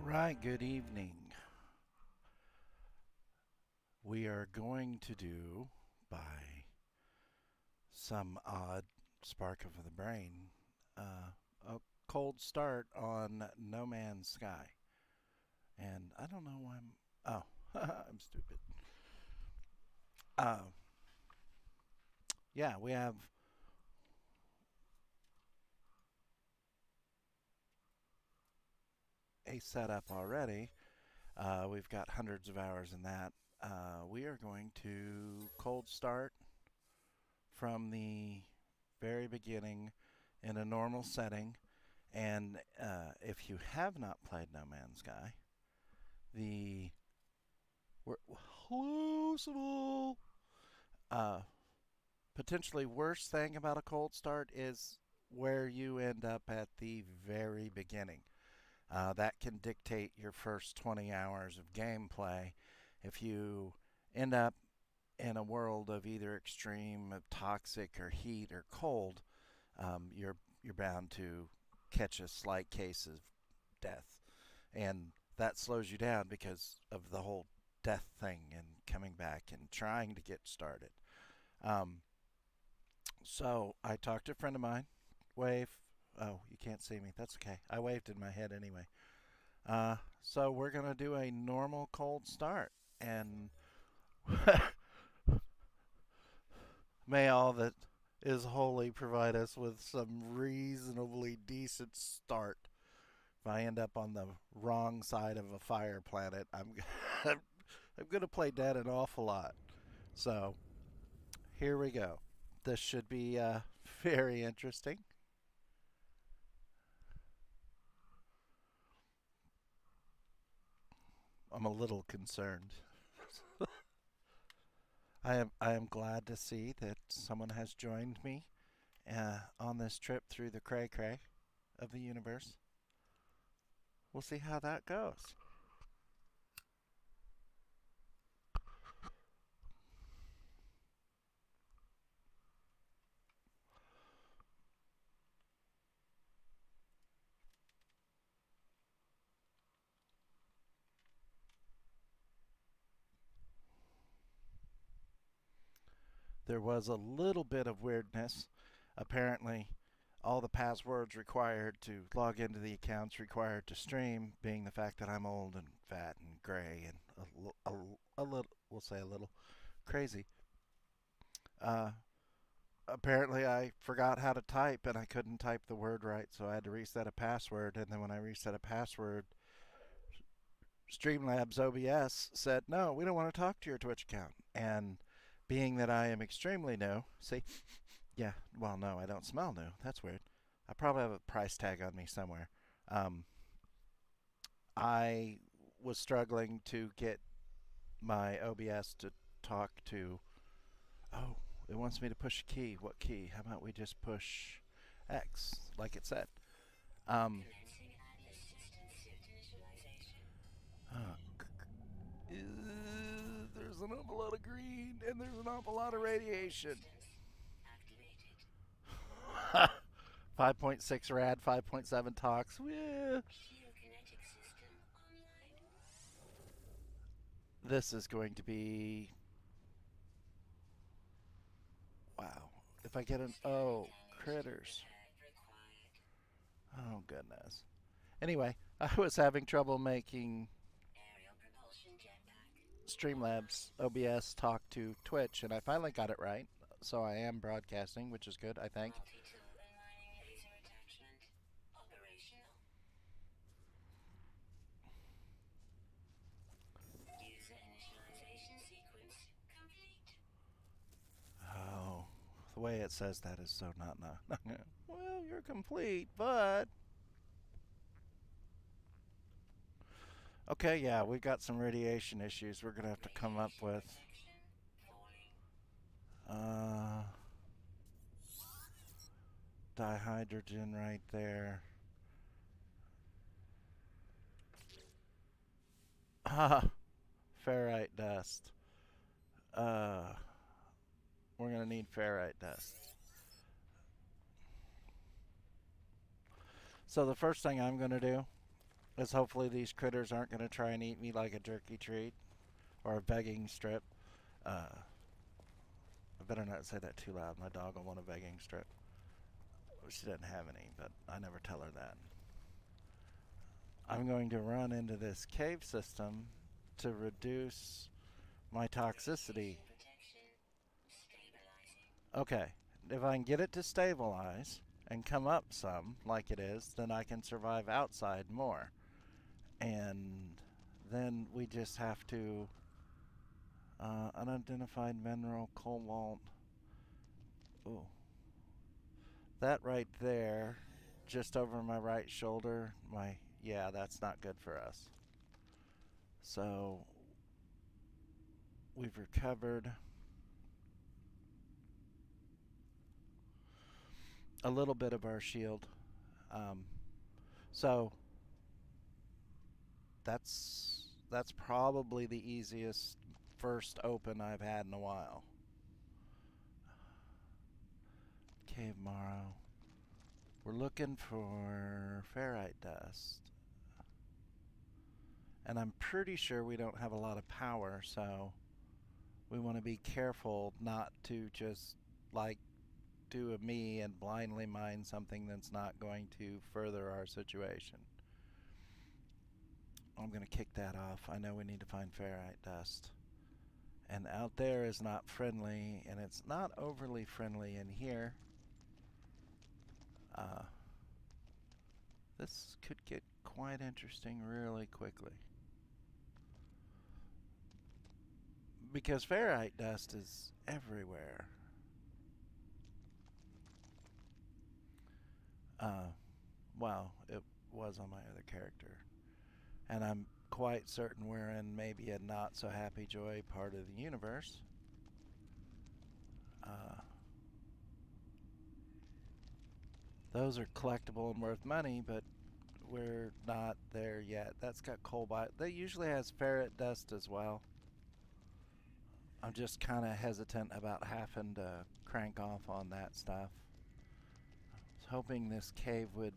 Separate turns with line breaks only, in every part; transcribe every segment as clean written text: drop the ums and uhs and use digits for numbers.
right, good evening. We are going to do, by some odd spark of the brain, a cold start on No Man's Sky. And I don't know why I'm. Oh, I'm stupid. Uh, yeah, we have a setup already. We've got hundreds of hours in that. We are going to cold start from the very beginning in a normal setting. And if you have not played No Man's Sky, the hallucinable, uh, potentially worst thing about a cold start is where you end up at the very beginning. That can dictate your first 20 hours of gameplay. If you end up in a world of either extreme, of toxic, or heat, or cold, you're bound to catch a slight case of death, and that slows you down because of the whole death thing and coming back and trying to get started. Um, so I talked to a friend of mine. Wave. Oh, you can't see me. That's okay. I waved in my head anyway. So we're gonna do a normal cold start, and may all that is holy provide us with some reasonably decent start. If I end up on the wrong side of a fire planet, I'm going to play dead an awful lot. So here we go. This should be very interesting. I'm a little concerned. I am glad to see that someone has joined me on this trip through the cray cray of the universe. We'll see how that goes. There was a little bit of weirdness. Apparently, all the passwords required to log into the accounts required to stream, being the fact that I'm old and fat and gray and a little, we'll say a little crazy. Uh, Apparently, I forgot how to type and I couldn't type the word right, so I had to reset a password. And then when I reset a password, Streamlabs OBS said, "No, we don't want to talk to your Twitch account." And being that I am extremely new, see, yeah, well, no, I don't smell new. That's weird. I probably have a price tag on me somewhere. Um, I was struggling to get my OBS to talk to. Oh, it wants me to push a key. What key? How about we just push X, like it said? Um, uh, there's an awful lot of green and there's an awful lot of radiation. 5.6 rad, 5.7 tox. Yeah. This is going to be wow. If I get an oh critters. Oh goodness. Anyway, I was having trouble making Streamlabs OBS talk to Twitch, and I finally got it right. So I am broadcasting, which is good, I think. Oh, the way it says that is so not. Well, you're complete, but okay, yeah, we've got some radiation issues we're gonna have to come up with. Uh, Dihydrogen right there. Ah, ferrite dust. Uh, we're gonna need ferrite dust. So the first thing I'm gonna do As hopefully these critters aren't going to try and eat me like a jerky treat or a begging strip. I better not say that too loud. My dog will want a begging strip. She doesn't have any, but I never tell her that. I'm going to run into this cave system to reduce my toxicity. Okay, if I can get it to stabilize and come up some like it is, then I can survive outside more. And then we just have to unidentified mineral cobalt. Ooh, that right there, just over my right shoulder. Yeah, that's not good for us. So we've recovered a little bit of our shield. Um, so that's probably the easiest first open I've had in a while. Cave Marrow. We're looking for ferrite dust. And I'm pretty sure we don't have a lot of power, so we want to be careful not to just like do a me and blindly mine something that's not going to further our situation. I'm going to kick that off. I know we need to find ferrite dust. And out there is not friendly, and it's not overly friendly in here. Uh, this could get quite interesting really quickly. Because ferrite dust is everywhere. Uh, well, it was on my other character. And I'm quite certain we're in maybe a not so happy joy part of the universe. Uh, those are collectible and worth money, but we're not there yet. That's got cobalt. That usually has ferret dust as well. I'm just kind of hesitant about having to crank off on that stuff. I was hoping this cave would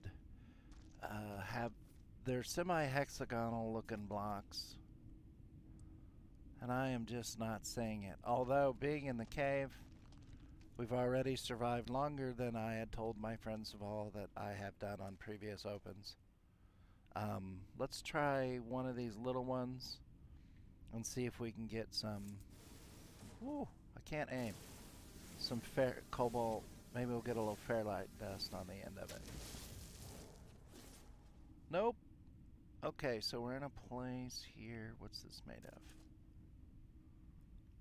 have their semi-hexagonal looking blocks, and I am just not seeing it. Although being in the cave, we've already survived longer than I had told my friends of all that I have done on previous opens. Let's try one of these little ones and see if we can get some. Whoo, I can't aim. Some cobalt. Maybe we'll get a little ferrite dust on the end of it. Nope. Okay, so we're in a place here. What's this made of?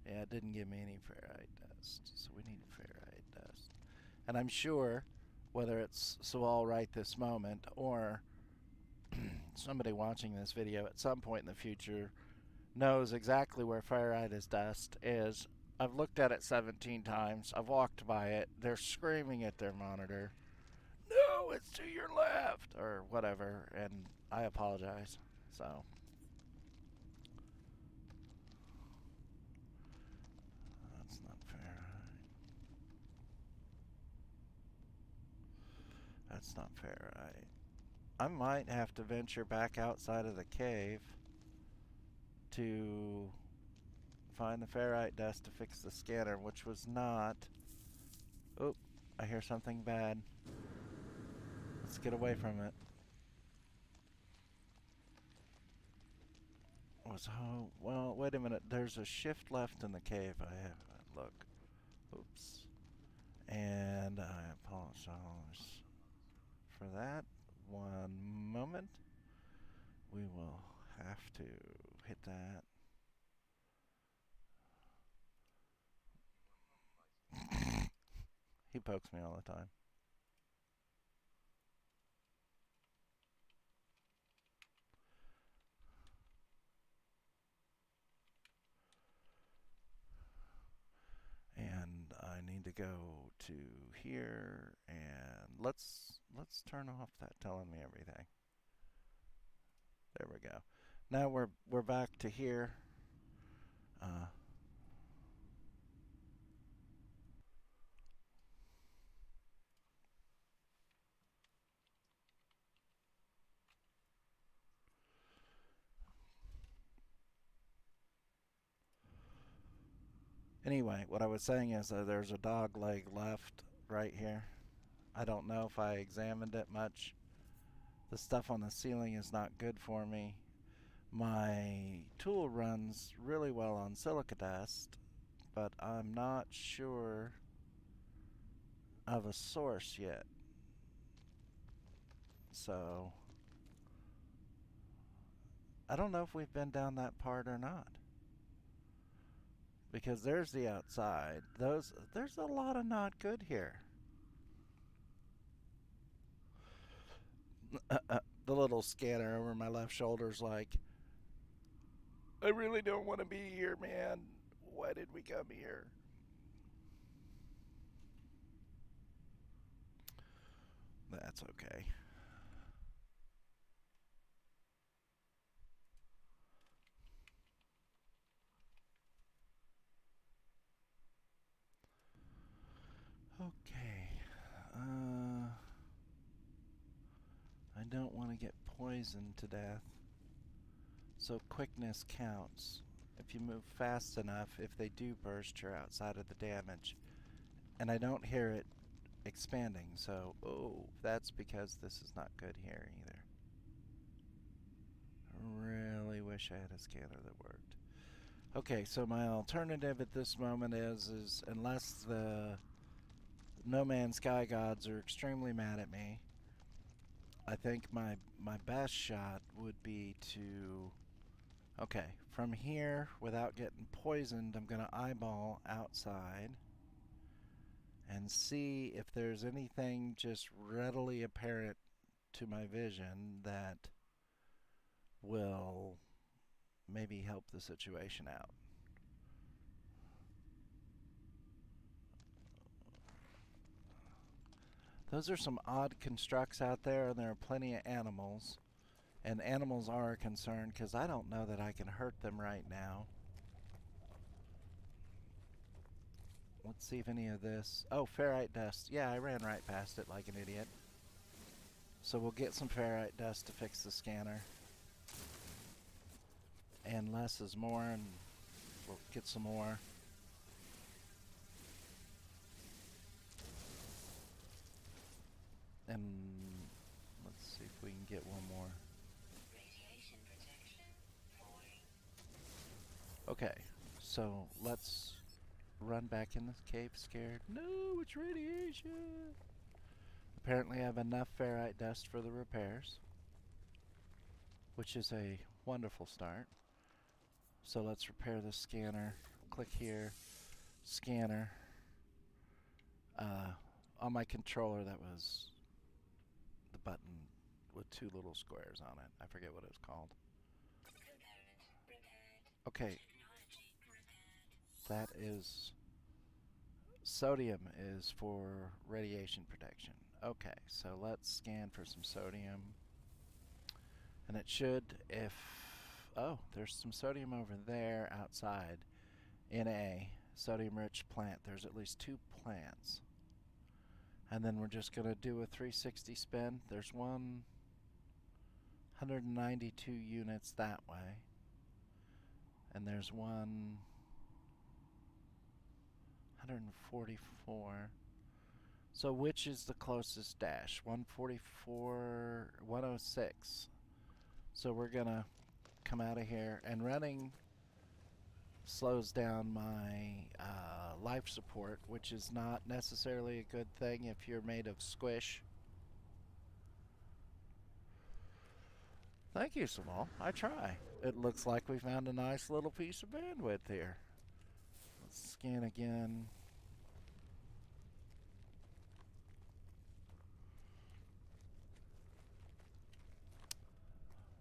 Yeah, it didn't give me any ferrite dust, so we need ferrite dust. And I'm sure, whether it's Sewall right this moment or somebody watching this video at some point in the future knows exactly where ferrite dust is. I've looked at it 17 times. I've walked by it. They're screaming at their monitor, "No, it's to your left," or whatever, and I apologize. So, that's not ferrite. That's not ferrite. I might have to venture back outside of the cave to find the ferrite dust to fix the scanner, which was not. Oh, I hear something bad. Let's get away from it. Well, wait a minute. There's a shift left in the cave. I have look. Oops. And I apologize for that. One moment. We will have to hit that. He pokes me all the time. And I need to go to here and let's turn off that telling me everything. There we go. Now we're back to here. Uh, Anyway, what I was saying is there's a dog leg left right here. I don't know if I examined it much. The stuff on the ceiling is not good for me. My tool runs really well on silica dust, but I'm not sure of a source yet. So I don't know if we've been down that part or not. Because there's the outside. There's a lot of not good here. The little scanner over my left shoulder's like, I really don't want to be here, man. Why did we come here? That's okay. Okay. I don't want to get poisoned to death. So quickness counts. If you move fast enough, if they do burst, you're outside of the damage. And I don't hear it expanding, so, oh, that's because this is not good here either. I really wish I had a scanner that worked. Okay, so my alternative at this moment is unless the No Man's Sky gods are extremely mad at me, I think my best shot would be to, okay, from here, without getting poisoned, I'm going to eyeball outside and see if there's anything just readily apparent to my vision that will maybe help the situation out. Those are some odd constructs out there, and there are plenty of animals. And animals are a concern because I don't know that I can hurt them right now. Let's see if any of this... Oh, ferrite dust. Yeah, I ran right past it like an idiot. So we'll get some ferrite dust to fix the scanner. And less is more, and we'll get some more. And let's see if we can get one more. Radiation protection falling. Okay, so let's run back in this cave scared. No, it's radiation! Apparently I have enough ferrite dust for the repairs, which is a wonderful start. So let's repair the scanner. Click here, scanner. On my controller, that was the button with two little squares on it. I forget what it's called. Okay, that is... Sodium is for radiation protection. Okay, so let's scan for some sodium. And it should, if... Oh, there's some sodium over there outside. Na, sodium-rich plant. There's at least 2 plants. And then we're just going to do a 360 spin. There's 192 units that way. And there's 144. So which is the closest dash? 144, 106. So we're going to come out of here, and running slows down my life support, which is not necessarily a good thing if you're made of squish. Thank you, Samal. I try. It looks like we found a nice little piece of bandwidth here. Let's scan again.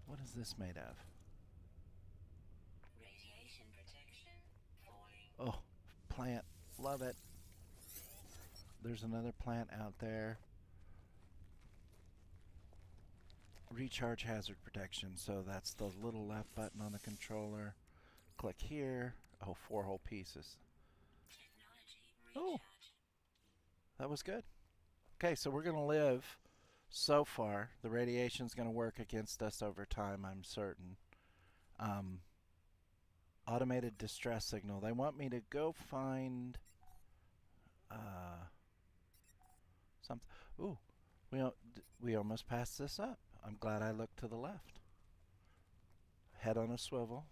What is this made of? Radiation protection falling. Oh, plant. Love it. There's another plant out there. Recharge hazard protection. So that's the little left button on the controller. Click here. Oh, 4 whole pieces. Oh, that was good. Okay, so we're going to live so far. The radiation's going to work against us over time, I'm certain. Automated distress signal. They want me to go find something. Ooh, we almost passed this up. I'm glad I looked to the left. Head on a swivel.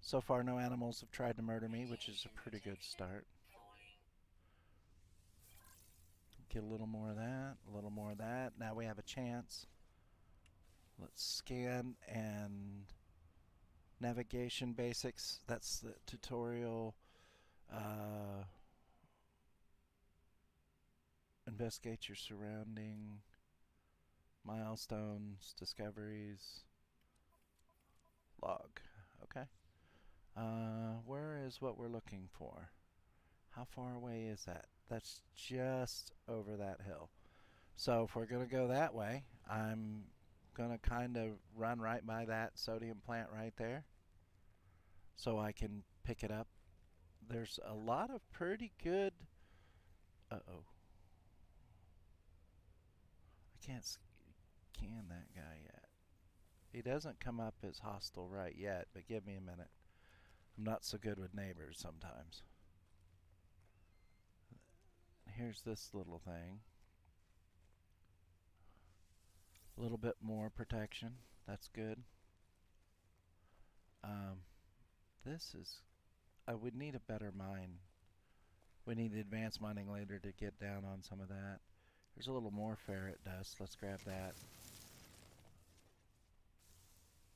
So far, no animals have tried to murder me, which is a pretty good start. Get a little more of that, a little more of that. Now we have a chance. Let's scan and navigation basics. That's the tutorial. Investigate your surrounding. Milestones, discoveries, log. Okay. Where is what we're looking for? How far away is that? That's just over that hill. So if we're going to go that way, I'm going to kind of run right by that sodium plant right there so I can pick it up. There's a lot of pretty good... Uh-oh. I can't scan that guy yet. He doesn't come up as hostile right yet, but give me a minute. I'm not so good with neighbors sometimes. Here's this little thing. A little bit more protection. That's good. This is... I would need a better mine. We need advanced mining later to get down on some of that. There's a little more ferret dust. Let's grab that.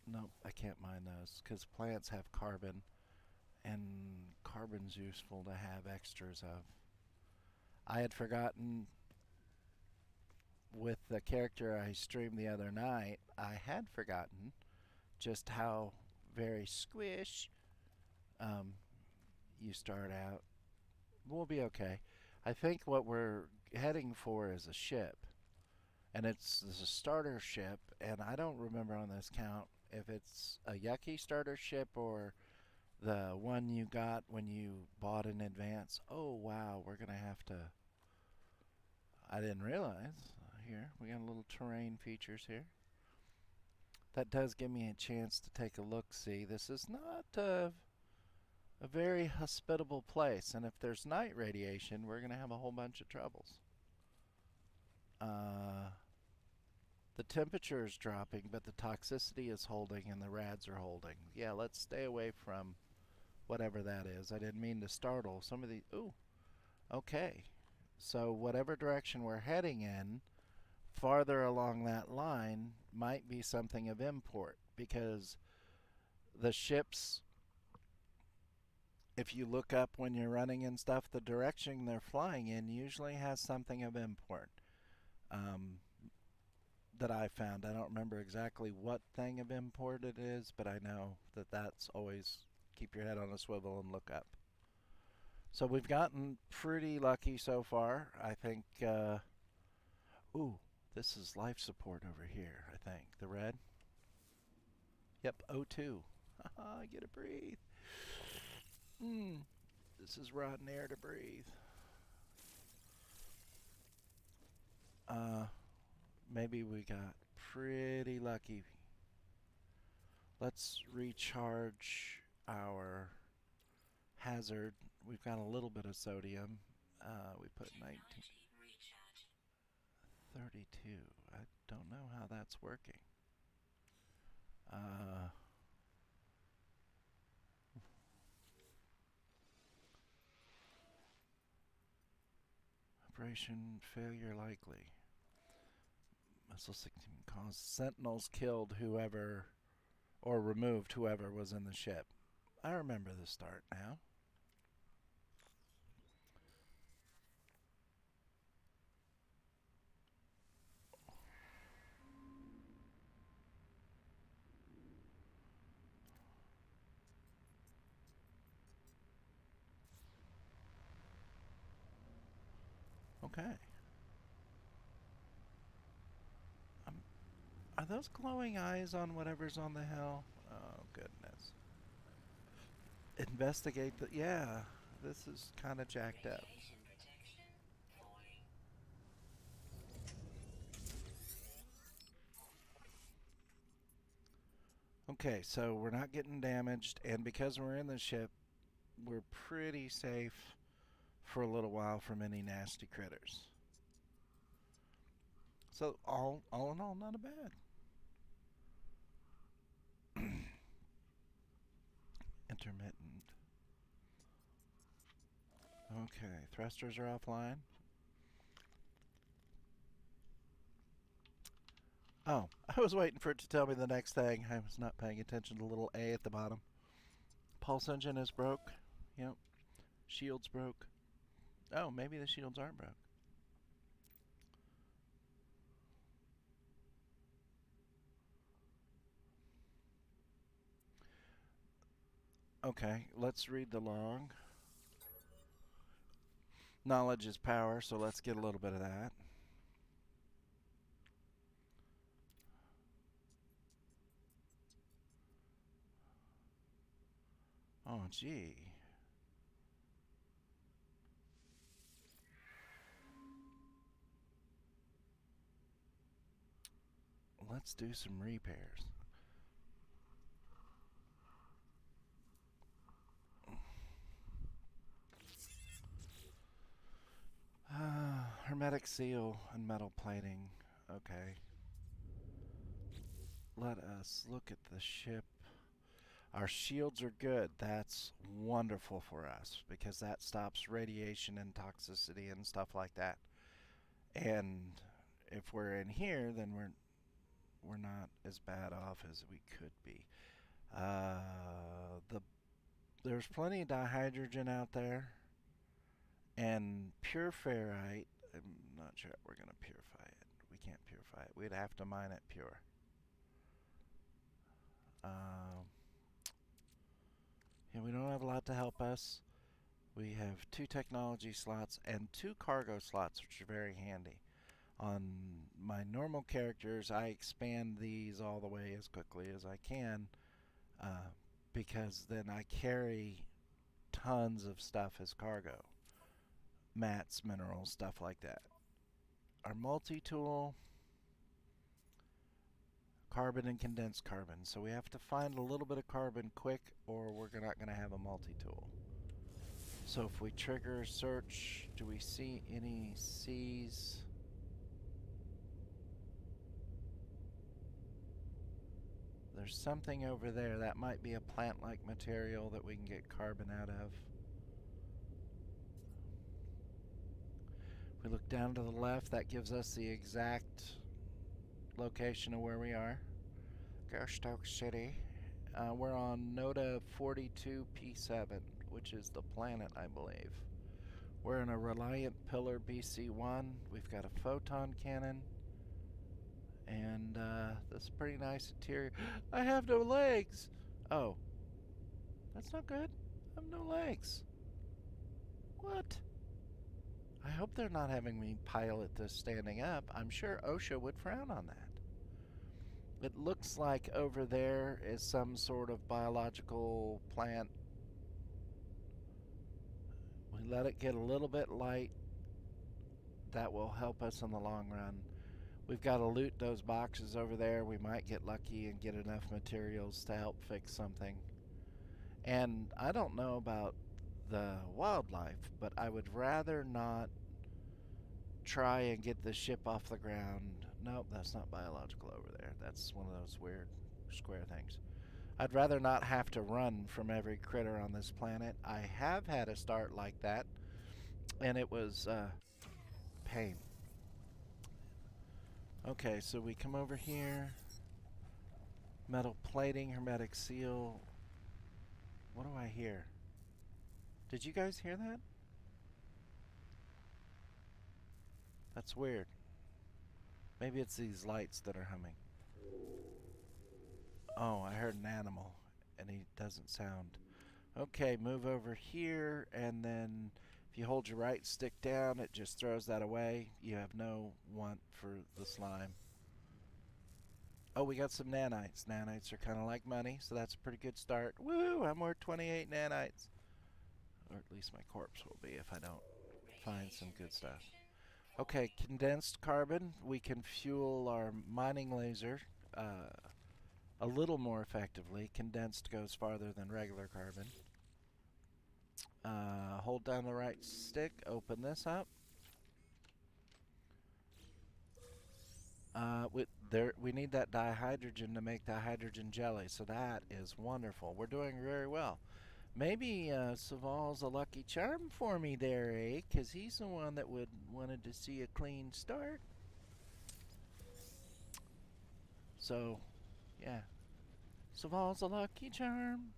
Nope, I can't mine those because plants have carbon, and carbon's useful to have extras of. I had forgotten with the character I streamed the other night, I had forgotten just how very squish you start out. We'll be okay. I think what we're heading for is a ship, and it's a starter ship, and I don't remember on this count if it's a Yucky starter ship or the one you got when you bought in advance. Oh wow, we're gonna have to... I didn't realize. Here, we got a little terrain features here. That does give me a chance to take a look-see. This is not a very hospitable place, and if there's night radiation, we're going to have a whole bunch of troubles. The temperature is dropping, but the toxicity is holding and the rads are holding. Yeah, let's stay away from whatever that is. I didn't mean to startle some of the... Ooh, okay. So whatever direction we're heading in, farther along that line might be something of import, because the ships, if you look up when you're running and stuff, the direction they're flying in usually has something of import that I found. I don't remember exactly what thing of import it is, but I know that that's always keep your head on a swivel and look up. So we've gotten pretty lucky so far. I think, ooh, this is life support over here, I think. The red? Yep, O2. Haha, get to breathe. This is rotten air to breathe. Maybe we got pretty lucky. Let's recharge our hazard. We've got a little bit of sodium. We put 19. 32. I don't know how that's working. Operation failure likely. Missile 16 caused sentinels killed whoever, or removed whoever was in the ship. I remember the start now. Okay. Are those glowing eyes on whatever's on the hill? Oh, goodness. Investigate the... Yeah, this is kind of jacked up. Okay, so we're not getting damaged, and because we're in the ship, we're pretty safe for a little while from any nasty critters. So all in all, not a bad. Intermittent. Okay, thrusters are offline. Oh, I was waiting for it to tell me the next thing. I was not paying attention to the little A at the bottom. Pulse engine is broke. Yep. Shields broke. Oh, maybe the shields aren't broke. Okay, let's read the log. Knowledge is power, so let's get a little bit of that. Oh, gee. Let's do some repairs. Hermetic seal and metal plating. Okay. Let us look at the ship. Our shields are good. That's wonderful for us because that stops radiation and toxicity and stuff like that. And if we're in here, then we're not as bad off as we could be. The There's plenty of dihydrogen out there, and pure ferrite. I'm not sure we're gonna purify it. We can't purify it. We'd have to mine it pure. Um, yeah, we don't have a lot to help us. We have 2 technology slots and 2 cargo slots, which are very handy. On my normal characters, I expand these all the way as quickly as I can uh, because then I carry tons of stuff as cargo. Mats, minerals, stuff like that. Our multi-tool, carbon and condensed carbon. So we have to find a little bit of carbon quick or we're not going to have a multi-tool. So if we trigger search, do we see any C's? There's something over there. That might be a plant-like material that we can get carbon out of. If we look down to the left, that gives us the exact location of where we are. Gerstoke City. We're on Noda 42P7, which is the planet, I believe. We're in a Reliant Pillar BC1. We've got a photon cannon. And this is pretty nice interior. I have no legs! Oh. That's not good. I have no legs. What? I hope they're not having me pilot this standing up. I'm sure OSHA would frown on that. It looks like over there is some sort of biological plant. We let it get a little bit light. That will help us in the long run. We've got to loot those boxes over there. We might get lucky and get enough materials to help fix something. And I don't know about the wildlife, but I would rather not try and get the ship off the ground. Nope, that's not biological over there. That's one of those weird square things. I'd rather not have to run from every critter on this planet. I have had a start like that, and it was pain. Okay, so we come over here. Metal plating, hermetic seal. What do I hear? Did you guys hear that? That's weird. Maybe it's these lights that are humming. Oh, I heard an animal, and he doesn't sound. Okay, move over here, and then if you hold your right stick down, it just throws that away. You have no want for the slime. Oh, we got some nanites. Nanites are kind of like money, so that's a pretty good start. Woo! I'm worth 28 nanites. Or at least my corpse will be if I don't find some good stuff. Okay, condensed carbon. We can fuel our mining laser. a little more effectively. Condensed goes farther than regular carbon. Hold down the right stick, open this up. We need that dihydrogen to make dihydrogen jelly, so that is wonderful. We're doing very well. Maybe Saval's a lucky charm for me there, eh? Because he's the one that wanted to see a clean start. So, yeah. Saval's a lucky charm.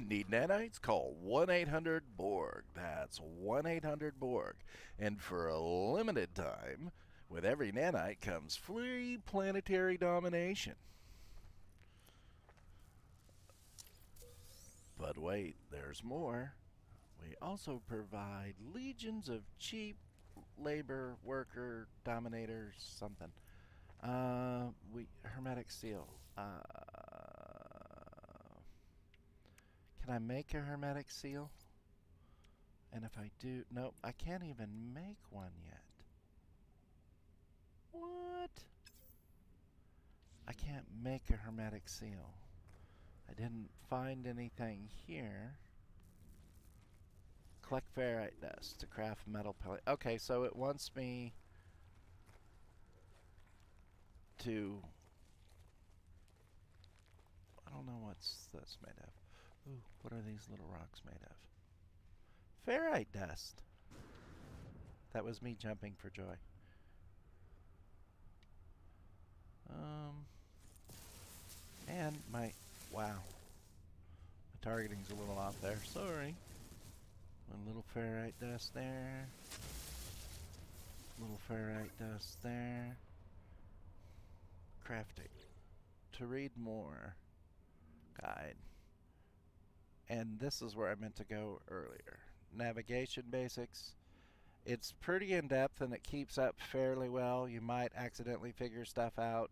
Need nanites? Call 1-800-BORG. That's 1-800-BORG. And for a limited time, with every nanite comes free planetary domination. But wait, there's more. We also provide legions of cheap labor worker dominators, something. We hermetic seal. Can I make a hermetic seal? And if I do, nope, I can't even make one yet. What? I can't make a hermetic seal. I didn't find anything here. Collect ferrite dust to craft metal pellet. Okay, so it wants me to... I don't know what's this made of. Ooh, what are these little rocks made of? Ferrite dust. That was me jumping for joy. And wow. My targeting's a little off there. Sorry. One little ferrite dust there. Little ferrite dust there. Crafting. To read more. Guide. And this is where I meant to go earlier. Navigation basics. It's pretty in-depth and it keeps up fairly well. You might accidentally figure stuff out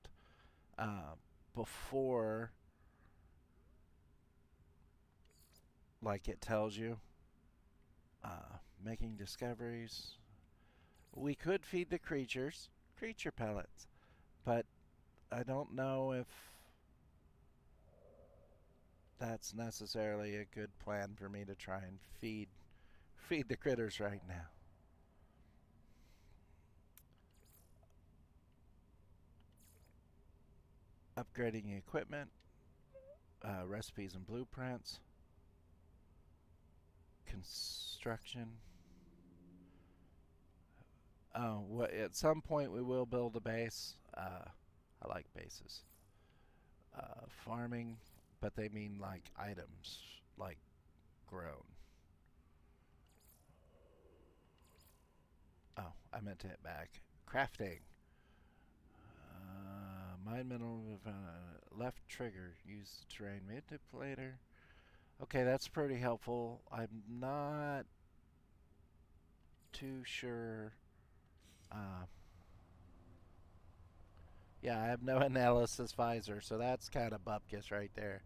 before, like it tells you. Making discoveries. We could feed the creatures creature pellets, but I don't know if that's necessarily a good plan for me to try and feed the critters right now. Upgrading equipment, recipes and blueprints, construction. At some point we will build a base. I like bases. Farming, but they mean like items, like grown. Oh, I meant to hit back. Crafting. Mine mineral left trigger. Use terrain manipulator. Okay, that's pretty helpful. I'm not too sure. Yeah, I have no analysis visor, so that's kind of bupkis right there.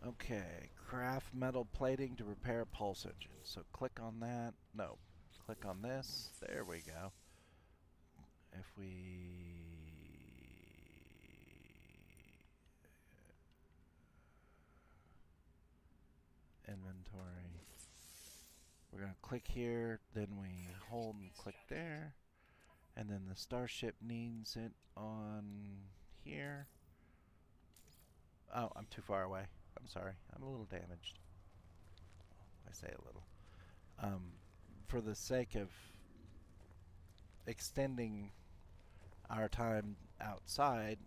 Okay, craft metal plating to repair pulse engine. So click on that. No, click on this. There we go. If we inventory, we're going to click here, then we hold and click there, and then the starship needs it on here. Oh, I'm too far away. I'm sorry. I'm a little damaged. I say a little. For the sake of extending our time outside,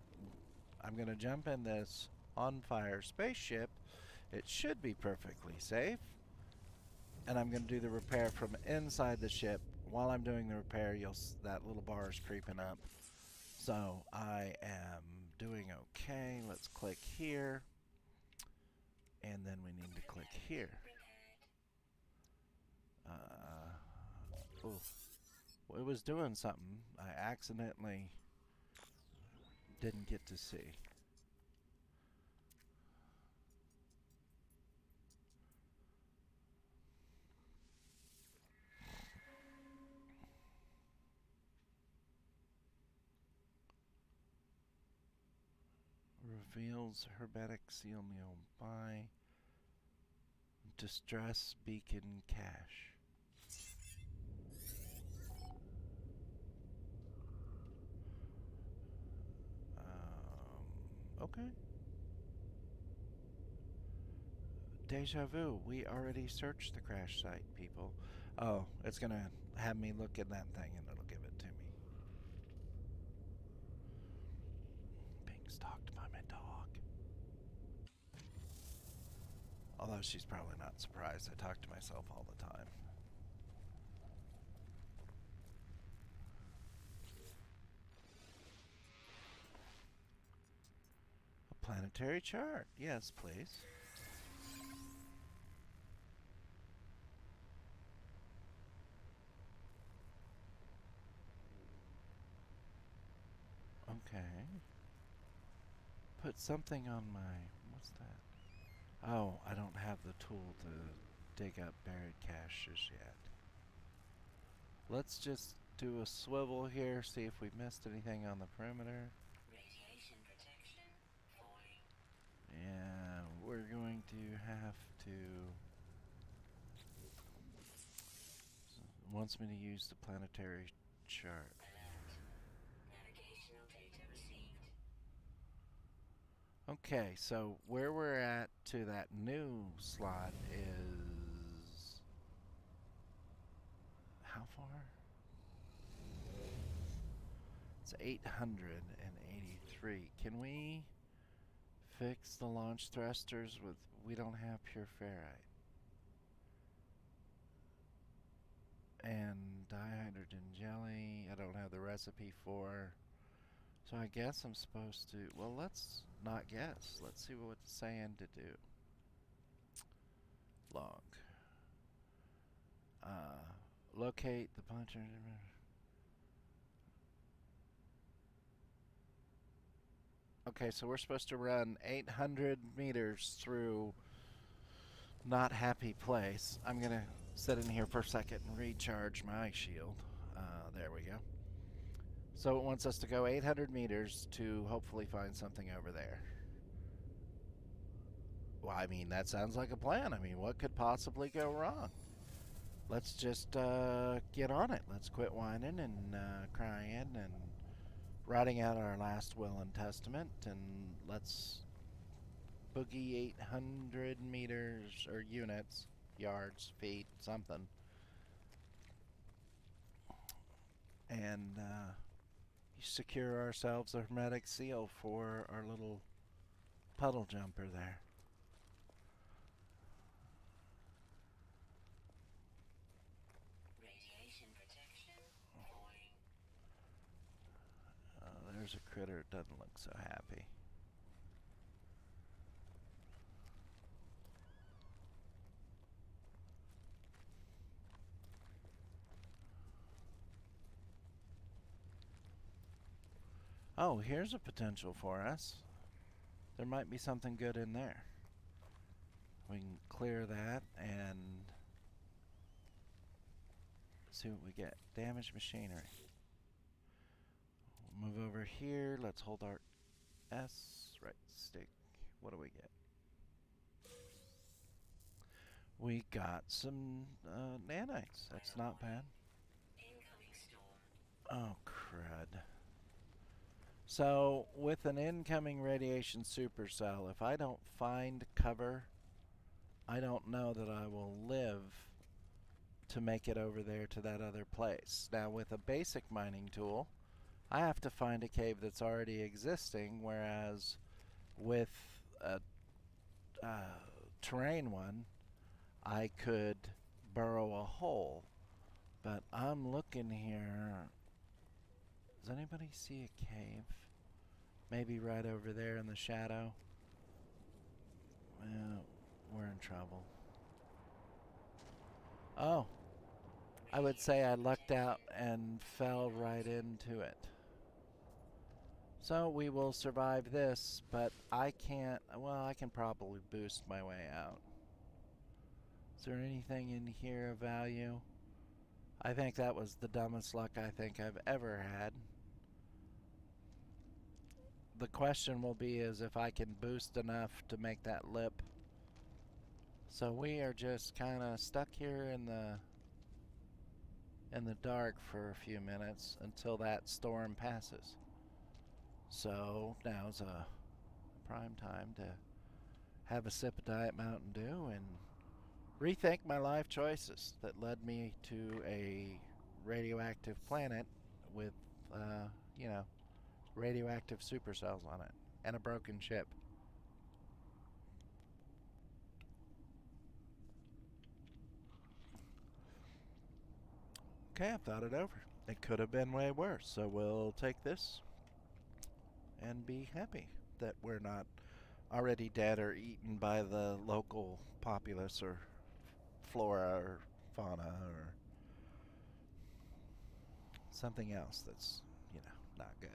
I'm going to jump in this on fire spaceship. It should be perfectly safe. And I'm going to do the repair from inside the ship. While I'm doing the repair, that little bar is creeping up. So I am doing okay. Let's click here. And then we need to click here. It was doing something. I accidentally didn't get to see. Reveals hermetic seal nearby. Distress beacon cache. Okay. Deja vu. We already searched the crash site, people. Oh, it's gonna have me look at that thing and it'll give it to me. Being stalked by my dog. Although she's probably not surprised. I talk to myself all the time. A planetary chart. Yes, please. Okay. Put something on my... What's that? Oh, I don't have the tool to dig up buried caches yet. Let's just do a swivel here, see if we missed anything on the perimeter.
Radiation protection falling.
Yeah, we're going to have to... Wants me to use the planetary chart.
Alert. Navigational data received.
Okay, so where we're at to that new slot is... How far? It's 883. Can we fix the launch thrusters with... We don't have pure ferrite. And dihydrogen jelly, I don't have the recipe for. So I guess I'm supposed to... Well, let's not guess. Let's see what it's saying to do. Log. Locate the puncher. Okay, so we're supposed to run 800 meters through not happy place. I'm going to sit in here for a second and recharge my shield. There we go. So it wants us to go 800 meters to hopefully find something over there. Well, I mean, that sounds like a plan. I mean, what could possibly go wrong? Let's just get on it. Let's quit whining and crying and writing out our last will and testament, and let's boogie 800 meters or units, yards, feet, something, and secure ourselves a hermetic seal for our little puddle jumper there.
Radiation protection falling.
There's a critter that doesn't look so happy. Oh, here's a potential for us. There might be something good in there. We can clear that and see what we get. Damaged machinery. We'll move over here. Let's hold our S, right stick. What do we get? We got some nanites. That's not bad.
Incoming storm.
Oh, crud. So, with an incoming radiation supercell, if I don't find cover, I don't know that I will live to make it over there to that other place. Now, with a basic mining tool, I have to find a cave that's already existing, whereas with a terrain one, I could burrow a hole. But I'm looking here. Does anybody see a cave? Maybe right over there in the shadow. Well, we're in trouble. Oh, I would say I lucked out and fell right into it. So we will survive this, but I can't. Well, I can probably boost my way out. Is there anything in here of value? I think that was the dumbest luck I think I've ever had. The question will be is if I can boost enough to make that lip. So we are just kind of stuck here in the dark for a few minutes until that storm passes. So now's a prime time to have a sip of Diet Mountain Dew and rethink my life choices that led me to a radioactive planet with, uh, you know, radioactive supercells on it and a broken ship. Okay, I've thought it over. It could have been way worse, so we'll take this and be happy that we're not already dead or eaten by the local populace or flora or fauna or something else that's, not good.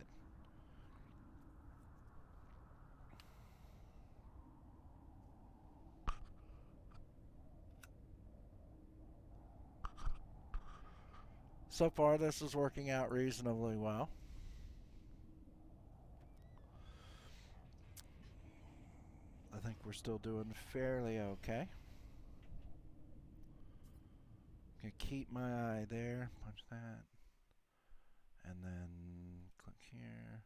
So far, this is working out reasonably well. I think we're still doing fairly okay. Gonna keep my eye there, punch that, and then click here.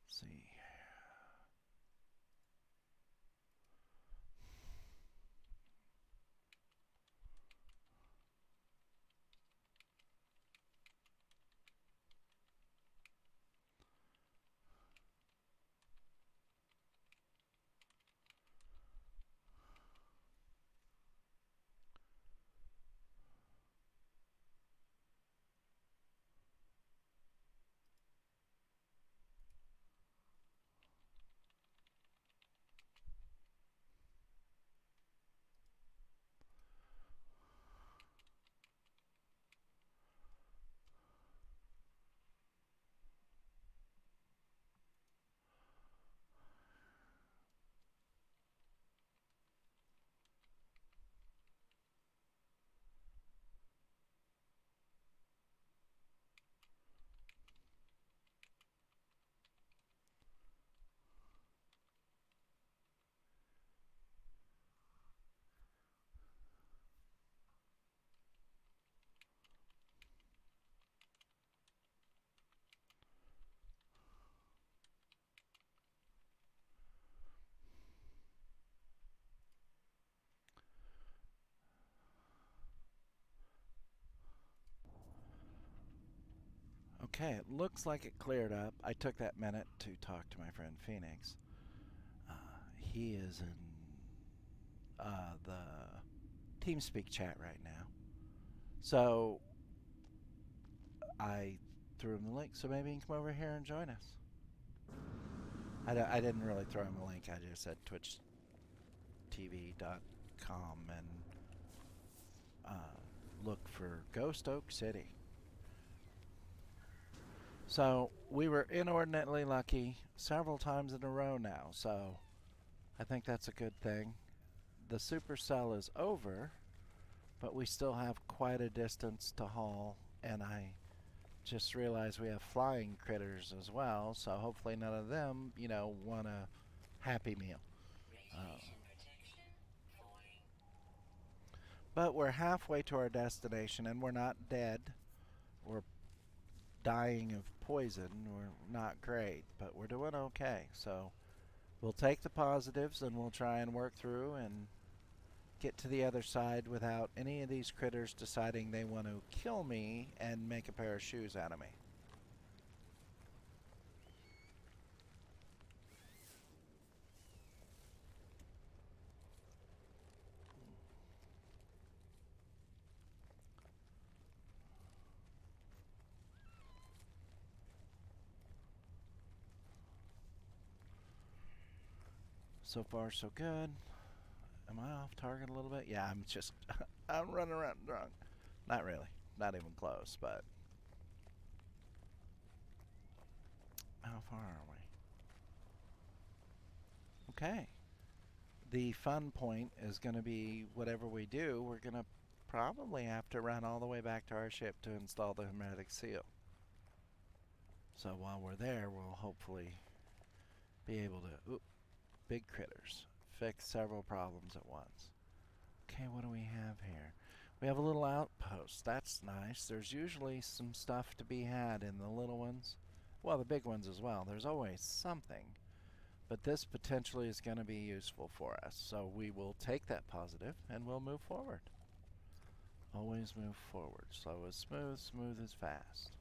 Let's see. Okay, it looks like it cleared up. I took that minute to talk to my friend Phoenix. Uh, he is in the TeamSpeak chat right now. So I threw him the link, so maybe he can come over here and join us. I didn't really throw him a link. I just said twitchtv.com and look for Ghost Oak City. So we were inordinately lucky several times in a row now, so I think that's a good thing. The supercell is over, but we still have quite a distance to haul, and I just realized we have flying critters as well, so hopefully none of them, want a happy meal.
Radiation protection falling.
But we're halfway to our destination, and we're not dead. We're dying of poison. We're not great, but we're doing okay. So we'll take the positives, and we'll try and work through and get to the other side without any of these critters deciding they want to kill me and make a pair of shoes out of me. So far, so good. Am I off target a little bit? Yeah, I'm just, I'm running around drunk. Not really. Not even close, but how far are we? Okay. The fun point is going to be whatever we do, we're going to probably have to run all the way back to our ship to install the hermetic seal. So while we're there, we'll hopefully be able to, oop, big critters, fix several problems at once. Okay, what do we have here? We have a little outpost. That's nice. There's usually some stuff to be had in the little ones. Well, the big ones as well. There's always something. But this potentially is going to be useful for us. So we will take that positive and we'll move forward. Always move forward. Slow is smooth, smooth is fast.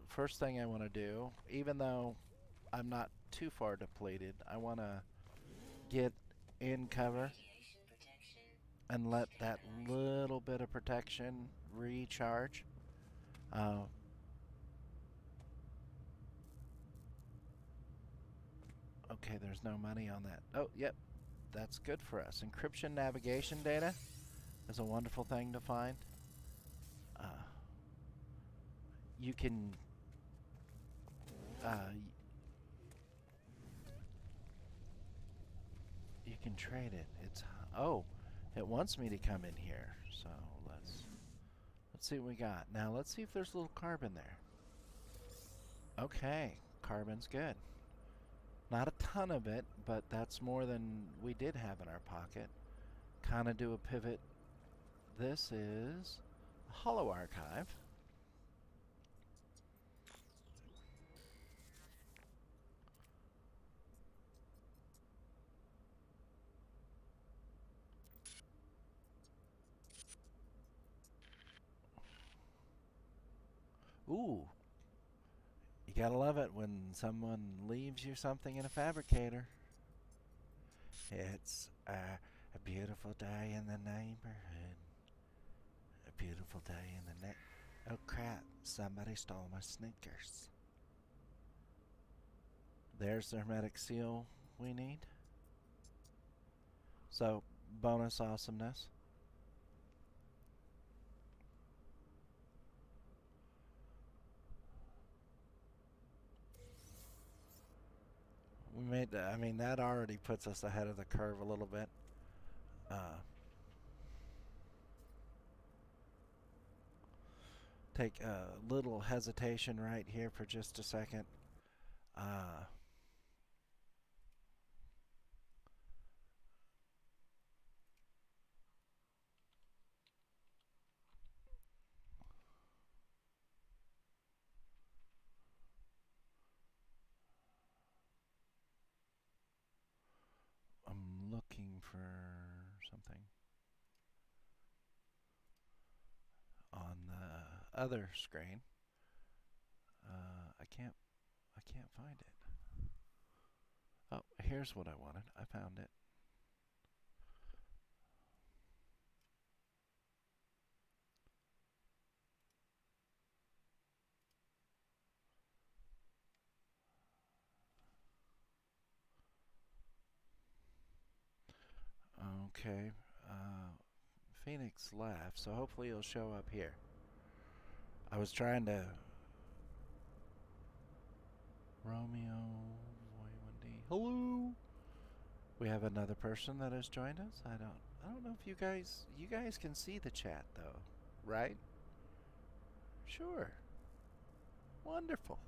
First thing I want to do, even though I'm not too far depleted, I want to get in cover
Radiation protection.
and let that little bit of protection recharge. Okay, there's no money on that. Oh, yep, that's good for us. Encryption navigation data is a wonderful thing to find. Uh, you can you can trade it. It's oh, it wants me to come in here. So let's see what we got. Now let's see if there's a little carbon there. Okay, carbon's good. Not a ton of it, but that's more than we did have in our pocket. Kind of do a pivot. This is a hollow archive. Ooh, you gotta love it when someone leaves you something in a fabricator. It's a beautiful day in the neighborhood. A beautiful day in the Oh crap, somebody stole my sneakers. There's the hermetic seal we need. So, bonus awesomeness. We made that. I mean, that already puts us ahead of the curve a little bit. Take a little hesitation right here for just a second. Uh, I'm looking for something on the other screen. I can't find it. Oh, here's what I wanted. I found it. Okay. Phoenix left, so hopefully he'll show up here. I was trying to Romeo Voivundi. Hello. We have another person that has joined us. I don't know if you guys can see the chat though, right? Sure. Wonderful.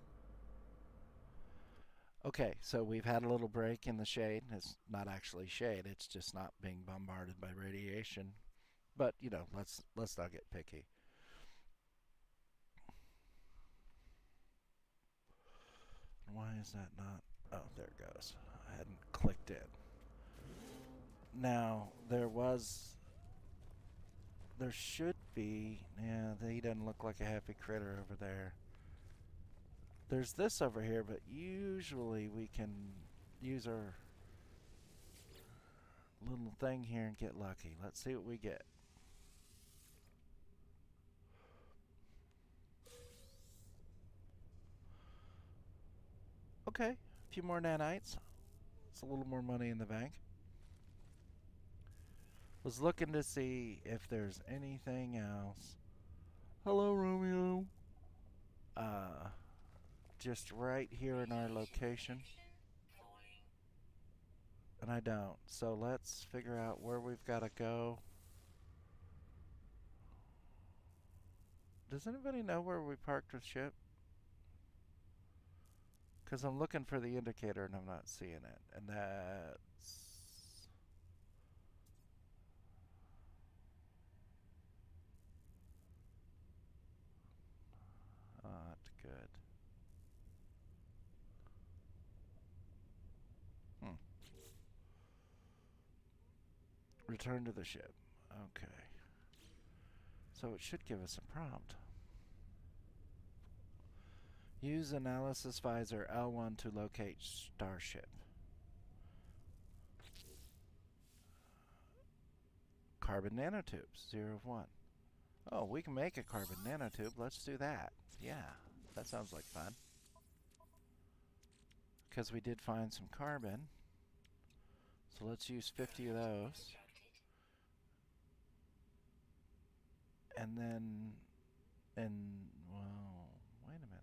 Okay, so we've had a little break in the shade. It's not actually shade, it's just not being bombarded by radiation. But, you know, let's not get picky. Why is that not? Oh, there it goes. I hadn't clicked in. Now, there should be, yeah, he doesn't look like a happy critter over there. There's this over here, but usually we can use our little thing here and get lucky. Let's see what we get. Okay, few more nanites. It's a little more money in the bank. Was looking to see if there's anything else. Hello, Romeo. Uh, just right here in our location. And I don't. So let's figure out where we've got to go. Does anybody know where we parked the ship? Because I'm looking for the indicator and I'm not seeing it. And that's... not good. Return to the ship. Okay. So it should give us a prompt. Use analysis visor L1 to locate starship. Carbon nanotubes, 0 of 1. Oh, we can make a carbon nanotube. Let's do that. Yeah, that sounds like fun. Because we did find some carbon. So let's use 50 of those. And then, well, wait a minute.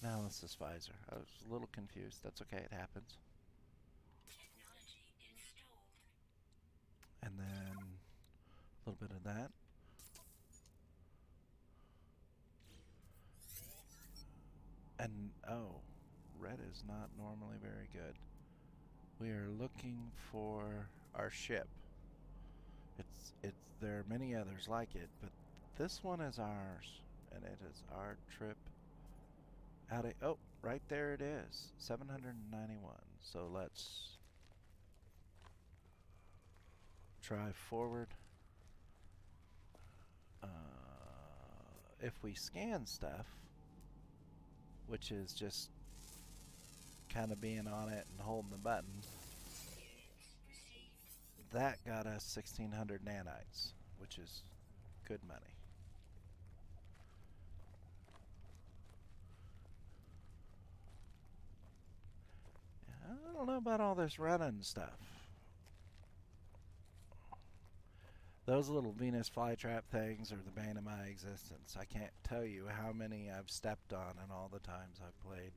Analysis visor. I was a little confused. That's okay, it happens. And then a little bit of that. And, oh, red is not normally very good. We are looking for our ship. There are many others like it, but this one is ours, and it is our trip out of, oh, right there it is, 791. So let's try forward. If we scan stuff, which is just kind of being on it and holding the button, that got us 1600 nanites, which is good money. I don't know about all this running stuff. Those little Venus flytrap things are the bane of my existence. I can't tell you how many I've stepped on in all the times I've played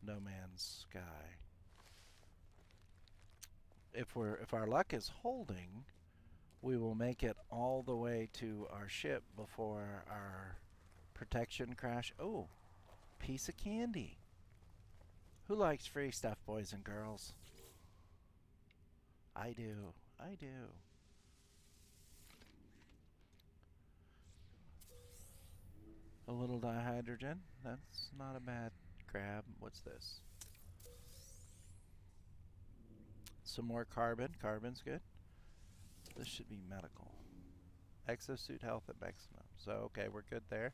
No Man's Sky. If our luck is holding, we will make it all the way to our ship before our protection crash. Oh, piece of candy. Who likes free stuff, boys and girls? I do. I do. A little dihydrogen. That's not a bad grab. What's this? Some more carbon. Carbon's good. This should be medical. Exosuit health at maximum. So, okay, we're good there.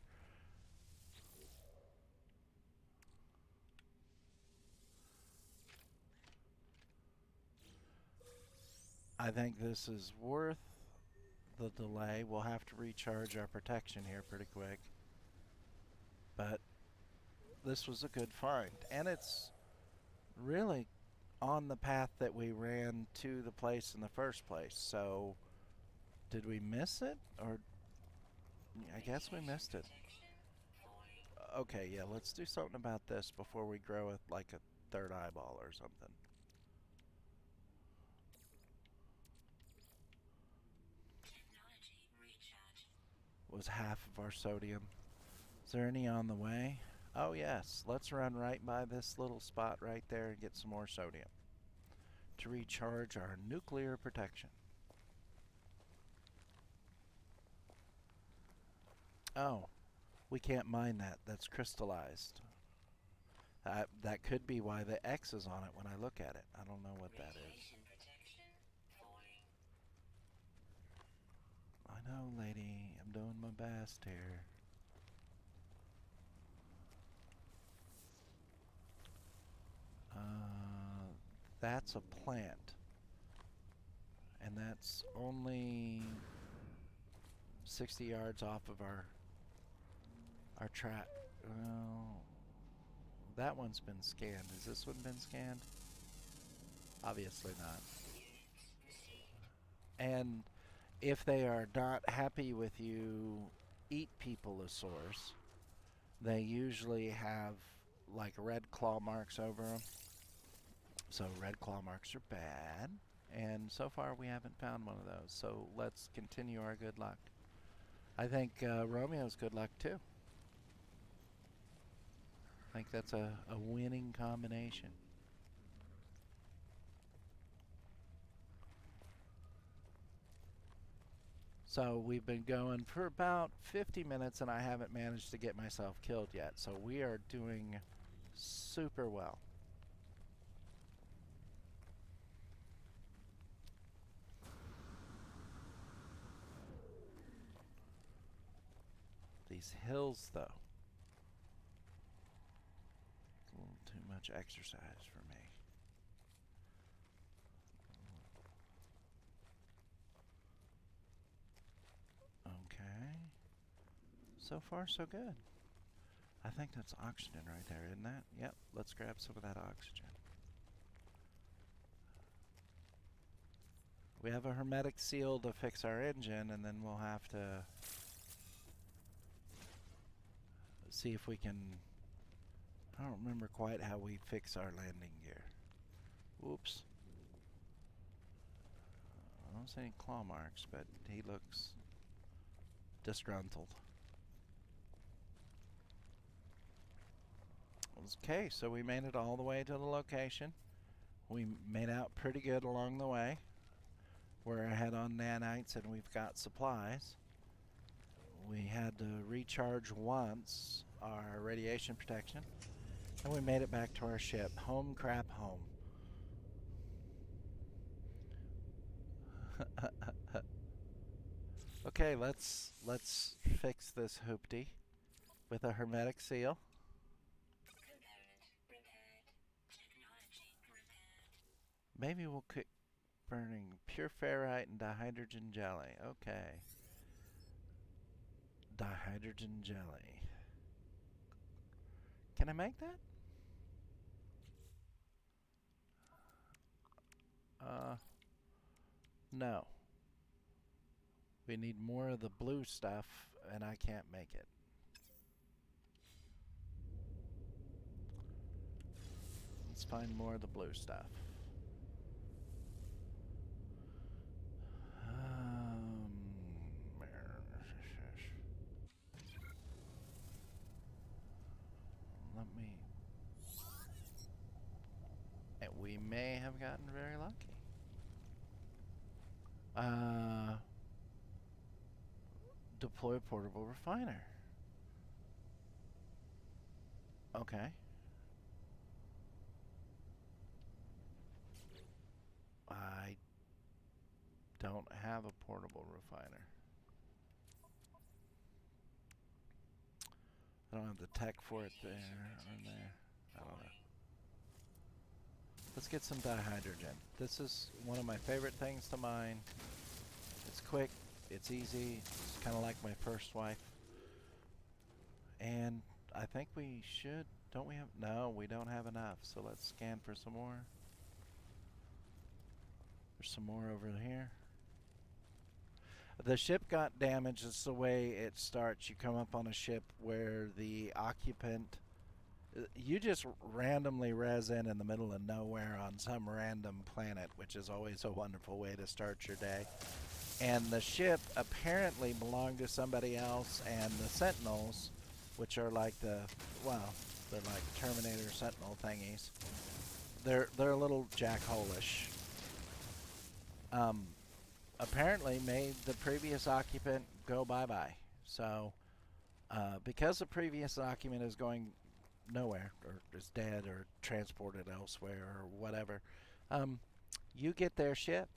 I think this is worth the delay. We'll have to recharge our protection here pretty quick. But this was a good find. And it's really on the path that we ran to the place in the first place. So, did we miss it? Or, I guess we missed it. Okay, yeah, let's do something about this before we grow it like a third eyeball or something. Was half of our sodium. Is there any on the way? Oh yes, let's run right by this little spot right there and get some more sodium to recharge our nuclear protection. Oh, we can't mine that. That's crystallized. That could be why the X is on it when I look at it. I don't know what that is. I know, lady. I'm doing my best here. That's a plant. And that's only 60 yards off of our track. Well, that one's been scanned. Has this one been scanned? Obviously not. And if they are not happy with you, eat peopleosaurs, they usually have like red claw marks over them. So red claw marks are bad. And so far we haven't found one of those. So let's continue our good luck. I think Romeo's good luck too. I think that's a winning combination. So we've been going for about 50 minutes and I haven't managed to get myself killed yet. So we are doing super well. These hills, though, a little too much exercise for me. Okay. So far, so good. I think that's oxygen right there, isn't that? Yep, let's grab some of that oxygen. We have a hermetic seal to fix our engine, and then we'll have to see if we can... I don't remember quite how we fix our landing gear. Whoops. I don't see any claw marks, but he looks disgruntled. Okay, so we made it all the way to the location. We made out pretty good along the way. We're ahead on nanites and we've got supplies. We had to recharge once our radiation protection. And we made it back to our ship. Home crap home. Okay, let's fix this hoopty with a hermetic seal. Maybe we'll quit burning pure ferrite and dihydrogen jelly. Okay. Dihydrogen jelly. Can I make that? No. We need more of the blue stuff, and I can't make it. Let's find more of the blue stuff. Let me... We may have gotten very lucky. Deploy portable refiner. Okay. I don't have a portable refiner. I don't have the tech for it there or there. I don't know. Let's get some dihydrogen. This is one of my favorite things to mine. It's quick, it's easy, it's kind of like my first wife. And I think we should, don't we have, no, we don't have enough. So let's scan for some more. There's some more over here. The ship got damaged. It's the way it starts. You come up on a ship where the occupant, you just randomly res in the middle of nowhere on some random planet, which is always a wonderful way to start your day. And the ship apparently belonged to somebody else, and the Sentinels, which are like the, well, they're like Terminator Sentinel thingies. They're a little jackhole-ish. Apparently made the previous occupant go bye-bye. So, because the previous occupant is going nowhere, or is dead, or transported elsewhere, or whatever, you get their ship,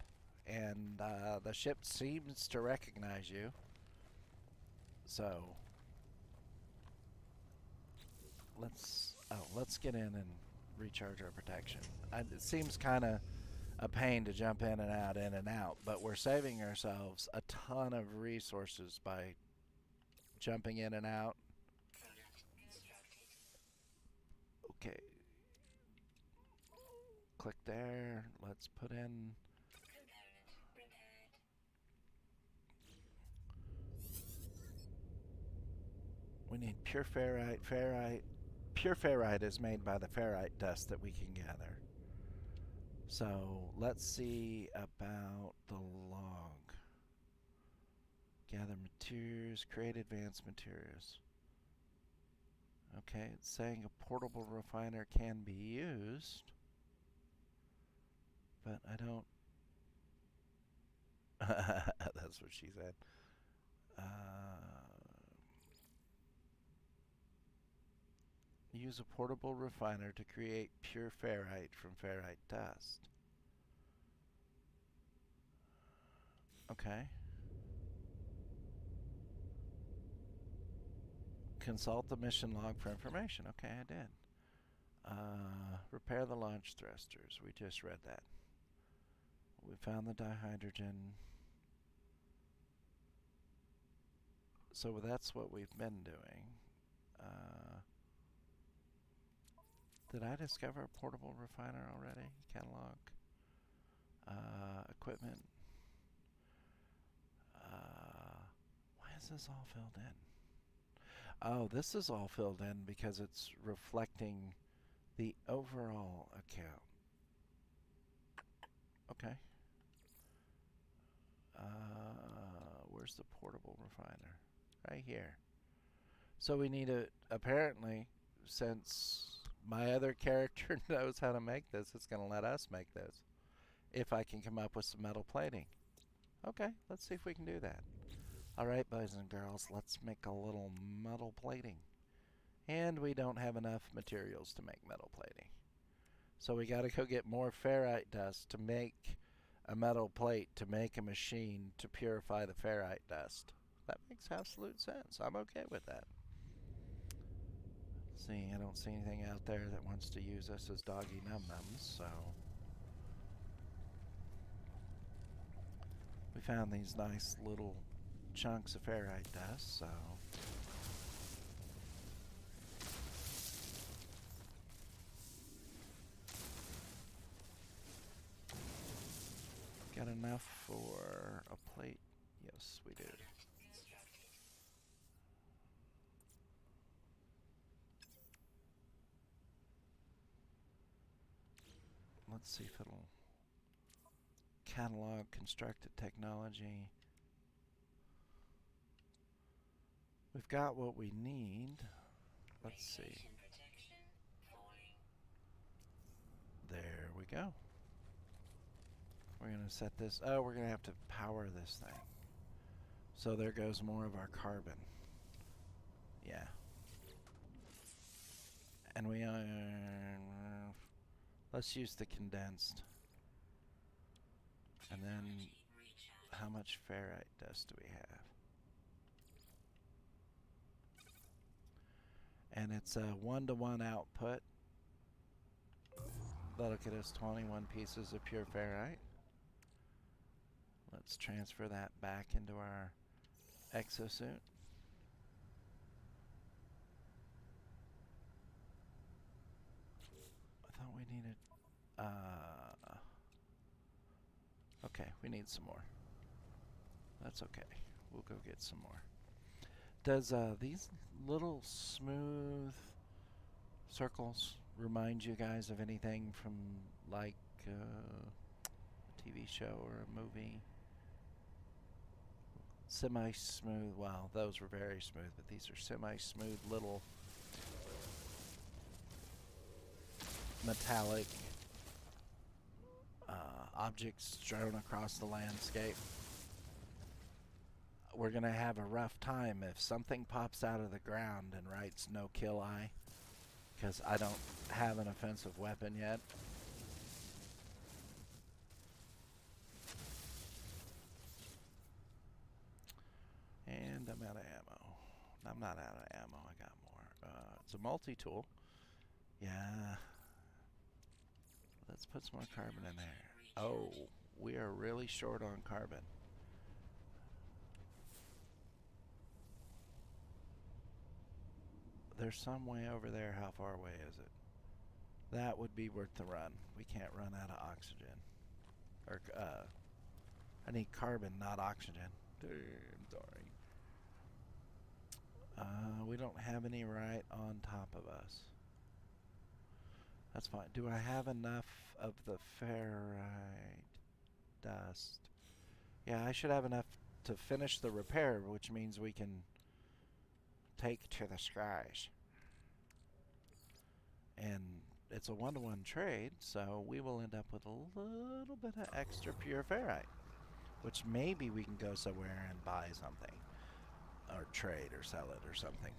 and the ship seems to recognize you. So, let's get in and recharge our protection. It seems kind of a pain to jump in and out. But we're saving ourselves a ton of resources by jumping in and out.
Product constructed.
Okay, click there. Let's put in.
Component prepared.
We need pure ferrite. Pure ferrite is made by the ferrite dust that we can gather. So let's see about the log. Gather materials, create advanced materials. Okay, it's saying a portable refiner can be used, but I don't. That's what she said. Use a portable refiner to create pure ferrite from ferrite dust. Okay. Consult the mission log for information. Okay, I did. Repair the launch thrusters. We just read that. We found the dihydrogen. So that's what we've been doing. Did I discover a portable refiner already? Catalog. Equipment. Why is this all filled in? Oh, this is all filled in because it's reflecting the overall account. Okay. Where's the portable refiner? Right here. So we need a, apparently, since my other character knows how to make this, it's going to let us make this. If I can come up with some metal plating. Okay, let's see if we can do that. Alright, boys and girls, let's make a little metal plating. And we don't have enough materials to make metal plating. So we gotta go get more ferrite dust to make a metal plate, to make a machine to purify the ferrite dust. That makes absolute sense. I'm okay with that. See, I don't see anything out there that wants to use us as doggy num-nums, so... We found these nice little chunks of ferrite dust, so... Got enough for a plate? Yes, we do.
Constructed.
Let's see if it'll catalog constructed technology. We've got what we need. Let's see.
Radiation protection falling.
There we go. We're going to set this. Oh, we're going to have to power this thing. So there goes more of our carbon. Yeah. And we let's use the condensed. And then how much ferrite dust do we have? And it's a 1-to-1 output. That'll get us 21 pieces of pure ferrite. Let's transfer that back into our exosuit. I thought we needed... okay, we need some more. That's okay. We'll go get some more. Does these little smooth circles remind you guys of anything from like a TV show or a movie? Semi-smooth, well, those were very smooth, but these are semi-smooth little metallic objects strewn across the landscape. We're going to have a rough time if something pops out of the ground and writes "no kill I," because I don't have an offensive weapon yet. And I'm out of ammo. I'm not out of ammo, I got more. It's a multi-tool. Yeah. Let's put some more carbon in there. Oh, we are really short on carbon. There's some way over there. How far away is it? That would be worth the run. We can't run out of oxygen. Or, I need carbon, not oxygen. I'm sorry. We don't have any right on top of us. That's fine. Do I have enough of the ferrite dust? Yeah, I should have enough to finish the repair, which means we can take to the skies. And it's a 1-to-1 trade, so we will end up with a little bit of extra pure ferrite, which maybe we can go somewhere and buy something, or trade, or sell it, or something.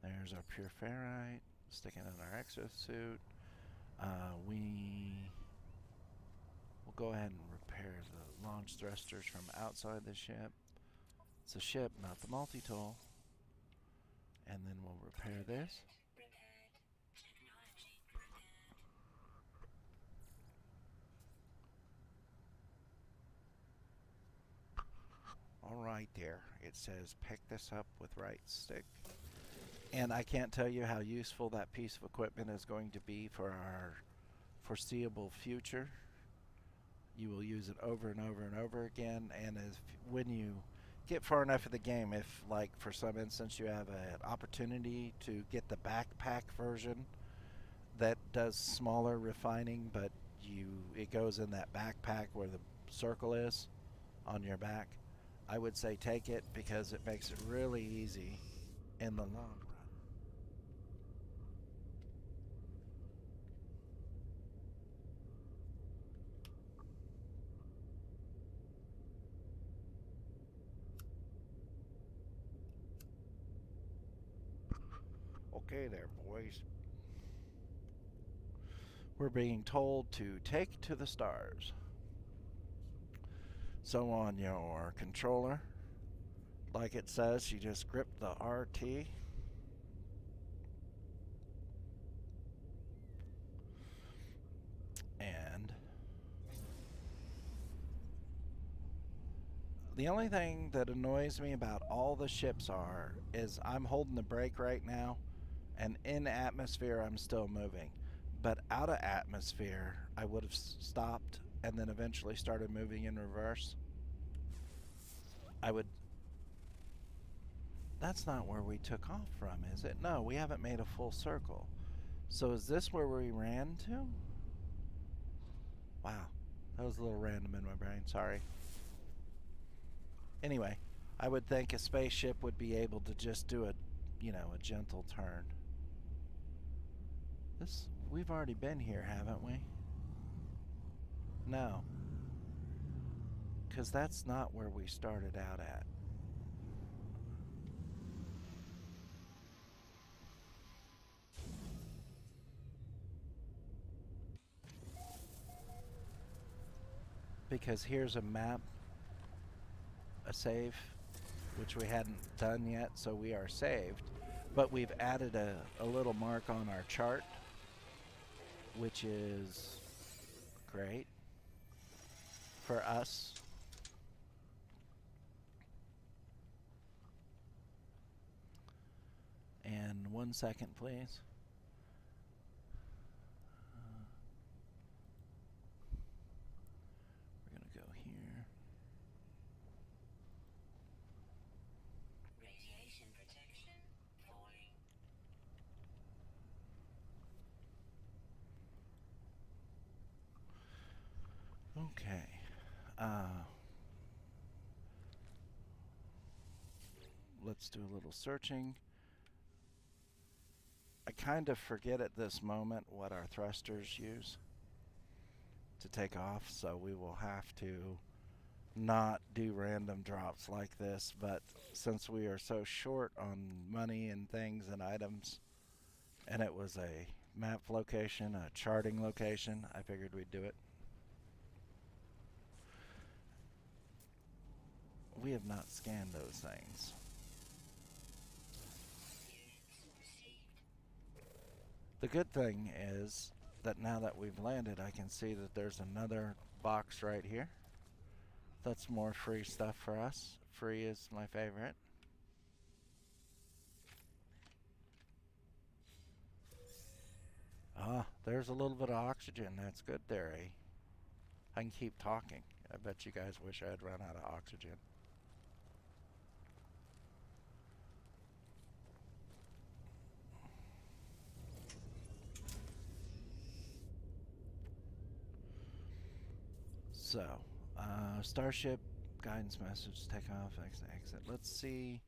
There's our pure ferrite. Stick it in our exosuit. We will go ahead and repair the launch thrusters from outside the ship. It's a ship, not the multi-tool. And then we'll repair this.
Repaired. Technology repaired.
Alright there. It says pick this up with right stick. And I can't tell you how useful that piece of equipment is going to be for our foreseeable future. You will use it over and over and over again, and when you get far enough in the game, if like for some instance you have an opportunity to get the backpack version that does smaller refining, but it goes in that backpack where the circle is on your back, I would say take it because it makes it really easy in the long run. Okay there, boys. We're being told to take to the stars. So on your controller, like it says, you just grip the RT. And the only thing that annoys me about all the ships is I'm holding the brake right now, and in atmosphere I'm still moving. But out of atmosphere, I would have stopped and then eventually started moving in reverse. I would. That's not where we took off from, is it? No, we haven't made a full circle. So is this where we ran to? Wow, that was a little random in my brain. Sorry. Anyway, I would think a spaceship would be able to just do a gentle turn. We've already been here, haven't we? No. Because that's not where we started out at. Because here's a map, a save, which we hadn't done yet, so we are saved. But we've added a little mark on our chart, which is great for us. And 1 second, please. We're going to go here.
Radiation protection falling.
Okay. Let's do a little searching. I kind of forget at this moment what our thrusters use to take off, so we will have to not do random drops like this, but since we are so short on money and things and items, and it was a map location, a charting location, I figured we'd do it. We have not scanned those things.
Units received.
The good thing is that now that we've landed, I can see that there's another box right here. That's more free stuff for us. Free is my favorite. Ah, there's a little bit of oxygen. That's good there, eh? I can keep talking. I bet you guys wish I had run out of oxygen. So, Starship guidance message, take off, exit. Let's see.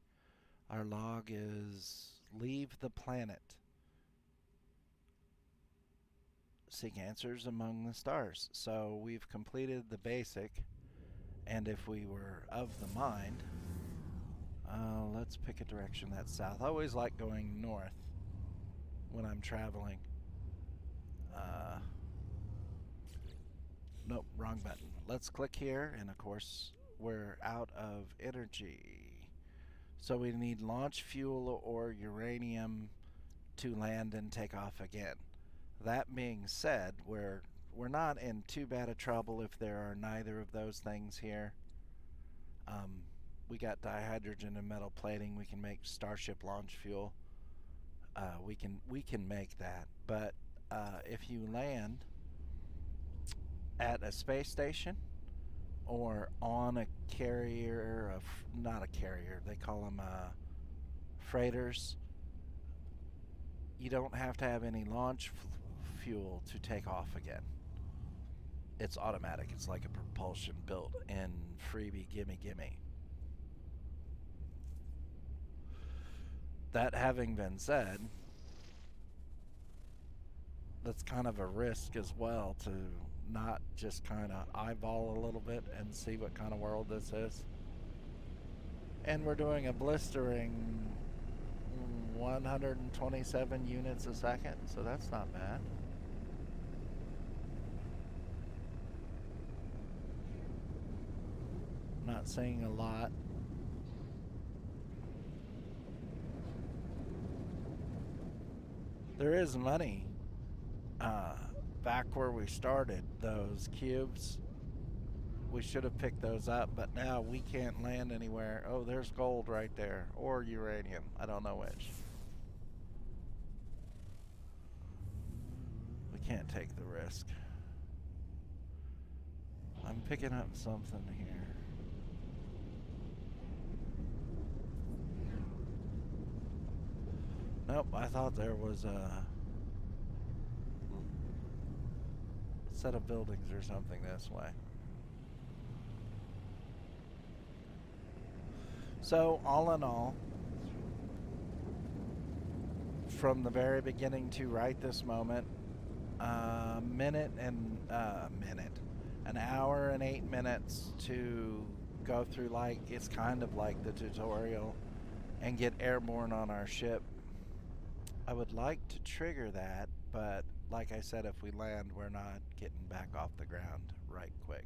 Our log is leave the planet. Seek answers among the stars. So we've completed the basic, and if we were of the mind, let's pick a direction that's south. I always like going north when I'm traveling. Nope, wrong button. Let's click here, and of course, we're out of energy. So we need launch fuel or uranium to land and take off again. That being said, we're not in too bad a trouble if there are neither of those things here. We got dihydrogen and metal plating. We can make Starship launch fuel. We can make that, but if you land at a space station or on a carrier, not a carrier, they call them freighters, you don't have to have any launch fuel to take off again. It's automatic. It's like a propulsion built in freebie gimme gimme. That having been said, that's kind of a risk as well to not just kind of eyeball a little bit and see what kind of world this is. And we're doing a blistering 127 units a second, so that's not bad. Not seeing a lot. There is money back where we started. Those cubes, we should have picked those up, but now we can't land anywhere. Oh, there's gold right there, or uranium. I don't know which. We can't take the risk. I'm picking up something here. Nope, I thought there was a set of buildings or something this way. So, all in all, from the very beginning to right this moment, an hour and 8 minutes to go through, like, it's kind of like the tutorial and get airborne on our ship. I would like to trigger that, but like I said, if we land, we're not getting back off the ground right quick.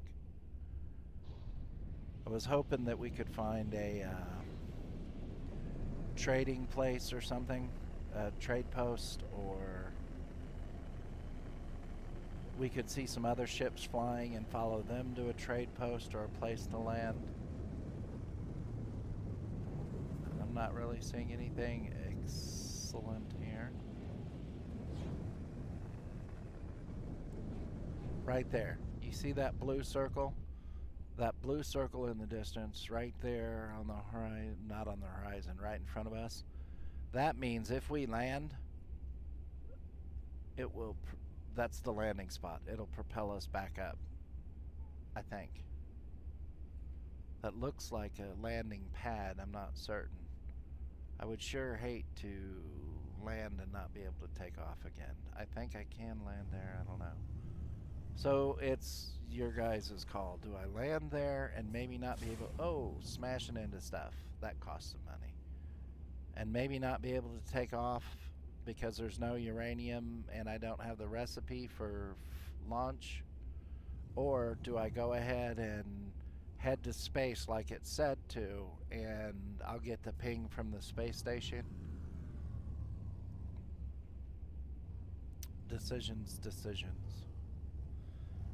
I was hoping that we could find a trading place or something, a trade post, or we could see some other ships flying and follow them to a trade post or a place to land. I'm not really seeing anything excellent here. Right there. You see that blue circle? That blue circle in the distance right there on the horizon, not on the horizon, right in front of us. That means if we land, it will, that's the landing spot. It'll propel us back up, I think. That looks like a landing pad, I'm not certain. I would sure hate to land and not be able to take off again. I think I can land there, I don't know. So it's your guys' call. Do I land there and maybe not be able, smashing into stuff. That costs some money. And maybe not be able to take off because there's no uranium and I don't have the recipe for launch? Or do I go ahead and head to space like it said to, and I'll get the ping from the space station? decisions.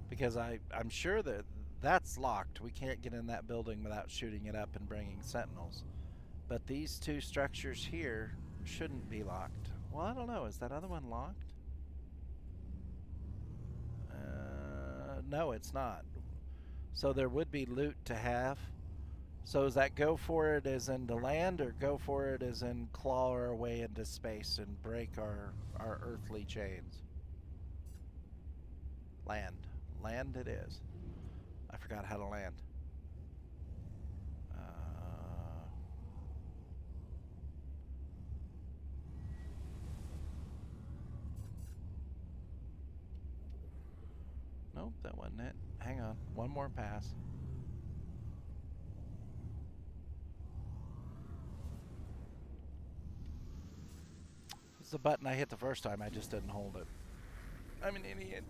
Because I'm sure that that's locked. We can't get in that building without shooting it up and bringing sentinels. But these two structures here shouldn't be locked. Well, I don't know. Is that other one locked? No, it's not. So there would be loot to have. So is that go for it as in the land, or go for it as in claw our way into space and break our earthly chains? Land. Land it is. I forgot how to land. Nope, that wasn't it. Hang on. One more pass. It's the button I hit the first time. I just didn't hold it. I'm an idiot.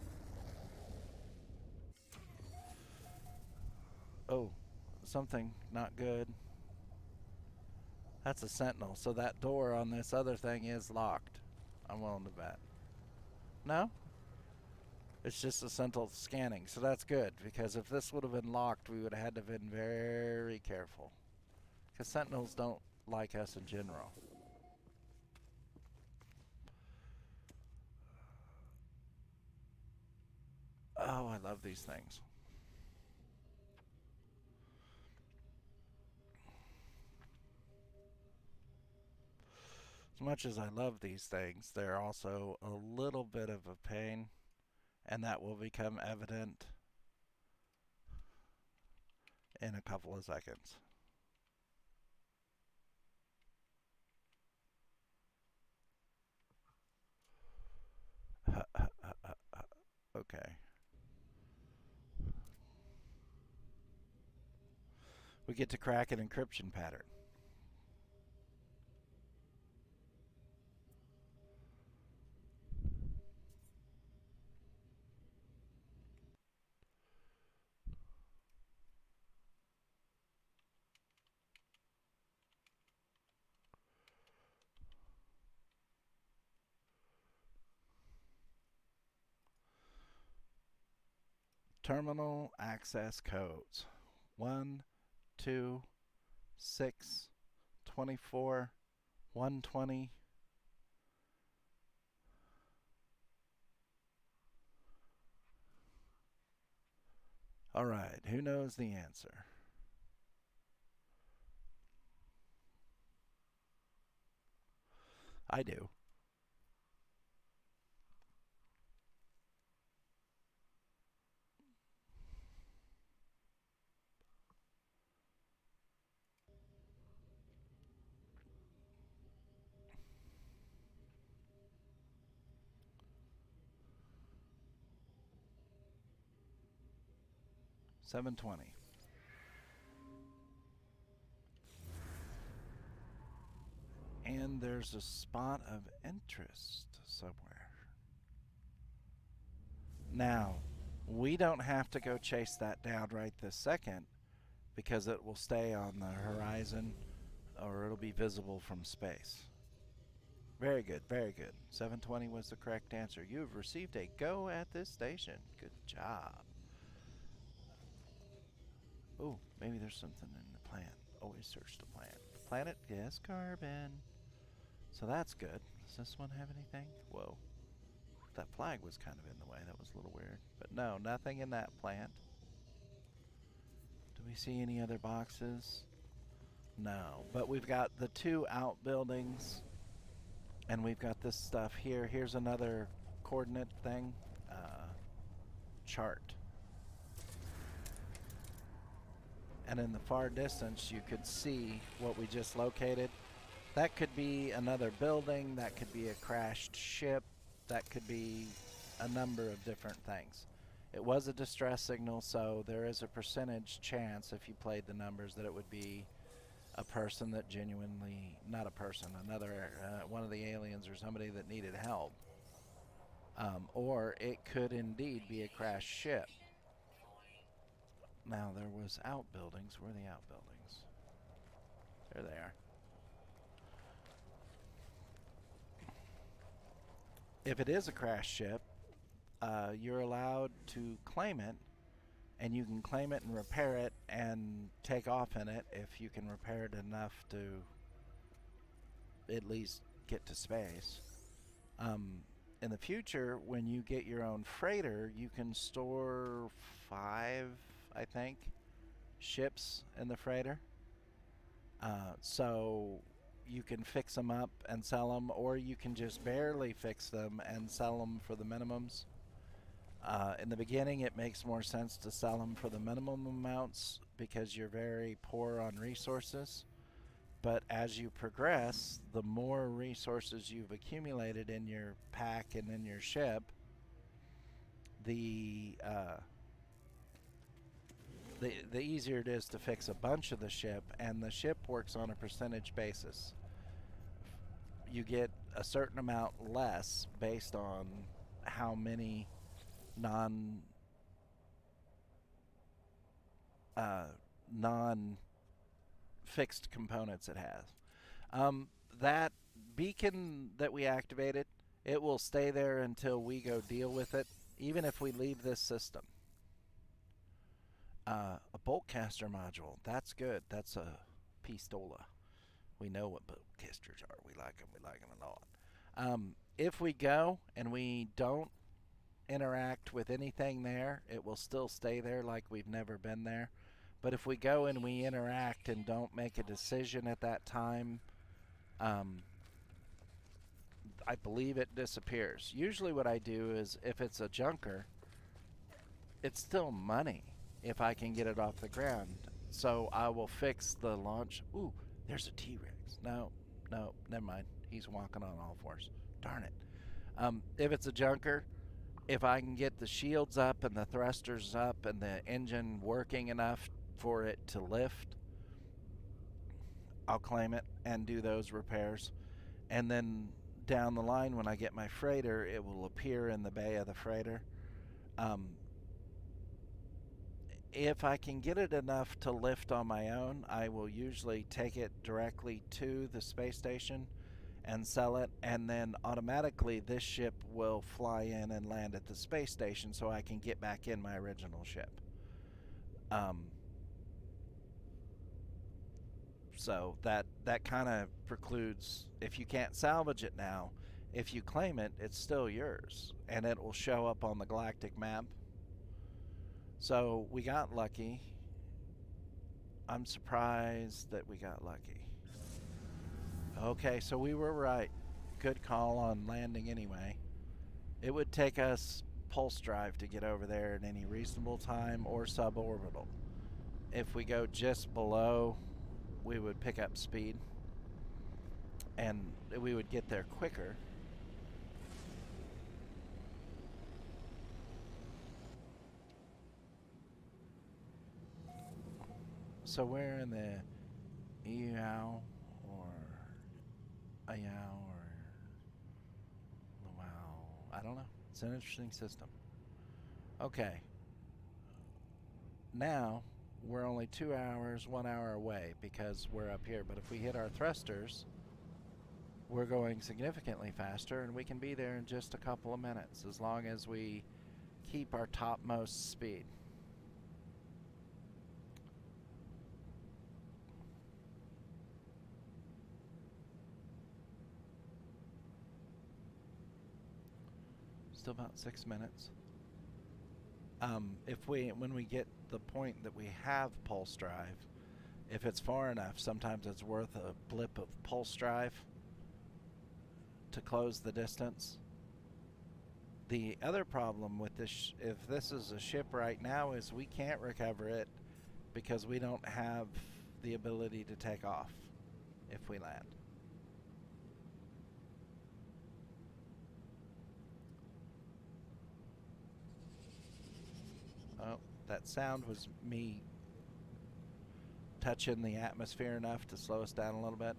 Oh, something not good. That's a sentinel. So that door on this other thing is locked. I'm willing to bet. No? It's just a sentinel scanning. So that's good. Because if this would have been locked, we would have had to have been very careful. Because sentinels don't like us in general. Oh, I love these things. As much as I love these things, they're also a little bit of a pain, and that will become evident in a couple of seconds. Okay. We get to crack an encryption pattern. Terminal access codes 1, 2, 6, 24, 120. All right, who knows the answer? I do. $7.20. And there's a spot of interest somewhere. Now, we don't have to go chase that down right this second because it will stay on the horizon or it'll be visible from space. Very good, very good. 720 was the correct answer. You have received a go at this station. Good job. Oh, maybe there's something in the plant. Always search the plant. Planet, yes, carbon. So that's good. Does this one have anything? Whoa. That flag was kind of in the way. That was a little weird. But no, nothing in that plant. Do we see any other boxes? No. But we've got the two outbuildings. And we've got this stuff here. Here's another coordinate thing. Chart. And in the far distance, you could see what we just located. That could be another building. That could be a crashed ship. That could be a number of different things. It was a distress signal, so there is a percentage chance if you played the numbers that it would be a person that genuinely, not a person, another one of the aliens or somebody that needed help. Or it could indeed be a crashed ship. Now there was outbuildings. Where are the outbuildings? There they are. If it is a crash ship, you're allowed to claim it, and you can claim it and repair it and take off in it if you can repair it enough to at least get to space. Um, in the future, when you get your own freighter, you can store five, I think, ships in the freighter. So you can fix them up and sell them, or you can just barely fix them and sell them for the minimums. In the beginning, it makes more sense to sell them for the minimum amounts because you're very poor on resources. But as you progress, the more resources you've accumulated in your pack and in your ship, the the easier it is to fix a bunch of the ship, and the ship works on a percentage basis. You get a certain amount less based on how many non uh, non fixed components it has. That beacon that we activated, it will stay there until we go deal with it, even if we leave this system. A bolt caster module, that's good. That's a pistola. We know what bolt casters are. We like them. We like them a lot. If we go and we don't interact with anything there, it will still stay there like we've never been there. But if we go and we interact and don't make a decision at that time, um, I believe it disappears. Usually, what I do is if it's a junker, it's still money if I can get it off the ground. So I will fix the launch. Ooh, there's a T Rex. No, no, never mind. He's walking on all fours. Darn it. If it's a junker, if I can get the shields up and the thrusters up and the engine working enough for it to lift, I'll claim it and do those repairs. And then down the line, when I get my freighter, it will appear in the bay of the freighter. Um, if I can get it enough to lift on my own, I will usually take it directly to the space station and sell it, and then automatically this ship will fly in and land at the space station so I can get back in my original ship. Um, so that kind of precludes, if you can't salvage it now, if you claim it, it's still yours, and it will show up on the galactic map. So we got lucky. I'm surprised that we got lucky. Okay, so we were right. Good call on landing anyway. It would take us pulse drive to get over there in any reasonable time or suborbital. If we go just below, we would pick up speed and we would get there quicker. So we're in the EOW or AOW or Luau. I don't know. It's an interesting system. Okay. Now we're only 2 hours, 1 hour away because we're up here. But if we hit our thrusters, we're going significantly faster and we can be there in just a couple of minutes as long as we keep our topmost speed. Still about 6 minutes. When we get the point that we have pulse drive, if it's far enough, sometimes it's worth a blip of pulse drive to close the distance. The other problem with this, if this is a ship right now, is we can't recover it because we don't have the ability to take off if we land. Oh, that sound was me touching the atmosphere enough to slow us down a little bit.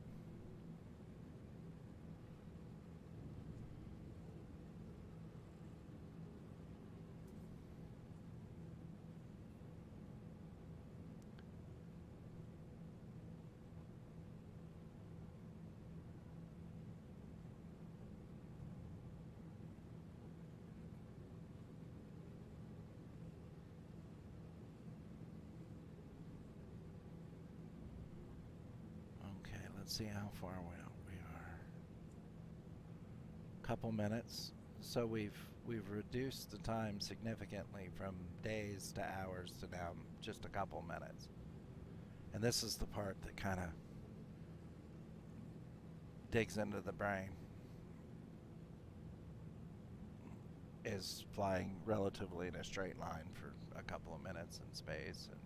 Let's see how far we are. Couple minutes. So we've reduced the time significantly from days to hours to now just a couple minutes. And this is the part that kind of digs into the brain. Is flying relatively in a straight line for a couple of minutes in space, and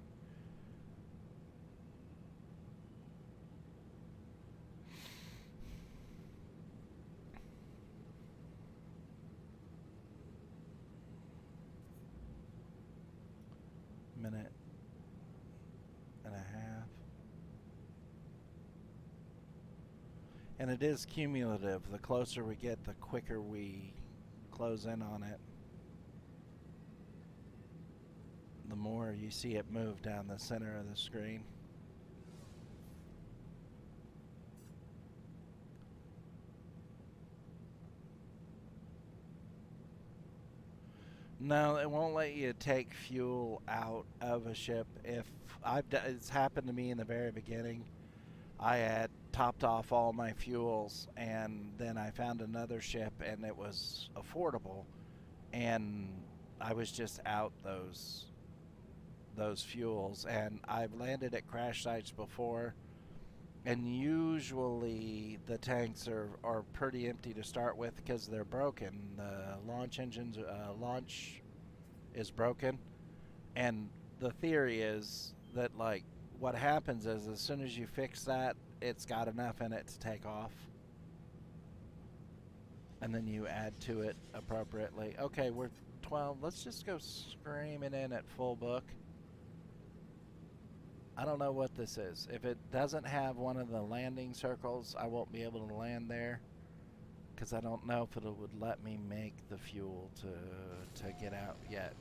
minute and a half. And it is cumulative. The closer we get, the quicker we close in on it. The more you see it move down the center of the screen. No, it won't let you take fuel out of a ship. If it's happened to me in the very beginning. I had topped off all my fuels, and then I found another ship, and it was affordable, and I was just out those fuels. And I've landed at crash sites before, and usually the tanks are pretty empty to start with because they're broken. The launch engines launch is broken, and the theory is that, like, what happens is as soon as you fix that, it's got enough in it to take off, and then you add to it appropriately. Okay, we're 12. Let's just go screaming in at full book. I don't know what this is. If it doesn't have one of the landing circles, I won't be able to land there, because I don't know if it would let me make the fuel to get out yet.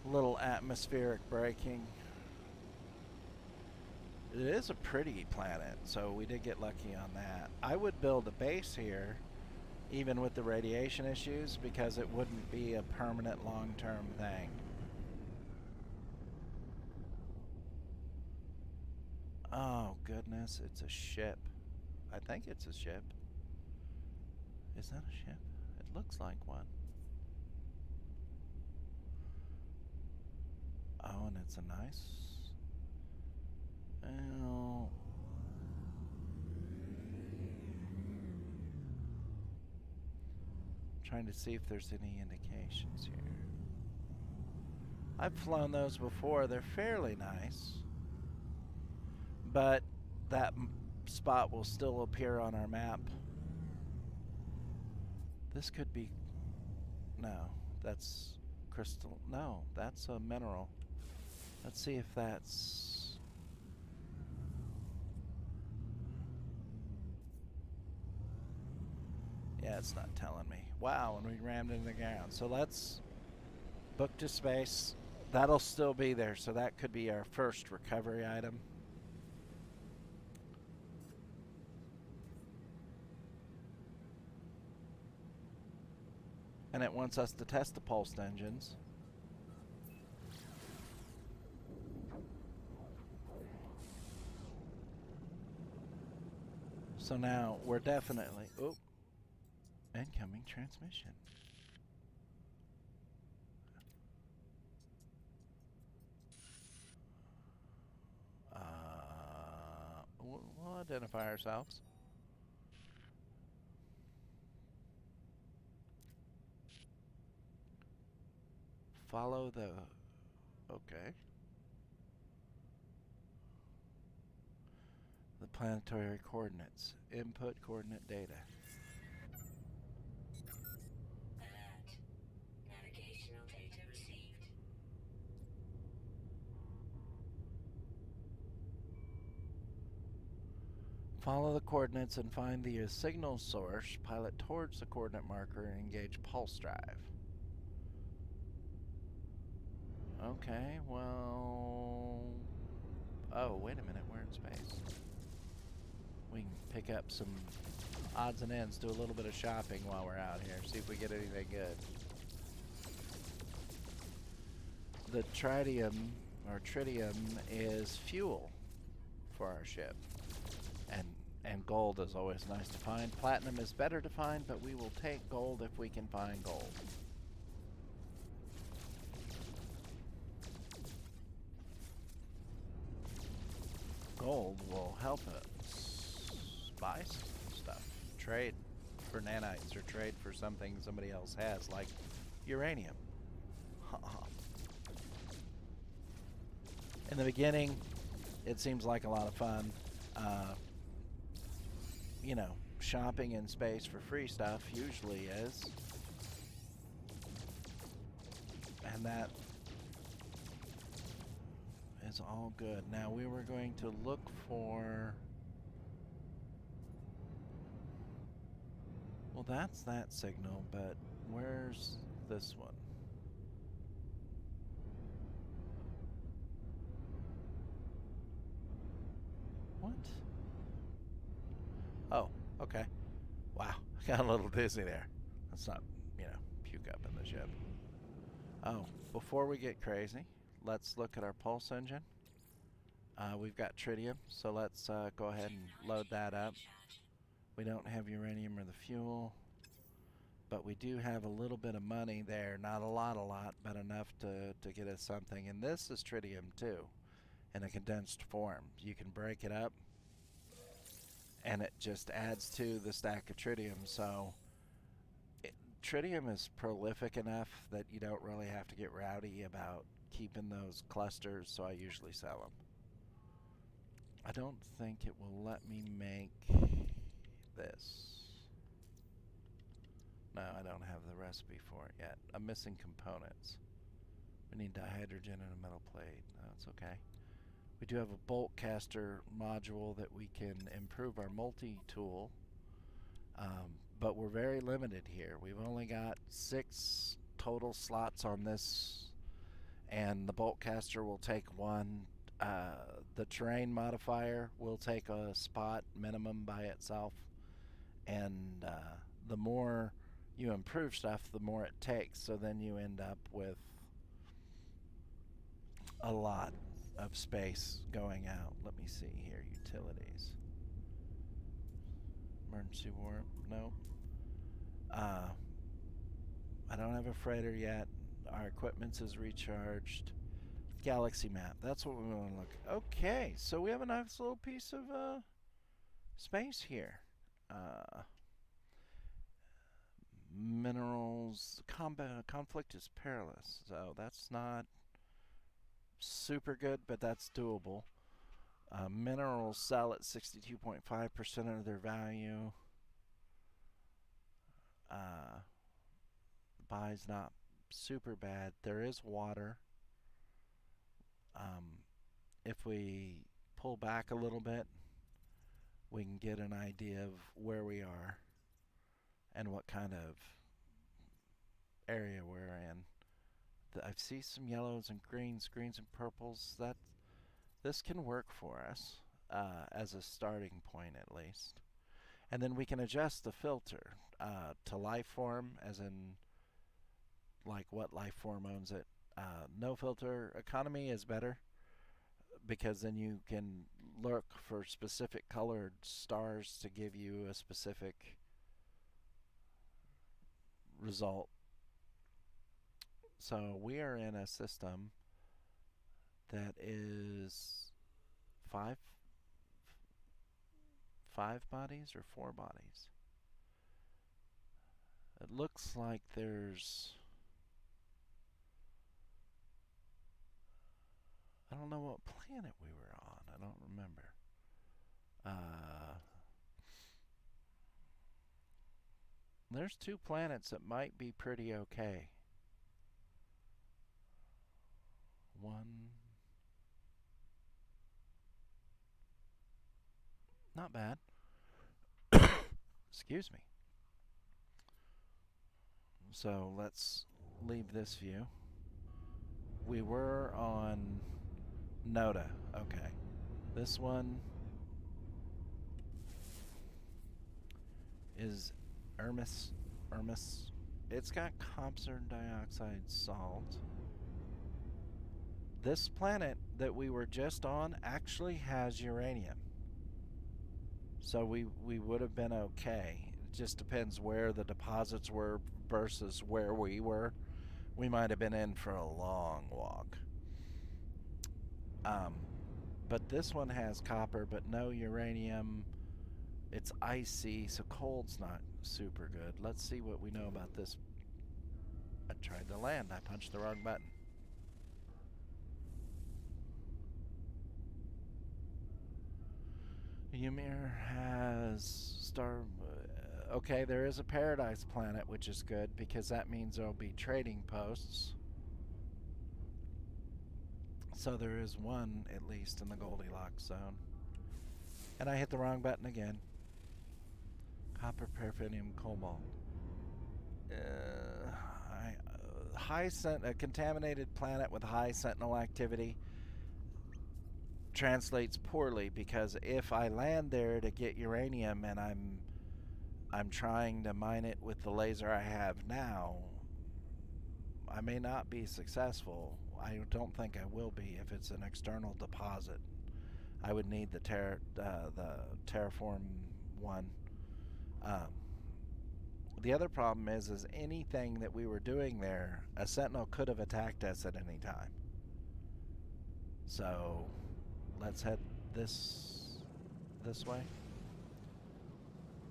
Little atmospheric braking. It is a pretty planet, so we did get lucky on that. I would build a base here, even with the radiation issues, because it wouldn't be a permanent long-term thing. Oh, goodness, it's a ship. I think it's a ship. Is that a ship? It looks like one. Oh, and it's a nice... Oh. Trying to see if there's any indications here. I've flown those before. They're fairly nice. But that spot will still appear on our map. This could be... No, that's crystal. No, that's a mineral. Let's see if that's... Yeah, it's not telling me. Wow, and we rammed into the ground. So let's book to space. That'll still be there, so that could be our first recovery item. And it wants us to test the pulsed engines. So now we're definitely... Oh, incoming transmission. We'll identify ourselves. Follow the... Okay. The planetary coordinates. Input coordinate data.
Alert. Navigational data received.
Follow the coordinates and find the signal source. Pilot towards the coordinate marker and engage pulse drive. Okay, well... Oh, wait a minute, we're in space. We can pick up some odds and ends, do a little bit of shopping while we're out here, see if we get anything good. The tritium, or tritium, is fuel for our ship. And gold is always nice to find. Platinum is better to find, but we will take gold if we can find gold. Gold will help us buy stuff. Trade for nanites or trade for something somebody else has, like uranium. In the beginning, it seems like a lot of fun. You know, shopping in space for free stuff usually is. And that is all good. Now we were going to look for... Well, that's that signal, but where's this one? What? Oh, okay. Wow, I got a little dizzy there. Let's not, puke up in the ship. Oh, before we get crazy, let's look at our pulse engine. We've got tritium, so let's go ahead and load that up. We don't have uranium or the fuel, but we do have a little bit of money there. Not a lot, but enough to get us something. And this is tritium too, in a condensed form. You can break it up, and it just adds to the stack of tritium. So tritium is prolific enough that you don't really have to get rowdy about keeping those clusters, so I usually sell them. I don't think it will let me make this. No, I don't have the recipe for it yet. I'm missing components. We need dihydrogen and a metal plate. No, it's okay. We do have a bolt caster module that we can improve our multi-tool, but we're very limited here. We've only got 6 total slots on this, and the bolt caster will take 1. The terrain modifier will take a spot minimum by itself, and the more you improve stuff, the more it takes, so then you end up with a lot of space going out. Let me see here. Utilities. Emergency warp. Nope. I don't have a freighter yet. Our equipment is recharged. Galaxy map. That's what we want to look. Okay, so we have a nice little piece of space here. Minerals. Conflict is perilous, so that's not super good, but that's doable. Minerals sell at 62.5% of their value. Buy's not super bad. There is water. If we pull back a little bit, we can get an idea of where we are and what kind of area we're in. I see some yellows and greens and purples. This can work for us as a starting point at least. And then we can adjust the filter to life form, as in like what life form owns it. No filter economy is better, because then you can look for specific colored stars to give you a specific result. So we are in a system that is five bodies or 4 bodies. It looks like there's... I don't know what planet we were on. I don't remember. There's 2 planets that might be pretty okay. 1. Not bad. Excuse me. So let's leave this view. We were on Noda. Okay. This one is Ermis. It's got copper dioxide salt. This planet that we were just on actually has uranium. So we would have been okay. It just depends where the deposits were versus where we were. We might have been in for a long walk. Um, but this one has copper, but no uranium. It's icy, so cold's not super good. Let's see what we know about this. I tried to land. I punched the wrong button. Ymir has star. Okay, there is a paradise planet, which is good because that means there'll be trading posts. So there is one at least in the Goldilocks zone. And I hit the wrong button again. Copper, paraffinium, cobalt. A contaminated planet with high sentinel activity translates poorly because if I land there to get uranium and I'm trying to mine it with the laser I have now, I may not be successful. I don't think I will be if it's an external deposit. I would need the terraform one. The other problem is anything that we were doing there, a sentinel could have attacked us at any time. So let's head this way.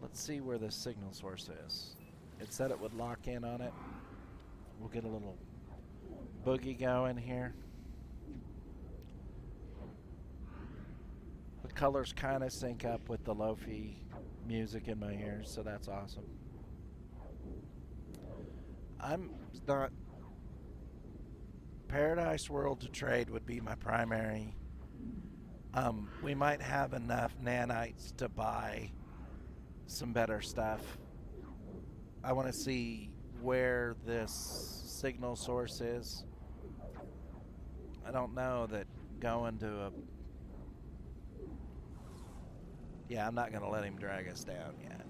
Let's see where the signal source is. It said it would lock in on it. We'll get a little boogie going here. The colors kind of sync up with the lo-fi music in my ears, so that's awesome. I'm not... Paradise World to trade would be my primary. We might have enough nanites to buy some better stuff. I want to see where this signal source is. I don't know that going to a... Yeah, I'm not going to let him drag us down yet.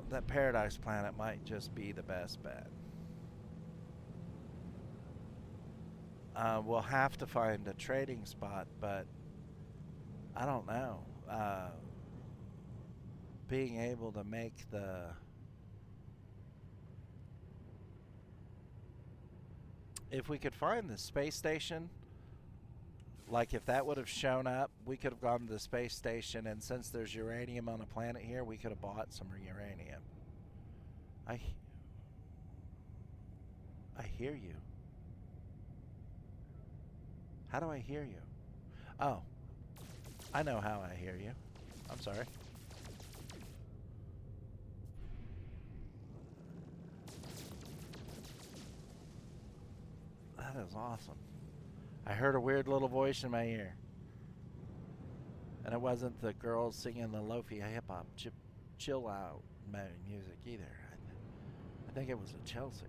That Paradise planet might just be the best bet. We'll have to find a trading spot, but I don't know. Being able to make the... If we could find the space station, like if that would have shown up, we could have gone to the space station, and since there's uranium on a planet here, we could have bought some uranium. I hear you. How do I hear you? Oh, I know how I hear you. I'm sorry. That is awesome. I heard a weird little voice in my ear. And it wasn't the girls singing the lo-fi hip-hop chill out music either. I think it was a Chelsea.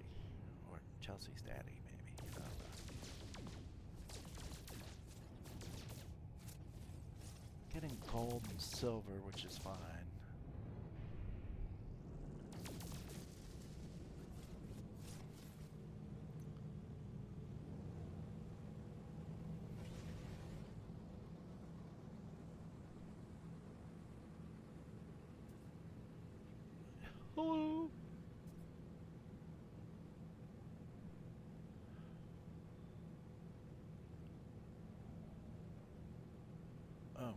Or Chelsea's daddy, maybe. I don't know. Getting gold and silver, which is fine. Hello. Oh,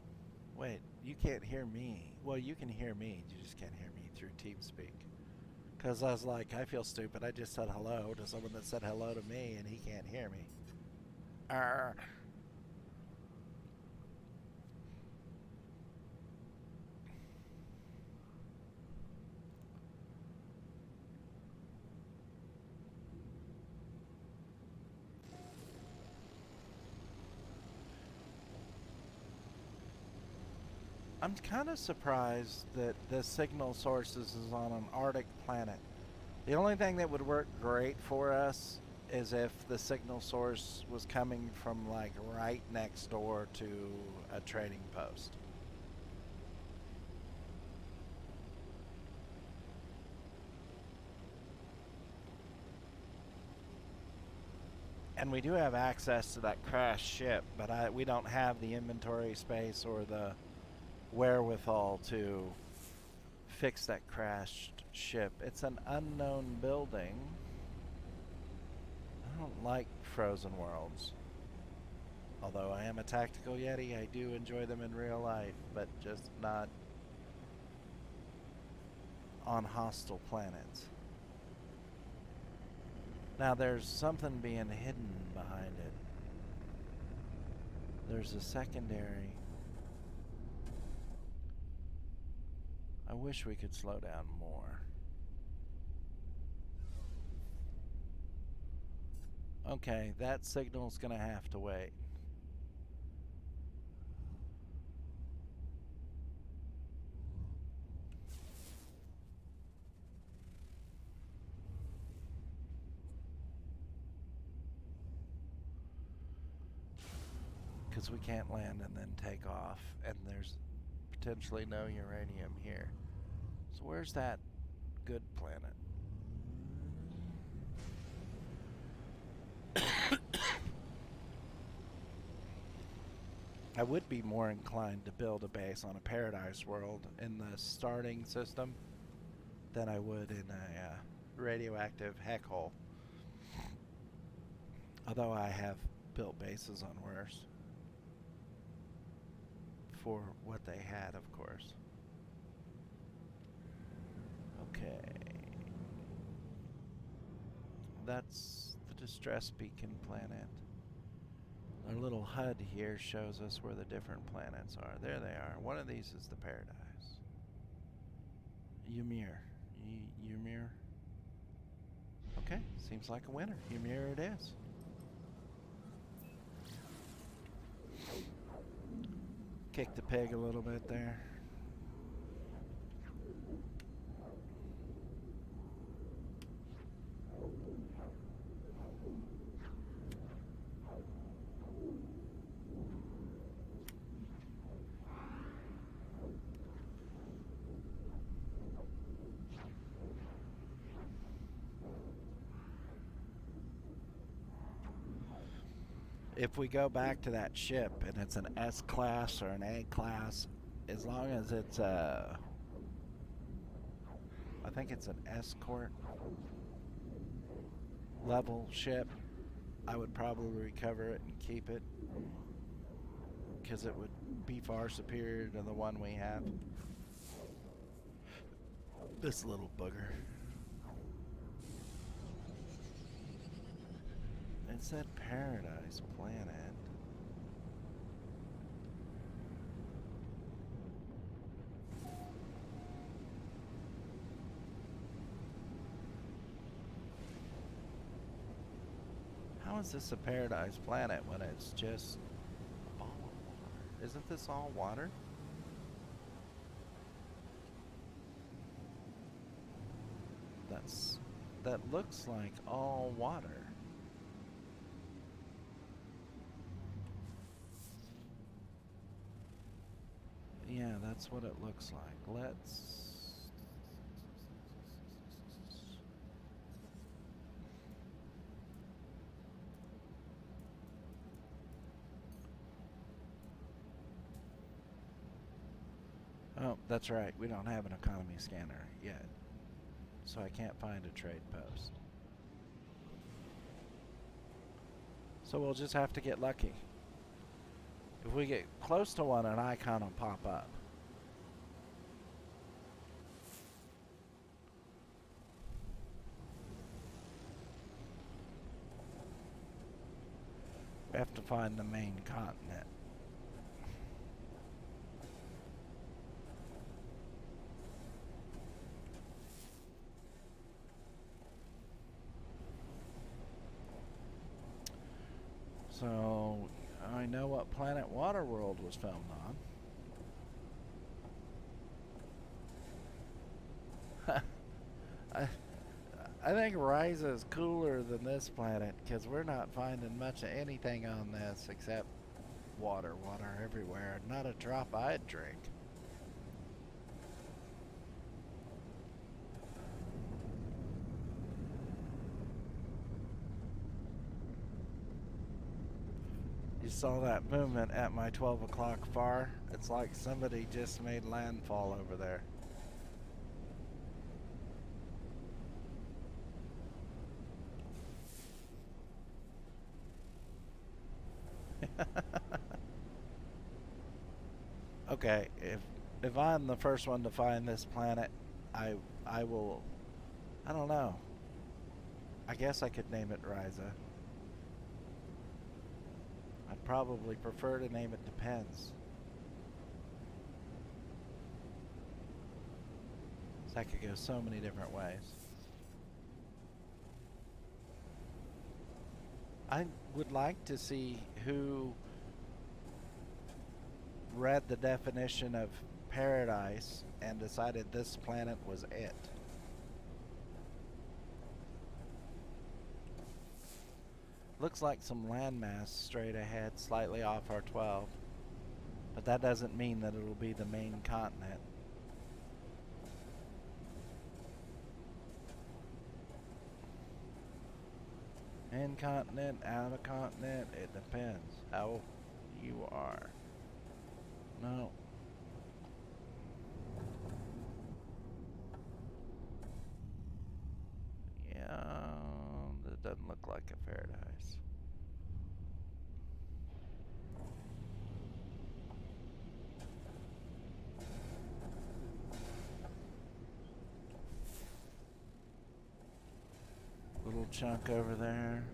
wait. You can't hear me. Well, you can hear me. You just can't hear me through TeamSpeak. Because I was like, I feel stupid. I just said hello to someone that said hello to me, and he can't hear me. Arr. I'm kind of surprised that the signal sources is on an Arctic planet. The only thing that would work great for us is if the signal source was coming from like right next door to a trading post. And we do have access to that crashed ship, but we don't have the inventory space or the wherewithal to fix that crashed ship. It's an unknown building. I don't like frozen worlds. Although I am a tactical Yeti, I do enjoy them in real life, but just not on hostile planets. Now there's something being hidden behind it. There's a secondary. I wish we could slow down more. Okay, that signal's gonna have to wait. Because we can't land and then take off, and there's potentially no uranium here. So where's that good planet? I would be more inclined to build a base on a paradise world in the starting system than I would in a radioactive heck hole. Although I have built bases on worse. For what they had, of course. Okay. That's the distress beacon planet. Our little HUD here shows us where the different planets are. There they are. One of these is the paradise. Ymir. Ymir. Okay, seems like a winner. Ymir it is. Kick the pig a little bit there. If we go back to that ship and it's an S class or an A class, as long as it's I think it's an escort level ship, I would probably recover it and keep it, because it would be far superior to the one we have. This little booger. It said Paradise Planet. How is this a paradise planet when it's just a ball of water? Isn't this all water? That looks like all water. Yeah, that's what it looks like. Let's... Oh, that's right. We don't have an economy scanner yet. So I can't find a trade post. So we'll just have to get lucky. If we get close to one, an icon will pop up. We have to find the main continent. So, I know what planet Waterworld was filmed on. I think Ryza is cooler than this planet, because we're not finding much of anything on this except water. Water everywhere. Not a drop I'd drink. saw that movement at my 12 o'clock bar. It's like somebody just made landfall over there. Okay, if I'm the first one to find this planet, I will. I don't know. I guess I could name it Ryza. I'd probably prefer to name it Depends. So that could go so many different ways. I would like to see who read the definition of paradise and decided this planet was it. Looks like some landmass straight ahead, slightly off our 12. But that doesn't mean that it'll be the main continent. In continent, out of continent, it depends how you are. No. Yeah, that doesn't look like a paradise. Little chunk over there.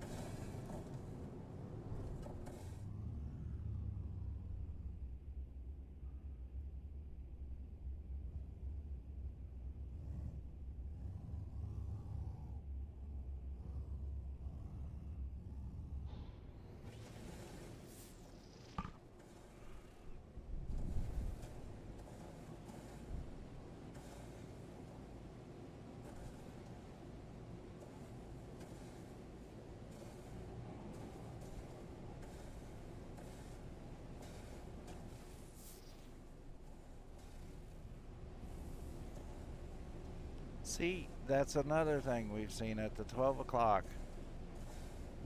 See, that's another thing we've seen at the 12 o'clock.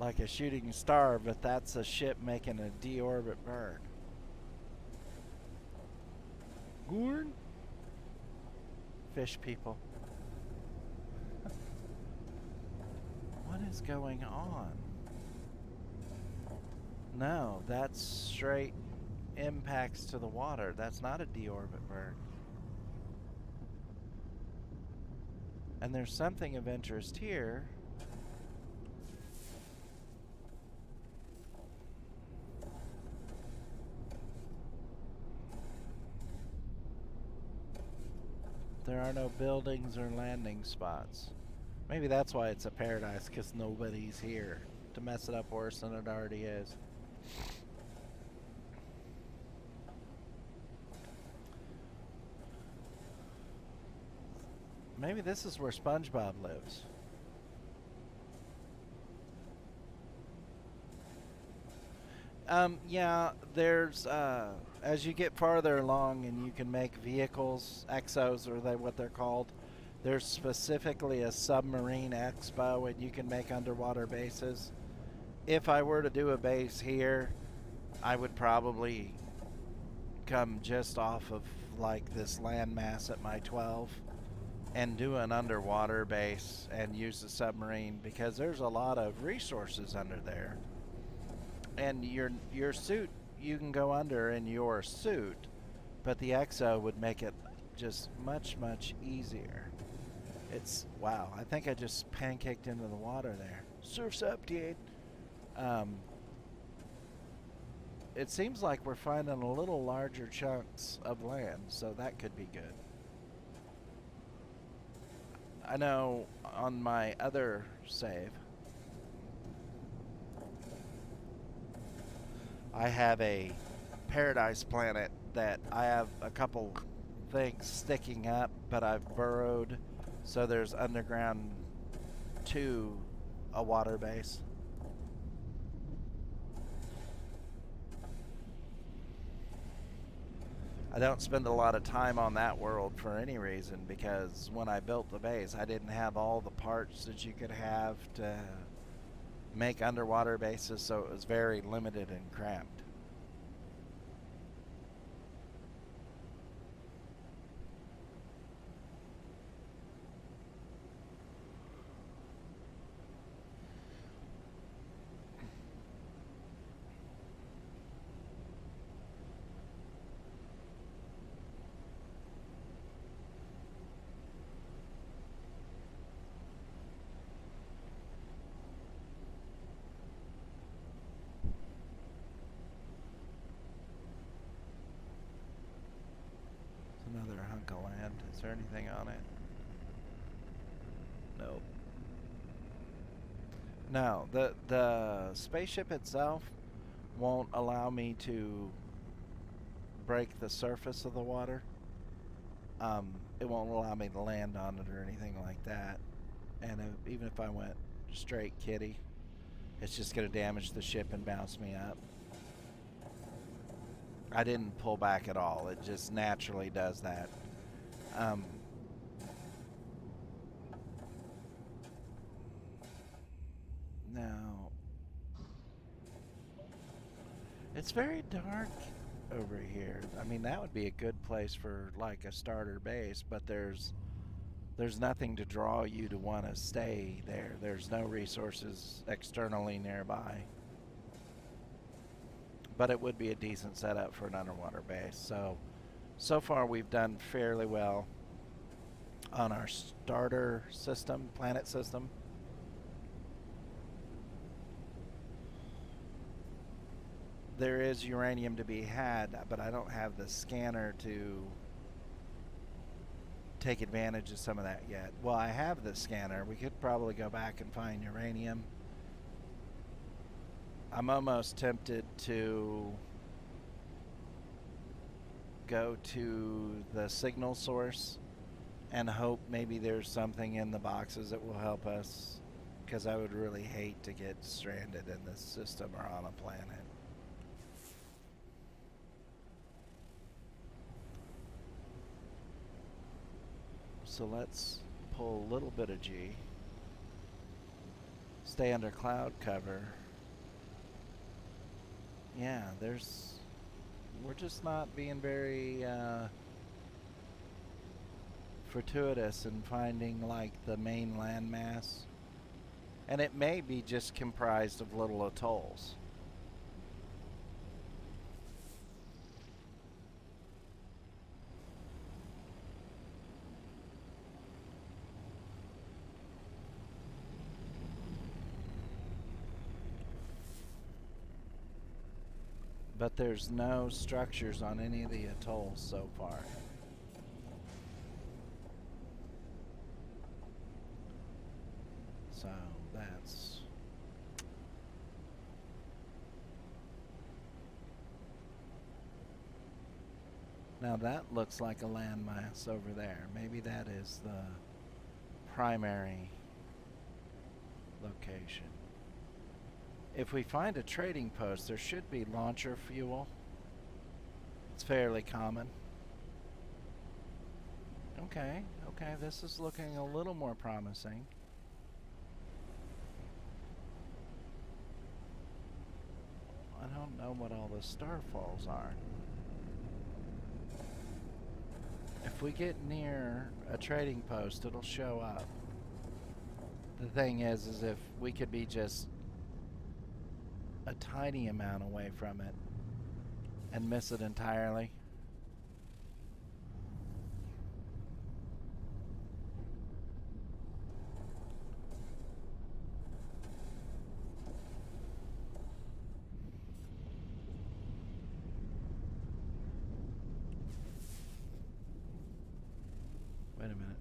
Like a shooting star, but that's a ship making a deorbit burn. Gourn? Fish people. What is going on? No, that's straight impacts to the water. That's not a deorbit burn. And there's something of interest here. There are no buildings or landing spots. Maybe that's why it's a paradise, because nobody's here to mess it up worse than it already is. Maybe this is where SpongeBob lives. Yeah, there's, as you get farther along and you can make vehicles, exos or what they're called, there's specifically a submarine expo and you can make underwater bases. If I were to do a base here, I would probably come just off of like this landmass at my 12 and do an underwater base and use the submarine, because there's a lot of resources under there. And your suit, you can go under in your suit, but the exo would make it just much easier. It's wow, I think I just pancaked into the water there. Surf's up, dude. It seems like we're finding a little larger chunks of land, so that could be good. I know on my other save, I have a paradise planet that I have a couple things sticking up, but I've burrowed, so there's underground to a water base. I don't spend a lot of time on that world for any reason, because when I built the base, I didn't have all the parts that you could have to make underwater bases, so it was very limited and cramped. Another hunk of land. Is there anything on it? Nope. No, the spaceship itself won't allow me to break the surface of the water. It won't allow me to land on it or anything like that. And even if I went straight kitty, it's just going to damage the ship and bounce me up. I didn't pull back at all. It just naturally does that. Now, it's very dark over here. I mean, that would be a good place for like a starter base, but there's nothing to draw you to want to stay there. There's no resources externally nearby. But it would be a decent setup for an underwater base. So far we've done fairly well on our starter system, planet system. There is uranium to be had, but I don't have the scanner to take advantage of some of that yet. Well, I have the scanner. We could probably go back and find uranium. I'm almost tempted to go to the signal source and hope maybe there's something in the boxes that will help us, because I would really hate to get stranded in this system or on a planet. So let's pull a little bit of G. Stay under cloud cover. Yeah, we're just not being very fortuitous in finding like the main landmass. And it may be just comprised of little atolls. But there's no structures on any of the atolls so far. So that's... Now that looks like a landmass over there. Maybe that is the primary location. If we find a trading post, there should be launcher fuel. It's fairly common. Okay, this is looking a little more promising. I don't know what all the starfalls are. If we get near a trading post, it'll show up. The thing is if we could be just a tiny amount away from it and miss it entirely. Wait a minute.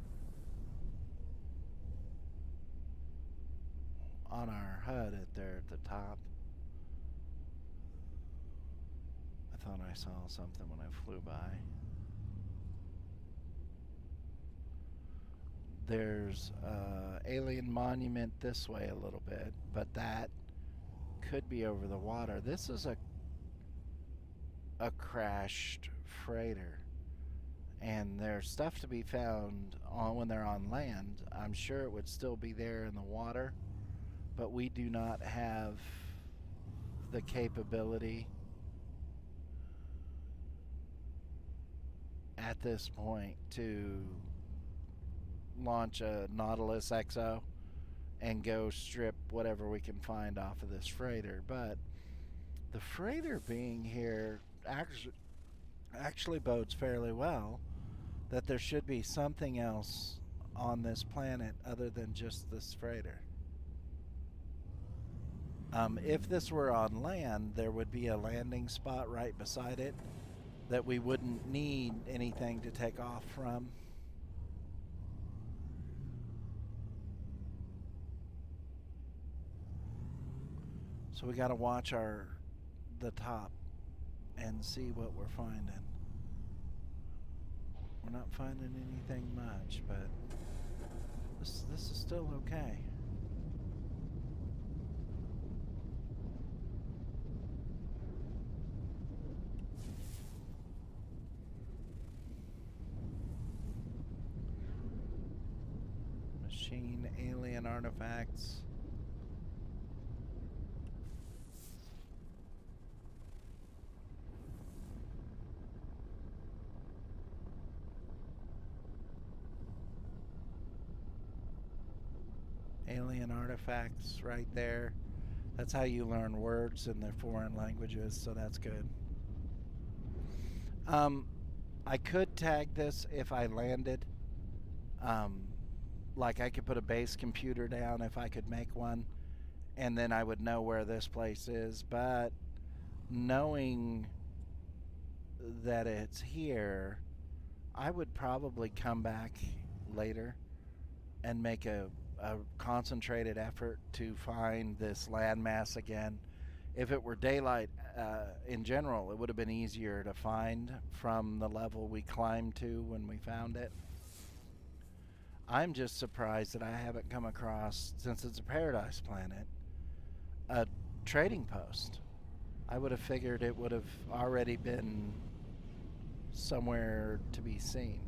On our HUD there at the top, I thought I saw something when I flew by. There's alien monument this way a little bit, but that could be over the water. This is a crashed freighter, and there's stuff to be found on when they're on land. I'm sure it would still be there in the water, but we do not have the capability at this point to launch a Nautilus XO and go strip whatever we can find off of this freighter. But the freighter being here actually bodes fairly well that there should be something else on this planet other than just this freighter. If this were on land, there would be a landing spot right beside it, that we wouldn't need anything to take off from. So we got to watch the top and see what we're finding. We're not finding anything much, but this is still okay. Machine alien artifacts. Alien artifacts right there. That's how you learn words in the foreign languages, so that's good. Um, I could tag this if I landed. Um, like I could put a base computer down if I could make one, and then I would know where this place is. But knowing that it's here, I would probably come back later and make a concentrated effort to find this landmass again. If it were daylight in general, it would have been easier to find from the level we climbed to when we found it. I'm just surprised that I haven't come across, since it's a paradise planet, a trading post. I would have figured it would have already been somewhere to be seen.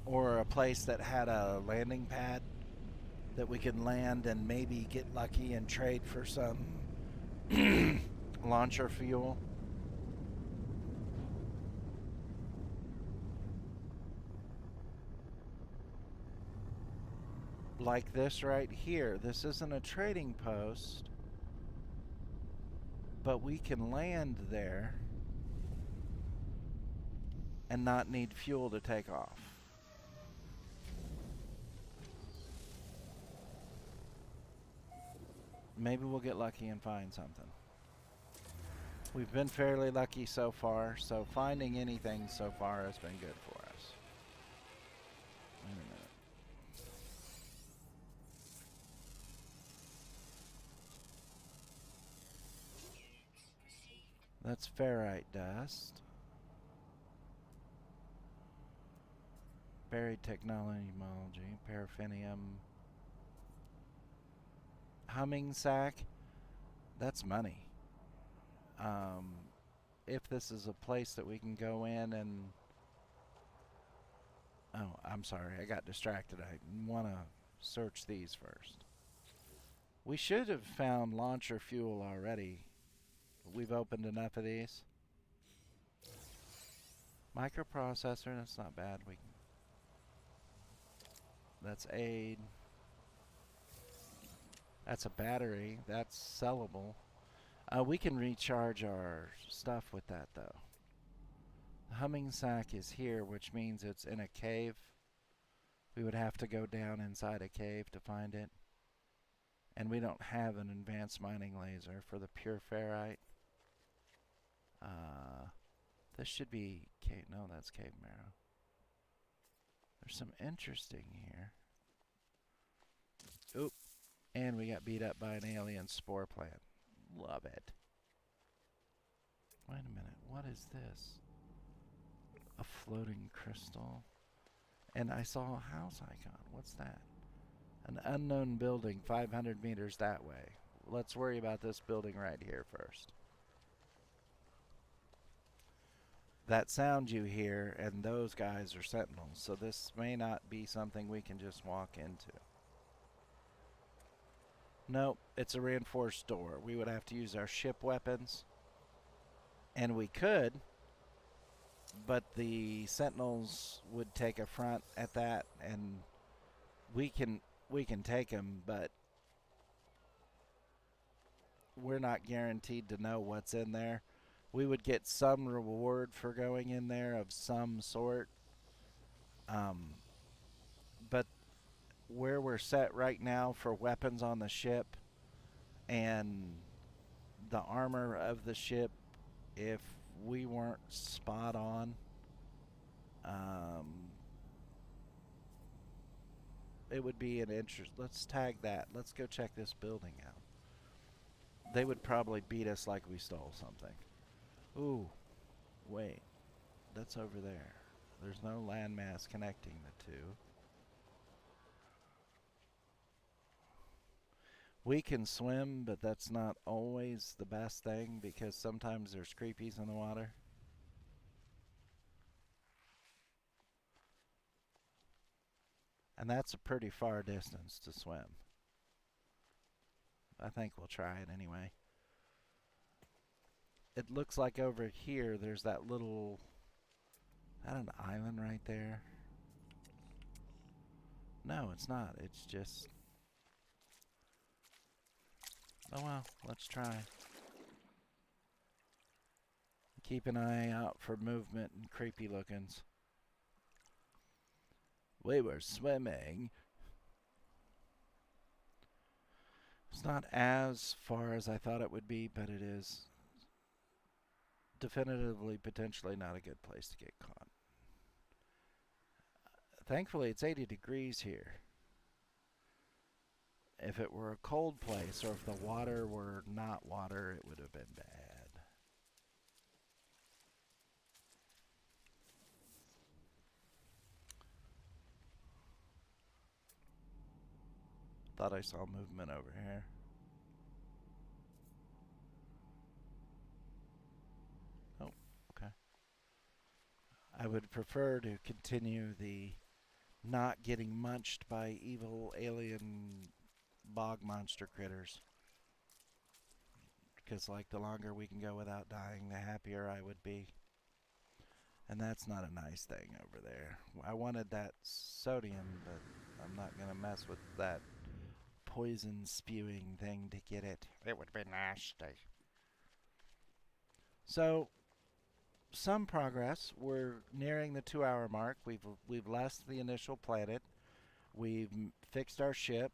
Or a place that had a landing pad that we could land and maybe get lucky and trade for some launcher fuel. Like this right here. This isn't a trading post, but we can land there and not need fuel to take off. Maybe we'll get lucky and find something. We've been fairly lucky so far, so finding anything so far has been good for us. Wait a minute. That's ferrite dust. Buried technology, paraffinium. Humming sack. That's money. If this is a place that we can go in and... Oh, I'm sorry. I got distracted. I want to search these first. We should have found launcher fuel already. We've opened enough of these. Microprocessor, that's not bad. That's aid. That's a battery. That's sellable. We can recharge our stuff with that, though. The humming sack is here, which means it's in a cave. We would have to go down inside a cave to find it. And we don't have an advanced mining laser for the pure ferrite. This should be cave. No, that's cave marrow. There's some interesting here. Oop. And we got beat up by an alien spore plant. Love it. Wait a minute. What is this? A floating crystal. And I saw a house icon. What's that? An unknown building 500 meters that way. Let's worry about this building right here first. That sound you hear, and those guys are sentinels, so this may not be something we can just walk into. Nope, it's a reinforced door. We would have to use our ship weapons, and we could, but the sentinels would take a front at that, and we can take them, but we're not guaranteed to know what's in there. We would get some reward for going in there of some sort, but where we're set right now for weapons on the ship and the armor of the ship, if we weren't spot on, um, it would be an interest. Let's tag that. Let's go check this building out. They would probably beat us like we stole something. Ooh, wait. That's over there. There's no landmass connecting the two. We can swim, but that's not always the best thing because sometimes there's creepies in the water. And that's a pretty far distance to swim. I think we'll try it anyway. It looks like over here there's that little... Is that an island right there? No, it's not. It's just... Oh well, let's try. Keep an eye out for movement and creepy lookings. We were swimming. It's not as far as I thought it would be, but it is definitively potentially not a good place to get caught. Thankfully, it's 80 degrees here. If it were a cold place or if the water were not water, it would have been bad. Thought I saw movement over here. Oh, okay. I would prefer to continue the not getting munched by evil alien bog monster critters. Because, like, the longer we can go without dying, the happier I would be. And that's not a nice thing over there. I wanted that sodium, but I'm not going to mess with that poison spewing thing to get it. It would be nasty. So, some progress. We're nearing the 2-hour mark. We've left the initial planet. We've fixed our ship.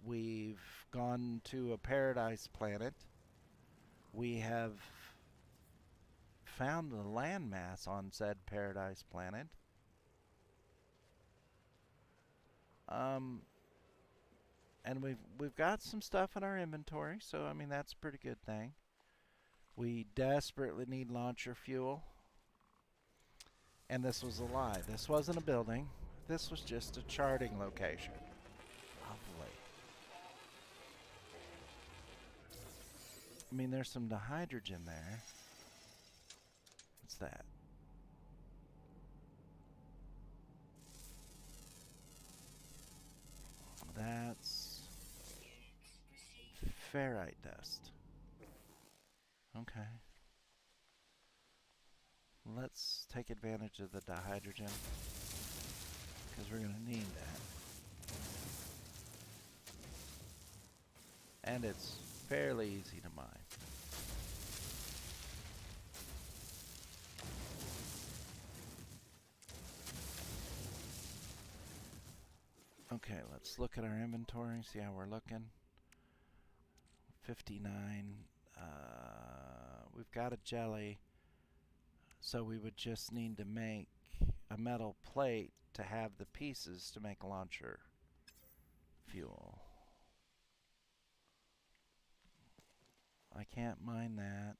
We've gone to a paradise planet. We have found the landmass on said paradise planet. And we've got some stuff in our inventory, so I mean that's a pretty good thing. We desperately need launcher fuel. And this was a lie. This wasn't a building. This was just a charting location. Lovely. I mean, there's some dihydrogen there. What's that? That's ferrite dust. Okay. Let's take advantage of the dihydrogen because we're going to need that. And it's fairly easy to mine. Okay, let's look at our inventory, see how we're looking. 59. We've got a jelly, so we would just need to make a metal plate to have the pieces to make launcher fuel. I can't mine that.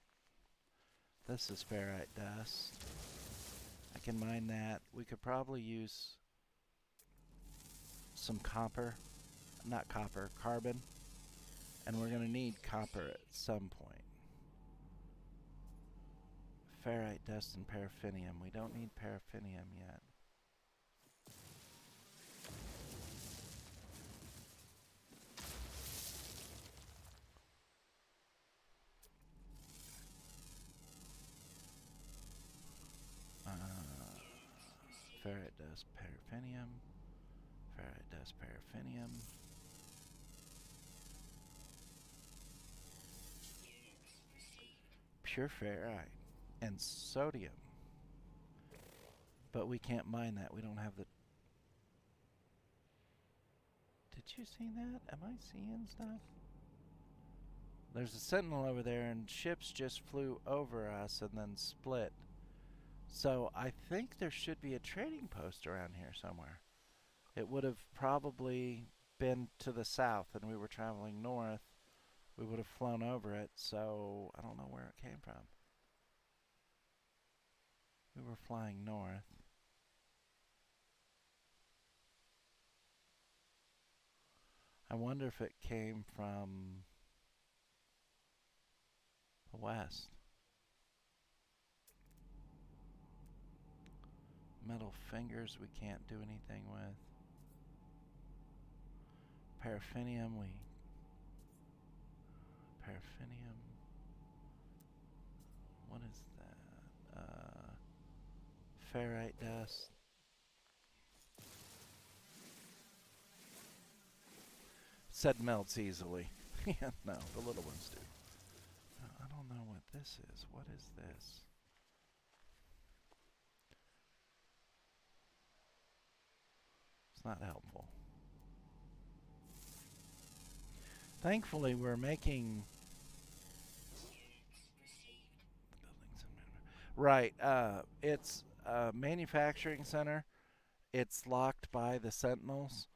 This is ferrite dust. I can mine that. We could probably use some copper. Not copper, carbon. And we're going to need copper at some point. Ferrite dust and paraffinium. We don't need paraffinium yet. Ferrite dust, paraffinium. Ferrite dust, paraffinium. Pure ferrite and sodium. But we can't mine that. We don't have the you see that? Am I seeing stuff? There's a sentinel over there, and ships just flew over us and then split. So I think there should be a trading post around here somewhere. It would have probably been to the south, and we were traveling north. We would have flown over it, so I don't know where it came from. We were flying north. I wonder if it came from the west. Metal fingers we can't do anything with. Paraffinium, paraffinium. What is that? Ferrite dust. Said melts easily. Yeah, no, the little ones do. I don't know what this is. What is this? It's not helpful. Thankfully, we're making right. It's a manufacturing center. It's locked by the Sentinels.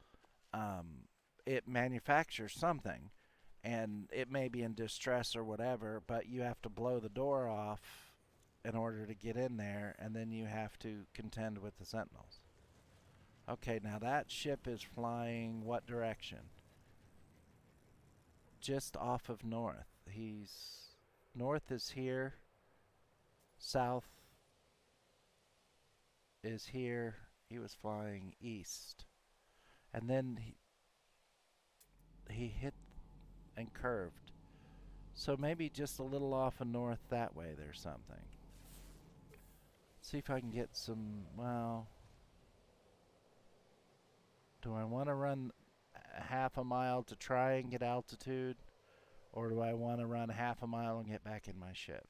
It manufactures something, and it may be in distress or whatever, but you have to blow the door off in order to get in there, and then you have to contend with the Sentinels. Okay, now that ship is flying what direction? Just off of north. North is here. South is here. He was flying east. And then he hit and curved. So maybe just a little off of north that way there's something. See if I can get some, well, do I want to run half a mile to try and get altitude? Or do I want to run half a mile and get back in my ship?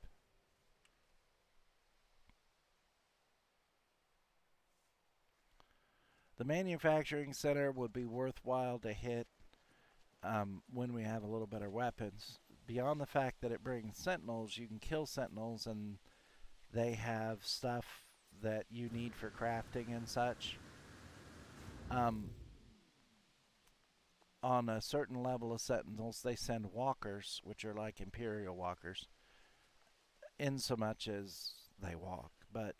The manufacturing center would be worthwhile to hit when we have a little better weapons. Beyond the fact that it brings sentinels, you can kill sentinels and they have stuff that you need for crafting and such. On a certain level of sentinels, they send walkers, which are like Imperial walkers, in so much as they walk. But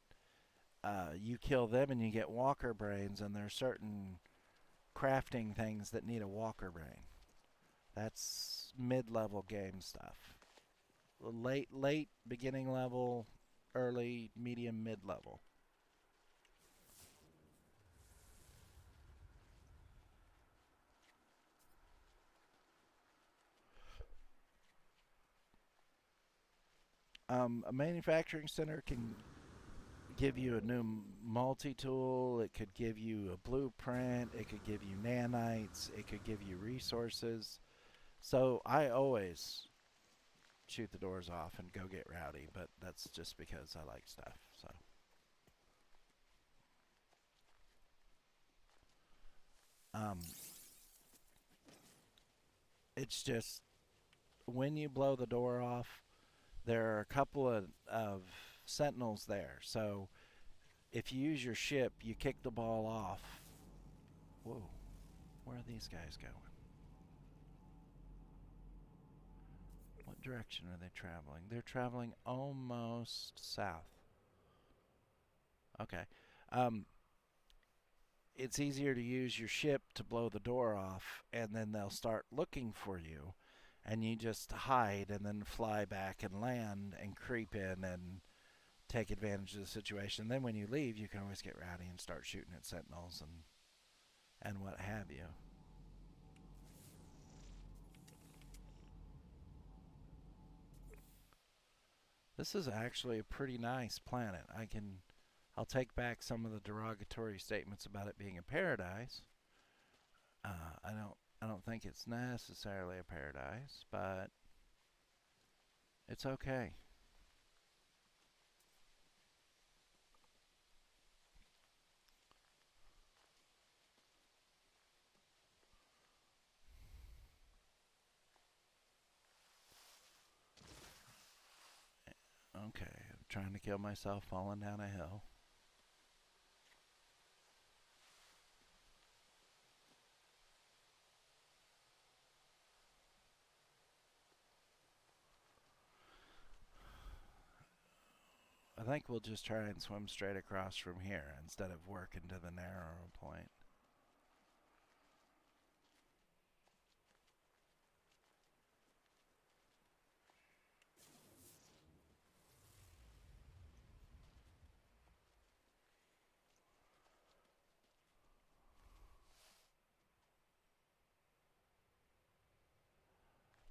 you kill them and you get walker brains, and there's certain crafting things that need a walker brain. That's mid-level game stuff. Late, beginning level, early, medium, mid-level. A manufacturing center can give you a new multi-tool. It could give you a blueprint. It could give you nanites. It could give you resources. So I always shoot the doors off and go get rowdy, but that's just because I like stuff. So it's just when you blow the door off, there are a couple of sentinels there. So if you use your ship, you kick the ball off. Whoa, where are these guys going? What direction are they traveling? They're traveling almost south. Okay. It's easier to use your ship to blow the door off, and then they'll start looking for you, and you just hide and then fly back and land and creep in and take advantage of the situation. Then when you leave, you can always get rowdy and start shooting at sentinels and what have you. This is actually a pretty nice planet. I'll take back some of the derogatory statements about it being a paradise. I don't think it's necessarily a paradise, but it's okay. Okay, I'm trying to kill myself falling down a hill. I think we'll just try and swim straight across from here instead of working to the narrower point.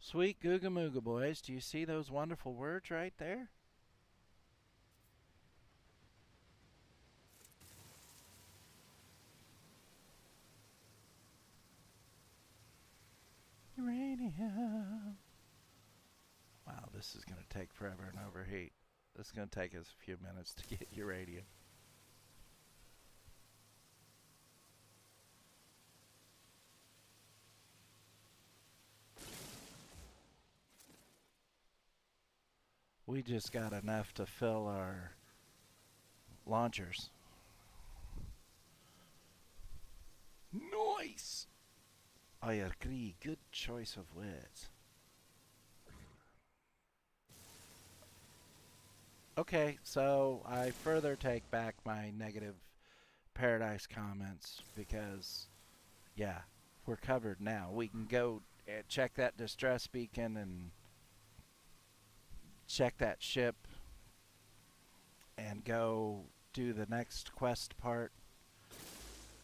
Sweet Googa Mooga boys, do you see those wonderful words right there? Uranium. Wow, this is going to take forever and overheat. This is going to take us a few minutes to get uranium. We just got enough to fill our launchers. Nice! I agree. Good choice of words. Okay, so I further take back my negative Paradise comments because, yeah, we're covered now. We can go check that distress beacon and check that ship and go do the next quest part.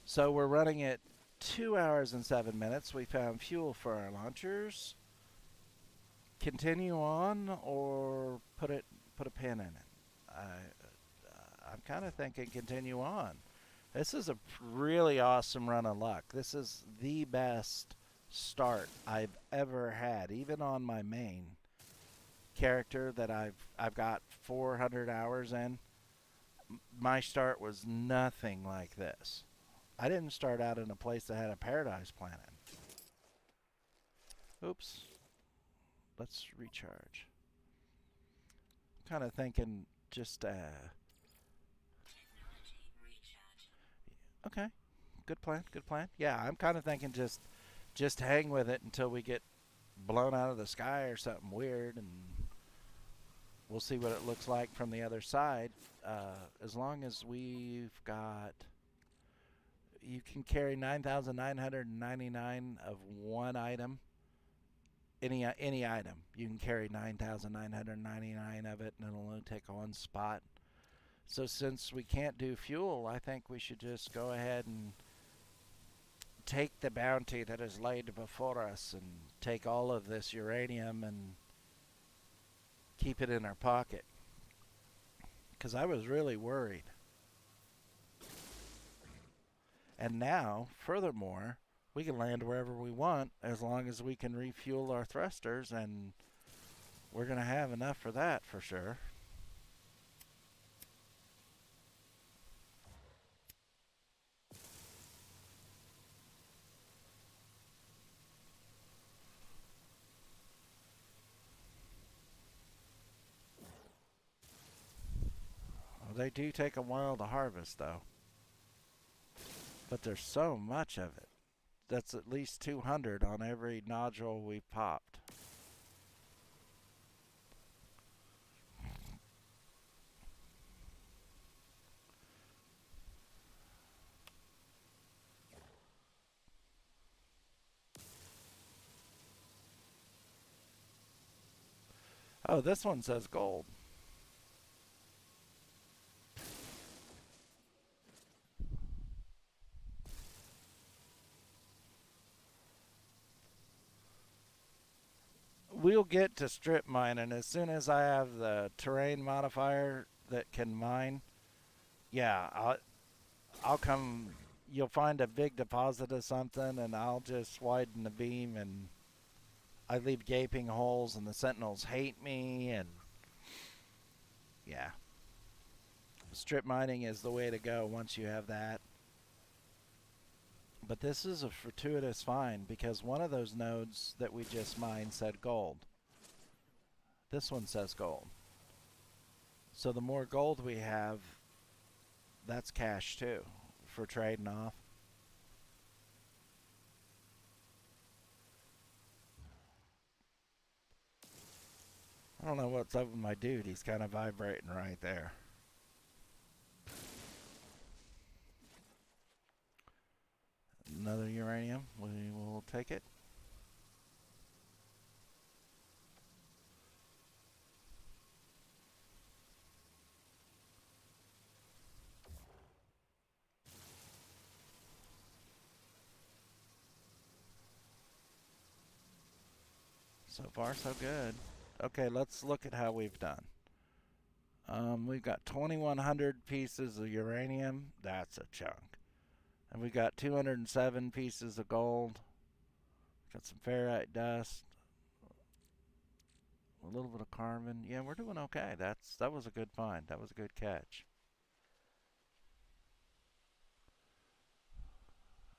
So we're running at 2 hours and 7 minutes. We found fuel for our launchers. Continue on or put a pin in it. I'm kind of thinking continue on. This is a really awesome run of luck. This is the best start I've ever had, even on my main character that I've got 400 hours in. My start was nothing like this. I didn't start out in a place that had a paradise planet. Oops. Let's recharge. Kind of thinking just
Technology recharge.
okay. Good plan. Good plan. Yeah, I'm kind of thinking just hang with it until we get blown out of the sky or something weird, and we'll see what it looks like from the other side. As long as we've got, you can carry 9,999 of one item. Any item, you can carry 9,999 of it, and it'll only take one spot. So since we can't do fuel, I think we should just go ahead and take the bounty that is laid before us and take all of this uranium and keep it in our pocket. Because I was really worried. And now, furthermore, we can land wherever we want as long as we can refuel our thrusters, and we're going to have enough for that for sure. Well, they do take a while to harvest, though. But there's so much of it. That's at least 200 on every nodule we popped. Oh, this one says gold. We'll get to strip mining as soon as I have the terrain modifier that can mine. Yeah, I'll come. You'll find a big deposit of something, and I'll just widen the beam, and I leave gaping holes, and the sentinels hate me, and yeah, strip mining is the way to go once you have that. But this is a fortuitous find because one of those nodes that we just mined said gold. This one says gold. So the more gold we have, that's cash too for trading off. I don't know what's up with my dude. He's kind of vibrating right there. Another uranium. We will take it. So far, so good. Okay, let's look at how we've done. We've got 2,100 pieces of uranium. That's a chunk. And we got 207 pieces of gold. Got some ferrite dust. A little bit of carbon. Yeah, we're doing okay. That was a good find. That was a good catch.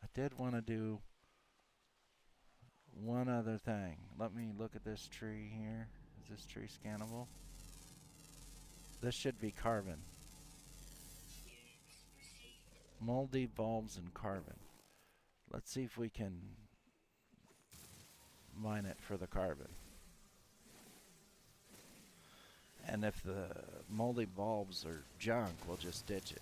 I did want to do one other thing. Let me look at this tree here. Is this tree scannable? This should be carbon. Moldy bulbs and carbon. Let's see if we can mine it for the carbon. And if the moldy bulbs are junk, we'll just ditch it.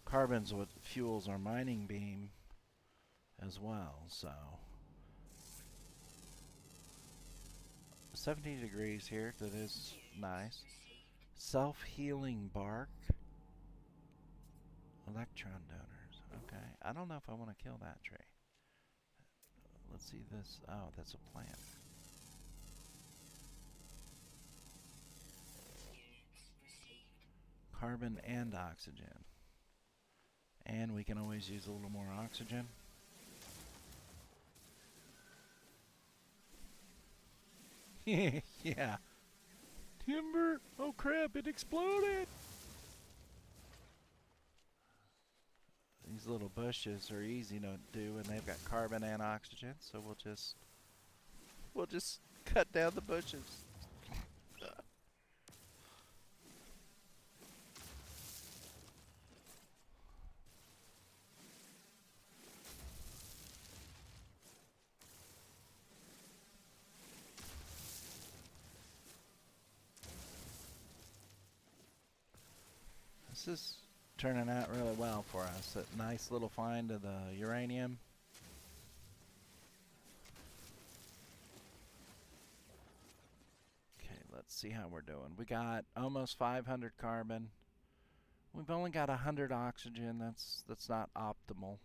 Carbon's what fuels our mining beam as well, so 70 degrees here. That is nice. Self-healing bark. Electron donors. Okay. I don't know if I want to kill that tree. Let's see this. Oh, that's a plant. Carbon and oxygen. And we can always use a little more oxygen. Yeah. Timber! Oh crap, it exploded! These little bushes are easy to do and they've got carbon and oxygen, so we'll just cut down the bushes. This is turning out really well for us. A nice little find of the uranium. Okay, let's see how we're doing. We got almost 500 carbon. We've only got 100 oxygen. That's not optimal,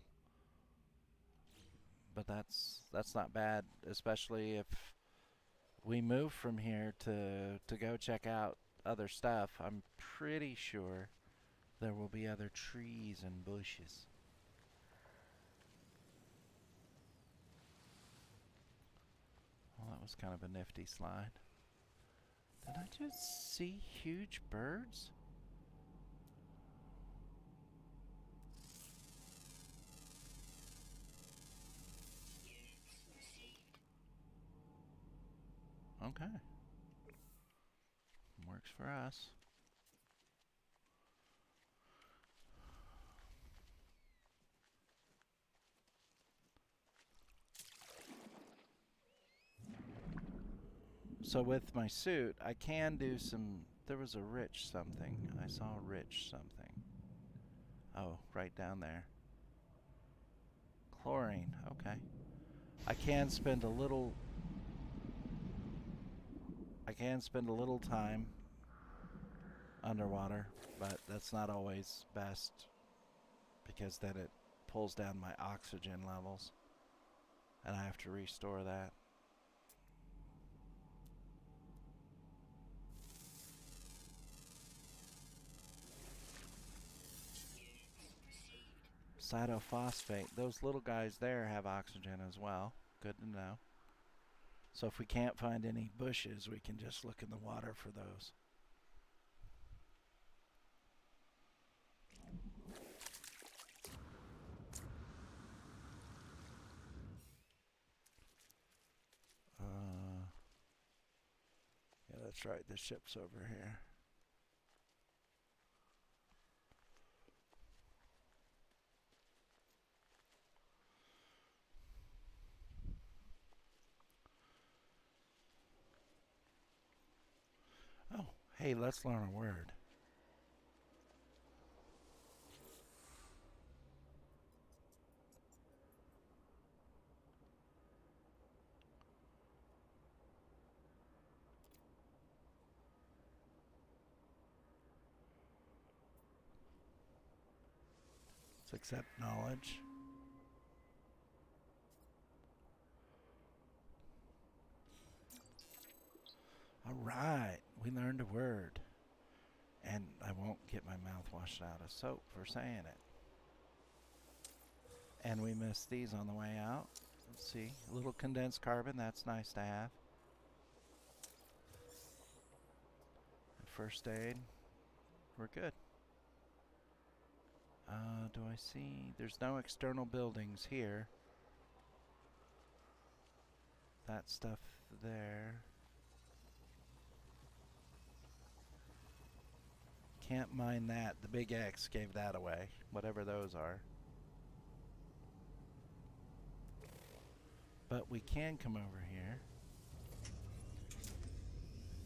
but that's not bad, especially if we move from here to go check out other stuff. I'm pretty sure there will be other trees and bushes. Well, that was kind of a nifty slide. Did I just see huge birds? Okay. Works for us. So with my suit, I can do some... There was a rich something. I saw a rich something. Oh, right down there. Chlorine. Okay. I can spend a little... time underwater, but that's not always best because then it pulls down my oxygen levels and I have to restore that. Cytophosphate. Those little guys there have oxygen as well. Good to know. So if we can't find any bushes, we can just look in the water for those. that's right. The ship's over here. Oh, hey, let's learn a word. Let's accept knowledge. All right, we learned a word. And I won't get my mouth washed out of soap for saying it. And we missed these on the way out. Let's see, a little condensed carbon, that's nice to have. First aid, we're good. Do I see? There's no external buildings here. That stuff there. Can't mine that. The big X gave that away, whatever those are. But we can come over here.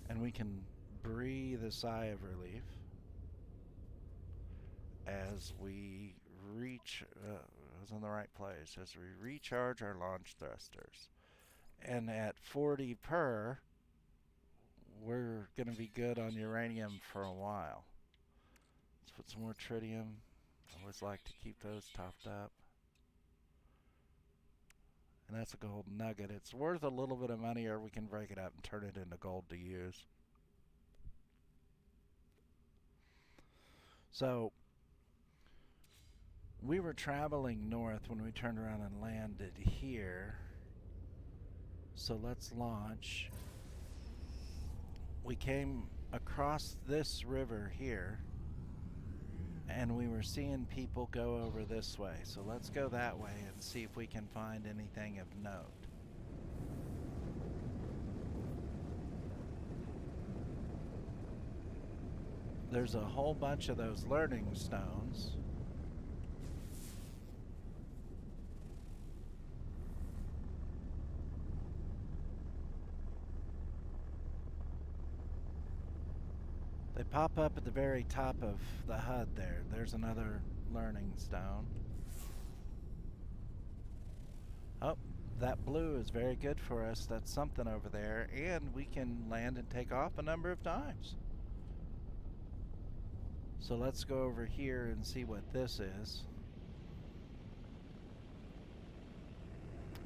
And we can breathe a sigh of relief as we reach, I was in the right place, as we recharge our launch thrusters. And at 40 per, we're going to be good on uranium for a while. Let's put some more tritium. I always like to keep those topped up. And that's a gold nugget. It's worth a little bit of money, or we can break it up and turn it into gold to use. So we were traveling north when we turned around and landed here. So let's launch. We came across this river here, and we were seeing people go over this way. So let's go that way and see if we can find anything of note. There's a whole bunch of those learning stones. They pop up at the very top of the HUD there. There's another learning stone. Oh, that blue is very good for us. That's something over there. And we can land and take off a number of times. So let's go over here and see what this is.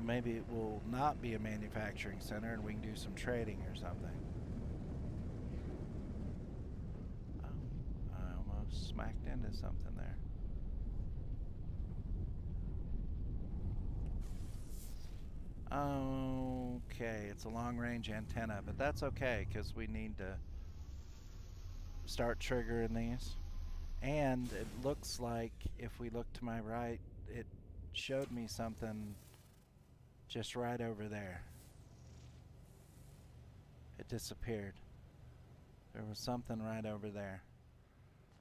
Maybe it will not be a manufacturing center and we can do some trading or something. Oh, I almost smacked into something there. Okay, it's a long-range antenna, but that's okay because we need to start triggering these. And it looks like if we look to my right, it showed me something just right over there. It disappeared. There was something right over there.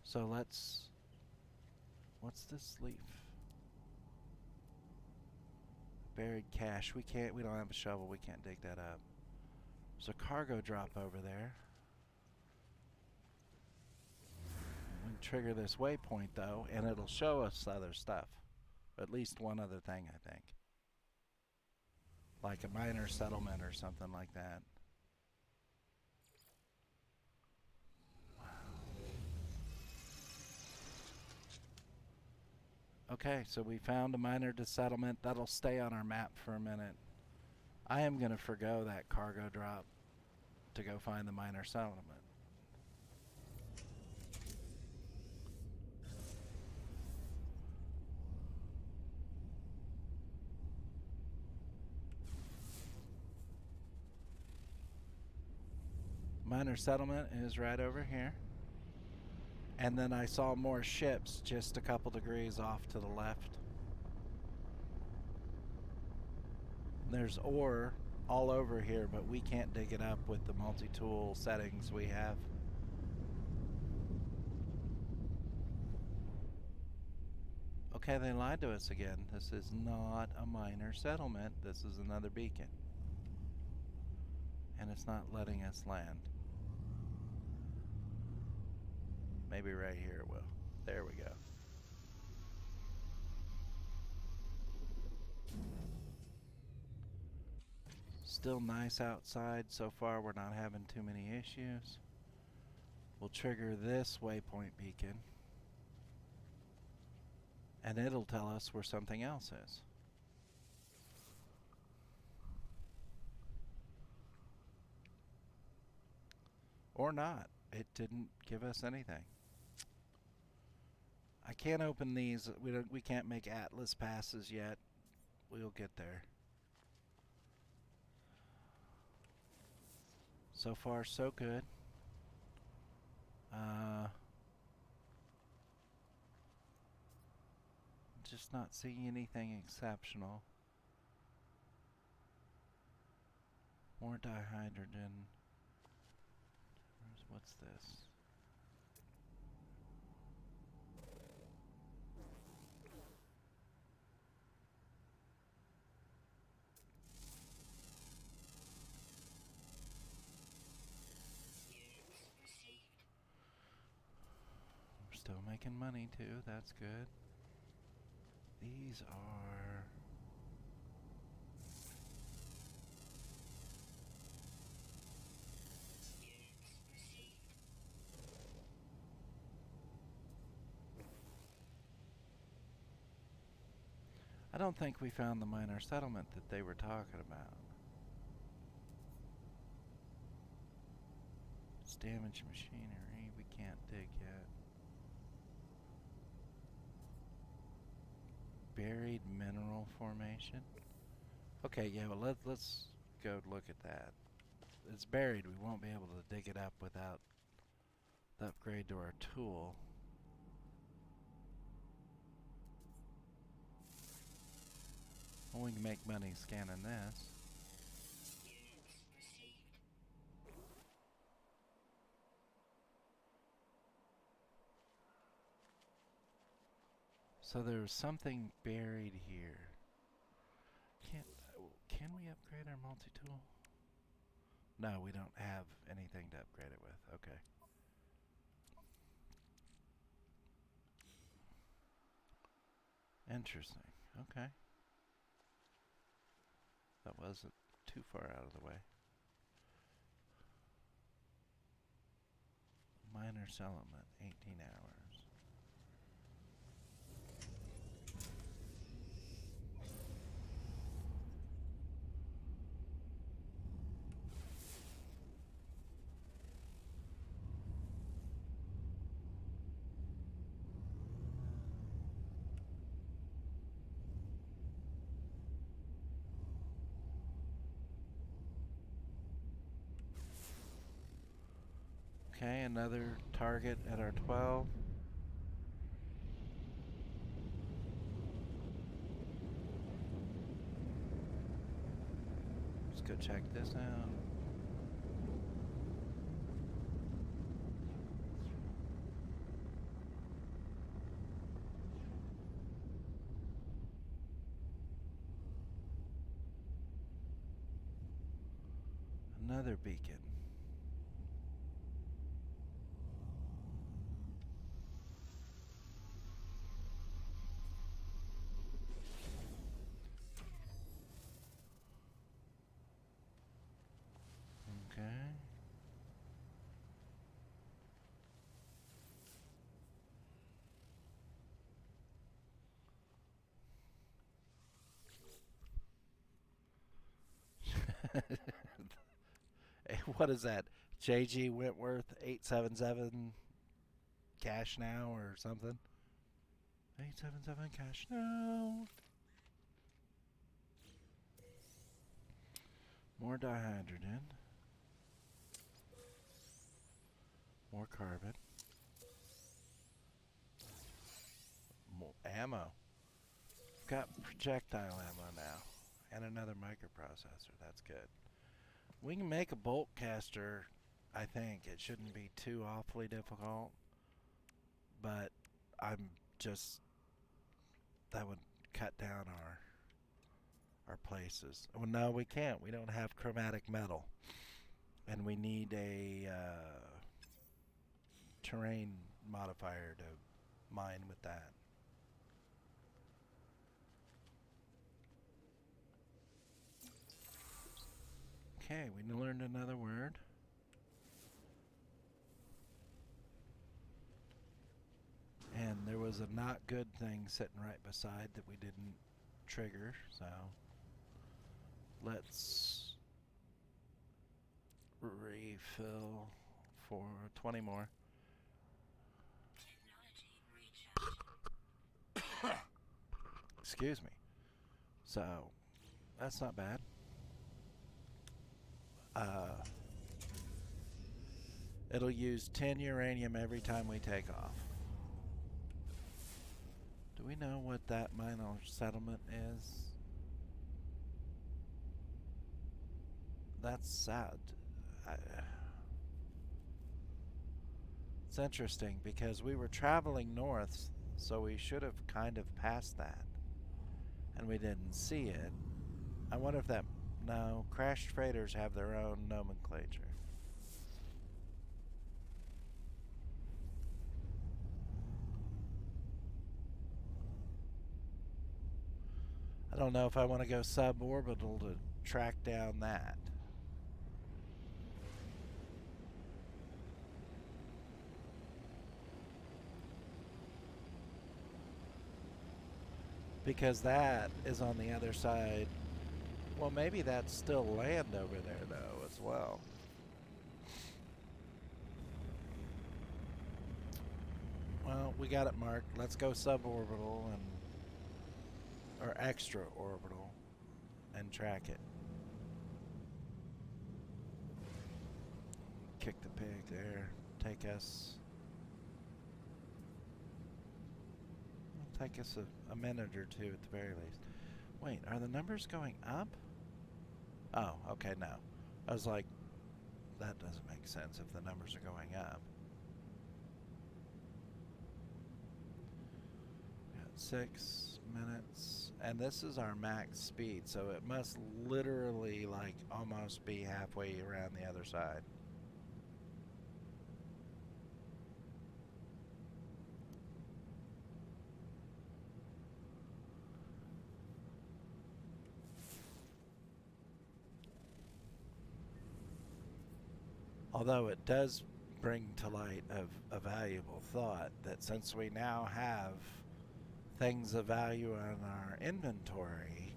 So let's... What's this leaf? Buried cache. We don't have a shovel. We can't dig that up. There's a cargo drop over there. We can trigger this waypoint though, and it'll show us other stuff. At least one other thing, I think. Like a miner settlement or something like that. Okay, so we found a miner settlement. That'll stay on our map for a minute. I am going to forgo that cargo drop to go find the miner settlement. Miner settlement is right over here. And then I saw more ships just a couple degrees off to the left. There's ore all over here, but we can't dig it up with the multi-tool settings we have. Okay, they lied to us again. This is not a minor settlement. This is another beacon. And it's not letting us land. Maybe right here it will. There we go. Still nice outside. So far we're not having too many issues. We'll trigger this waypoint beacon. And it'll tell us where something else is. Or not. It didn't give us anything. I can't open these. We can't make Atlas passes yet. We'll get there. So far, so good. Just not seeing anything exceptional. More dihydrogen. What's this? We're still making money too. That's good. These are... I don't think we found the minor settlement that they were talking about. It's damaged machinery. We can't dig yet. Buried mineral formation. Okay, yeah, well let's go look at that. It's buried. We won't be able to dig it up without the upgrade to our tool. Well, we can make money scanning this. So there's something buried here. Can we upgrade our multi-tool? No, we don't have anything to upgrade it with. Okay. Interesting. Okay. That wasn't too far out of the way. Minor settlement, 18 hours. Okay, another target at our 12. Let's go check this out. Another beacon. Okay. What is that? JG Wentworth 877 cash now or something? 877 cash now. More dihydrogen. More carbon. More ammo. Got projectile ammo now. And another microprocessor. That's good. We can make a bolt caster. I think it shouldn't be too awfully difficult, but I'm just that would cut down our places. Well, no, we can't. We don't have chromatic metal, and we need a terrain modifier to mine with that. Okay, we learned another word. And there was a not good thing sitting right beside that we didn't trigger, so let's refill for 20 more. Excuse me. So that's not bad. It'll use 10 uranium every time we take off. Do we know what that minor settlement is? That's sad. It's interesting because we were traveling north, so we should have kind of passed that. And we didn't see it. I wonder if that... No, crashed freighters have their own nomenclature. I don't know if I want to go suborbital to track down that. Because that is on the other side. Well, maybe that's still land over there, though, as well. Well, we got it marked. Let's go suborbital and... or extra orbital and track it. Kick the pig there. Take us... take us a minute or two at the very least. Wait, are the numbers going up? Oh, okay, no. I was like, that doesn't make sense if the numbers are going up. Got 6 minutes. And this is our max speed, so it must literally, like, almost be halfway around the other side. Although it does bring to light a valuable thought that since we now have things of value in our inventory,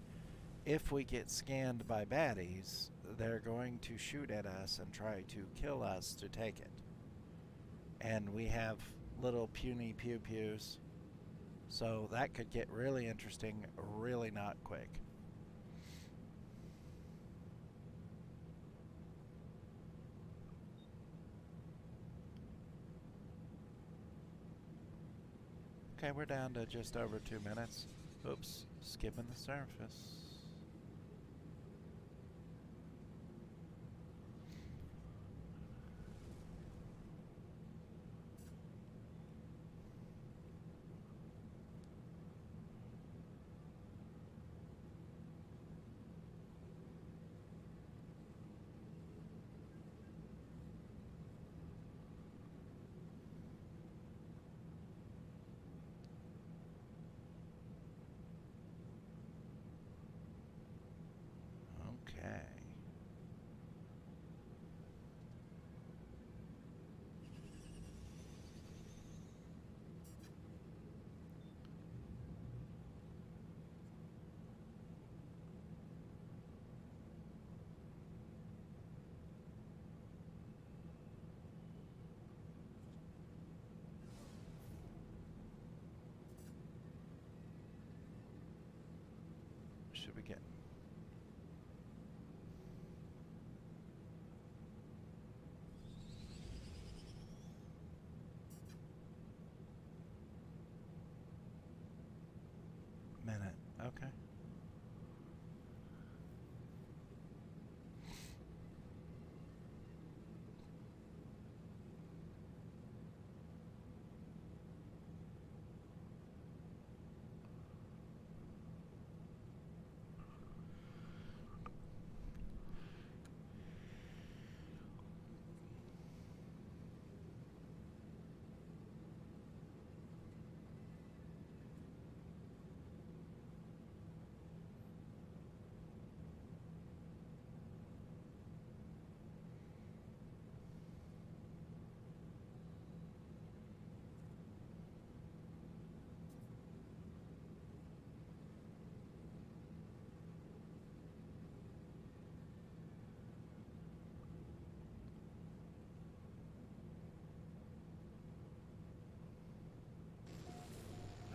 if we get scanned by baddies, they're going to shoot at us and try to kill us to take it. And we have little puny pew-pews, so that could get really interesting really not quick. Okay, we're down to just over 2 minutes. Oops, skipping the surface.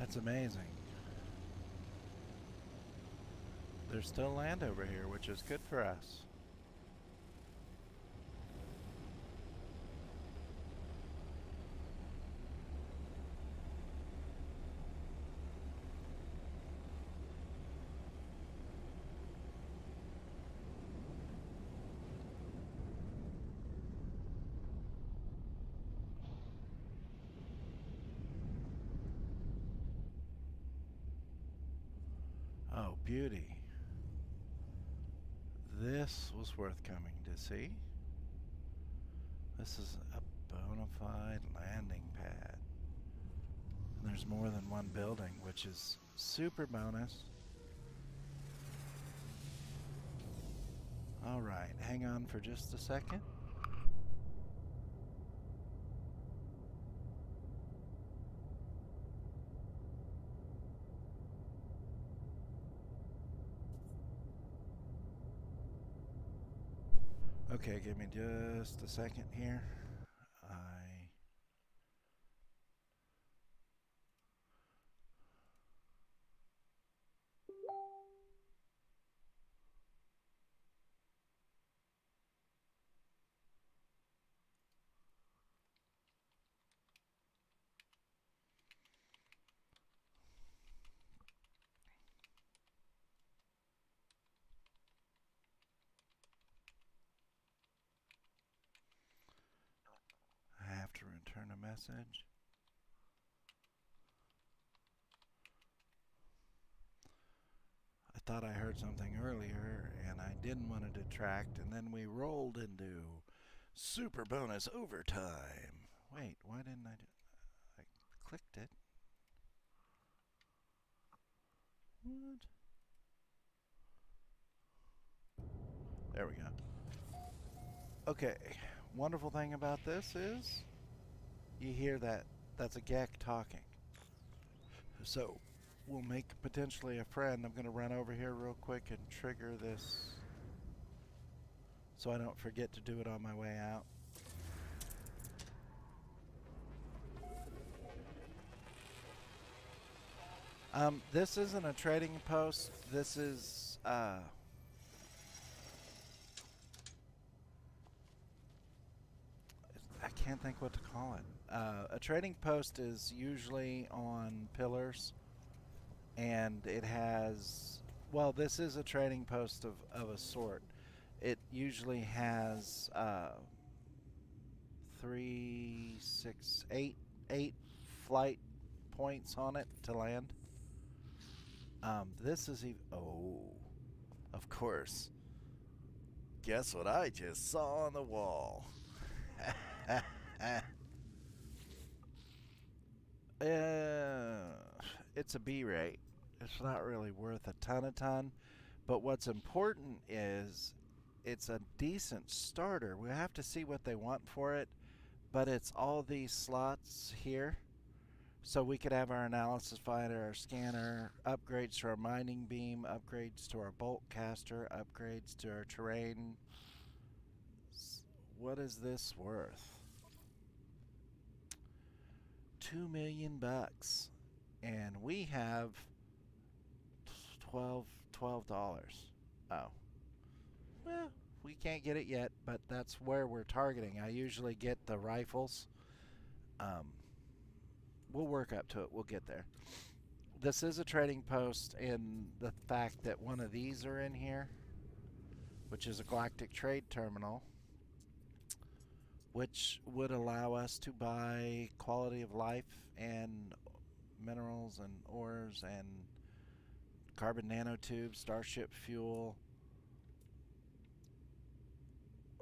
That's amazing. There's still land over here, which is good for us. Oh, beauty. This was worth coming to see. This is a bona fide landing pad. And there's more than one building, which is super bonus. Alright, hang on for just a second. Okay, give me just a second here. I have to return a message. I thought I heard something earlier and I didn't want to detract, and then we rolled into super bonus overtime. Wait, why didn't I do I clicked it. What? There we go. Okay, wonderful thing about this is you hear that that's a Gek talking. So we'll make potentially a friend. I'm going to run over here real quick and trigger this so I don't forget to do it on my way out. This isn't a trading post. This is I can't think what to call it. A trading post is usually on pillars, and it has, well, this is a trading post of a sort. It usually has 3, 6, 8 flight points on it to land. This is even, oh, of course. Guess what I just saw on the wall? It's a B rate. It's not really worth a ton, but what's important is it's a decent starter. We have to see what they want for it, but it's all these slots here. So we could have our analysis finder, our scanner, upgrades to our mining beam, upgrades to our bolt caster, upgrades to our terrain. What is this worth? 2 million bucks, and we have $12. Oh, well, we can't get it yet, but that's where we're targeting. I usually get the rifles. We'll work up to it. We'll get there. This is a trading post in the fact that one of these are in here, which is a galactic trade terminal, which would allow us to buy quality of life and minerals and ores and carbon nanotubes, starship fuel.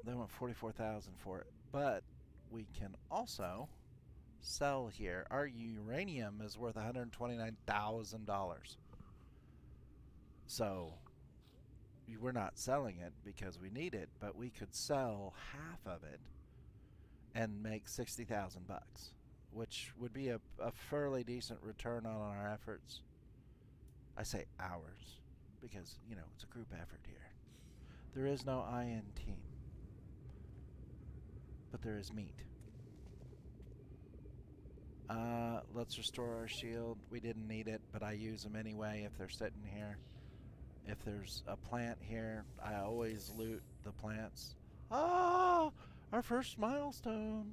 They want 44,000 for it, but we can also sell here. Our uranium is worth $129,000. So we're not selling it because we need it, but we could sell half of it and make 60,000 bucks, which would be a fairly decent return on our efforts. I say ours because, you know, it's a group effort here. There is no I in team, but there is meat. Let's restore our shield. We didn't need it, but I use them anyway if they're sitting here. If there's a plant here, I always loot the plants. Ah, our first milestone.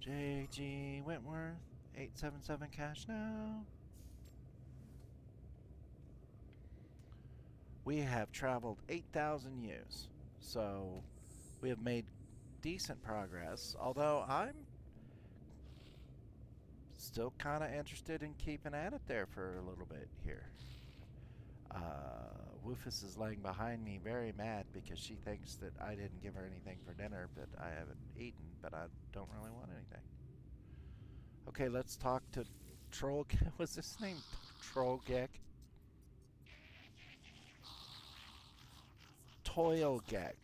JG Wentworth, 877 cash now. We have traveled 8,000 U's, so we have made decent progress, although I'm still kind of interested in keeping at it there for a little bit here. Woofus is laying behind me very mad because she thinks that I didn't give her anything for dinner, but I haven't eaten, but I don't really want anything. Okay, let's talk to Troll. Was this name Trollgek? Toilgek.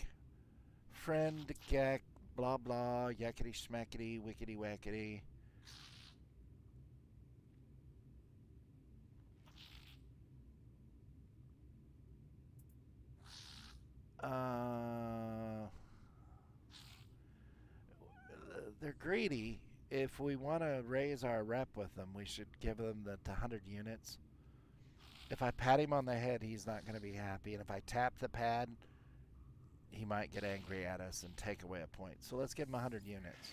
Friend Gek, blah blah, yakety schmackety, wickety wackety. Uh, they're greedy. If we want to raise our rep with them, we should give them the 100 units. If I pat him on the head, he's not going to be happy. And if I tap the pad, he might get angry at us and take away a point. So let's give him 100 units.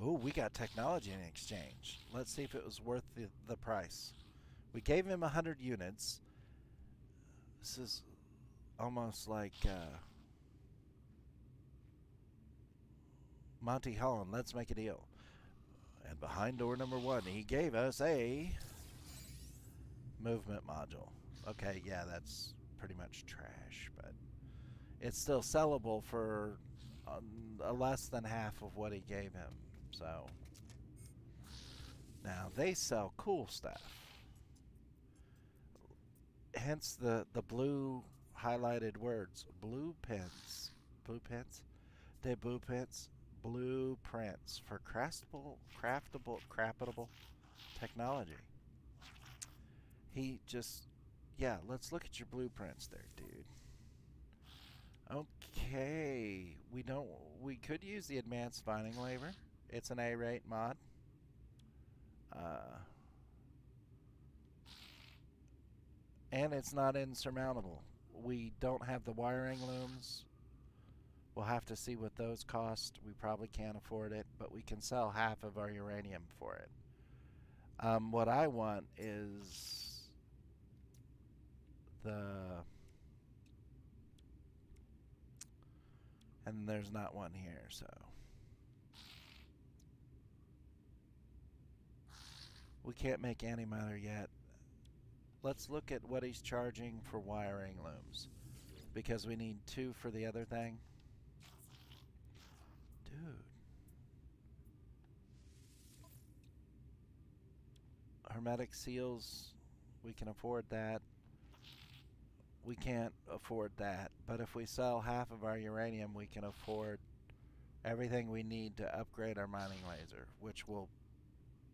Oh, we got technology in exchange. Let's see if it was worth the price. We gave him 100 units. This is almost like Monty Holland. Let's make a deal. And behind door number 1, he gave us a movement module. Okay, yeah, that's pretty much trash, but it's still sellable for less than half of what he gave him. So now they sell cool stuff. Hence the blue highlighted words. Blue pens. Blue pens? De blue pens. Blueprints for craftable technology. He just, yeah, let's look at your blueprints there, dude. Okay, we could use the advanced mining labor. It's an A-rate mod. And it's not insurmountable. We don't have the wiring looms. We'll have to see what those cost. We probably can't afford it, but we can sell half of our uranium for it. What I want is and there's not one here, so we can't make antimatter yet. Let's look at what he's charging for wiring looms, because we need 2 for the other thing. Dude. Hermetic seals, we can afford that. We can't afford that, but if we sell half of our uranium, we can afford everything we need to upgrade our mining laser, which will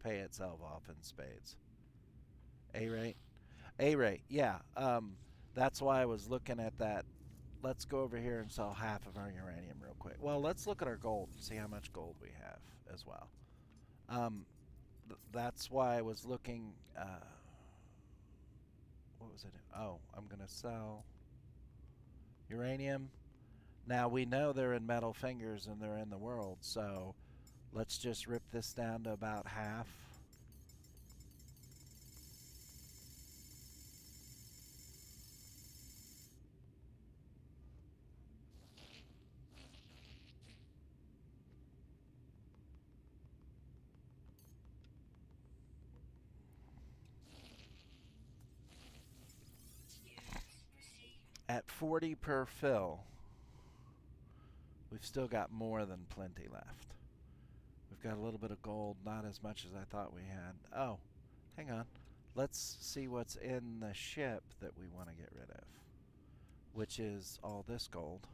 pay itself off in spades. A-rate? A-rate, yeah. That's why I was looking at that. Let's go over here and sell half of our uranium real quick. Well, let's look at our gold and see how much gold we have as well. That's why I was looking. What was it? Oh, I'm going to sell uranium. Now, we know they're in metal fingers and they're in the world, so let's just rip this down to about half. At 40 per fill, we've still got more than plenty left. We've got a little bit of gold, not as much as I thought we had. Oh, hang on. Let's see what's in the ship that we want to get rid of, which is all this gold.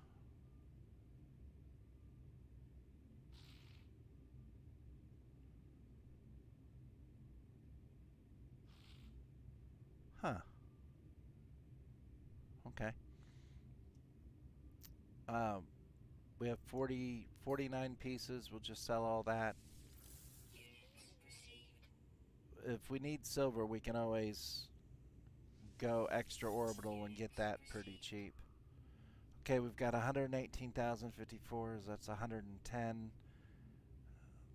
Huh. Okay. We have 49 pieces. We'll just sell all that. if we need silver, we can always go extra orbital and get that pretty cheap. Okay, we've got 118,054. That's 110.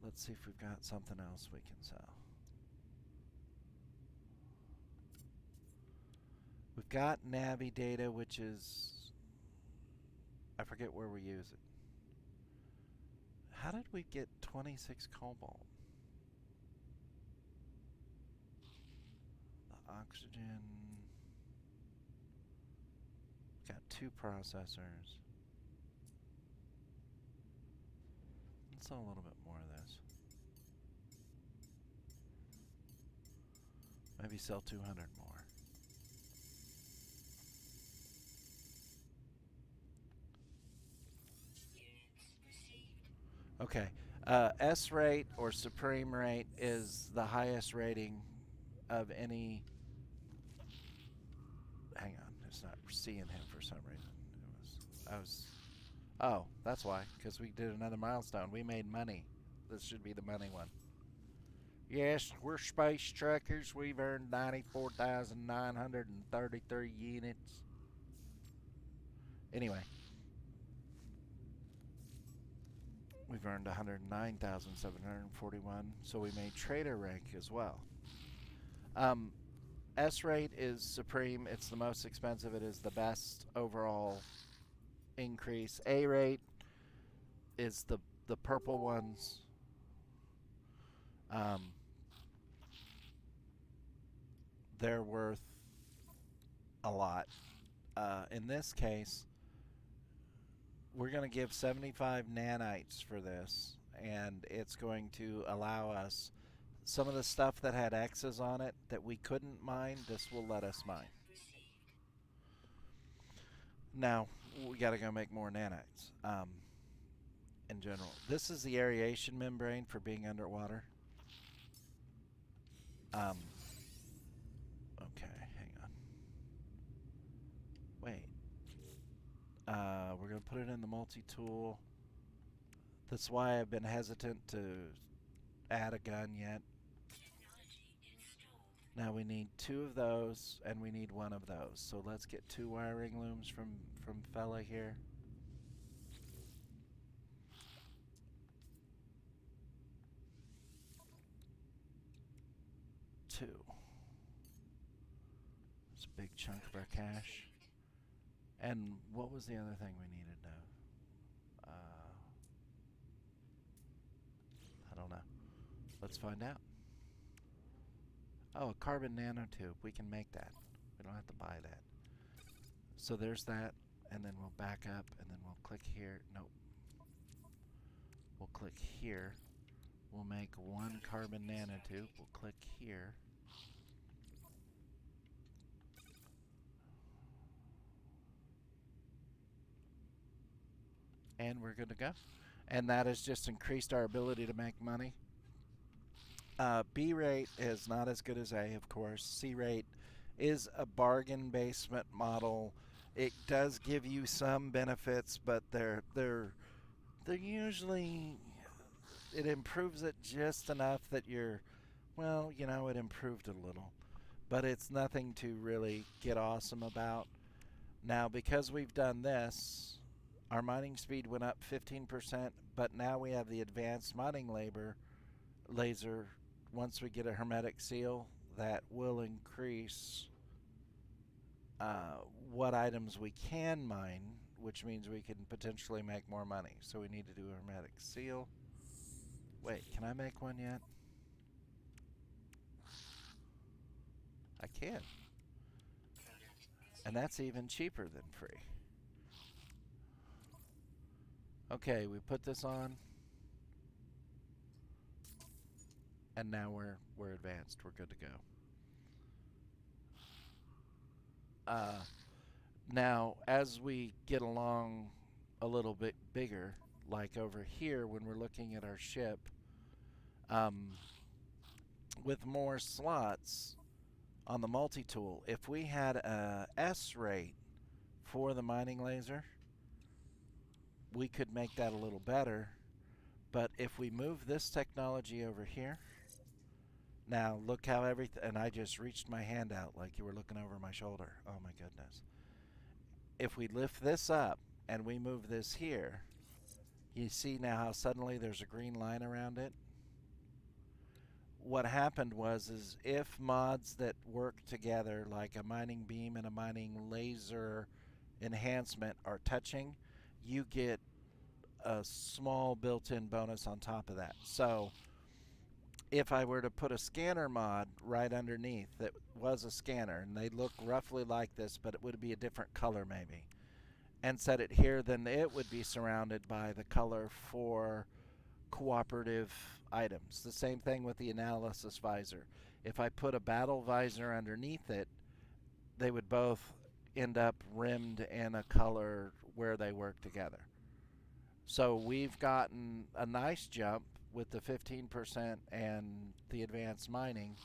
Let's see if we've got something else we can sell. We've got Navi data, which is, I forget where we use it. How did we get 26 cobalt? The oxygen. Got 2 processors. Let's sell a little bit more of this. Maybe sell 200 more. Okay. S rate or supreme rate is the highest rating of any. Hang on, it's not seeing him for some reason. Oh, that's why. Because we did another milestone. We made money. This should be the money one. Yes, we're space truckers. We've earned 94,933 units. Anyway. We've earned 109,741, so we made trader rank as well. S rate is supreme. It's the most expensive. It is the best overall increase. A rate is the purple ones. They're worth a lot. In this case, we're going to give 75 nanites for this, and it's going to allow us some of the stuff that had X's on it that we couldn't mine. This will let us mine. Now we got to go make more nanites. In general, this is the aeration membrane for being underwater. Okay, hang on. Wait. We're going to put it in the multi-tool. That's why I've been hesitant to add a gun yet. Now we need 2 of those, and we need 1 of those. So let's get 2 wiring looms from fella here. Two. It's a big chunk of our cash. And what was the other thing we needed now? I don't know. Let's find out. Oh, a carbon nanotube. We can make that. We don't have to buy that. So there's that, and then we'll back up, and then we'll click here. Nope. We'll click here. We'll make 1 carbon nanotube. We'll click here. And we're good to go. And that has just increased our ability to make money. B rate is not as good as A, of course. C rate is a bargain basement model. It does give you some benefits, but they're usually, it improves it just enough that you're, well, you know, it improved a little, but it's nothing to really get awesome about. Now, because we've done this, our mining speed went up 15%, but now we have the advanced mining laser. Once we get a hermetic seal, that will increase what items we can mine, which means we can potentially make more money. So we need to do a hermetic seal. Wait, can I make one yet? I can. And that's even cheaper than free. Okay, we put this on. And now we're advanced. We're good to go. Now, as we get along a little bit bigger, like over here when we're looking at our ship, with more slots on the multi-tool, if we had a S rate for the mining laser, we could make that a little better. But if we move this technology over here, Now look how everything, and I just reached my hand out like you were looking over my shoulder. Oh my goodness. If we lift this up and we move this here, you see now how suddenly there's a green line around it? What happened was is if mods that work together like a mining beam and a mining laser enhancement are touching, you get a small built-in bonus on top of that. So if I were to put a scanner mod right underneath that was a scanner and they look roughly like this, but it would be a different color maybe, and set it here, then it would be surrounded by the color for cooperative items. The same thing with the analysis visor. If I put a battle visor underneath it, they would both end up rimmed in a color where they work together. So we've gotten a nice jump with the 15% and the advanced mining.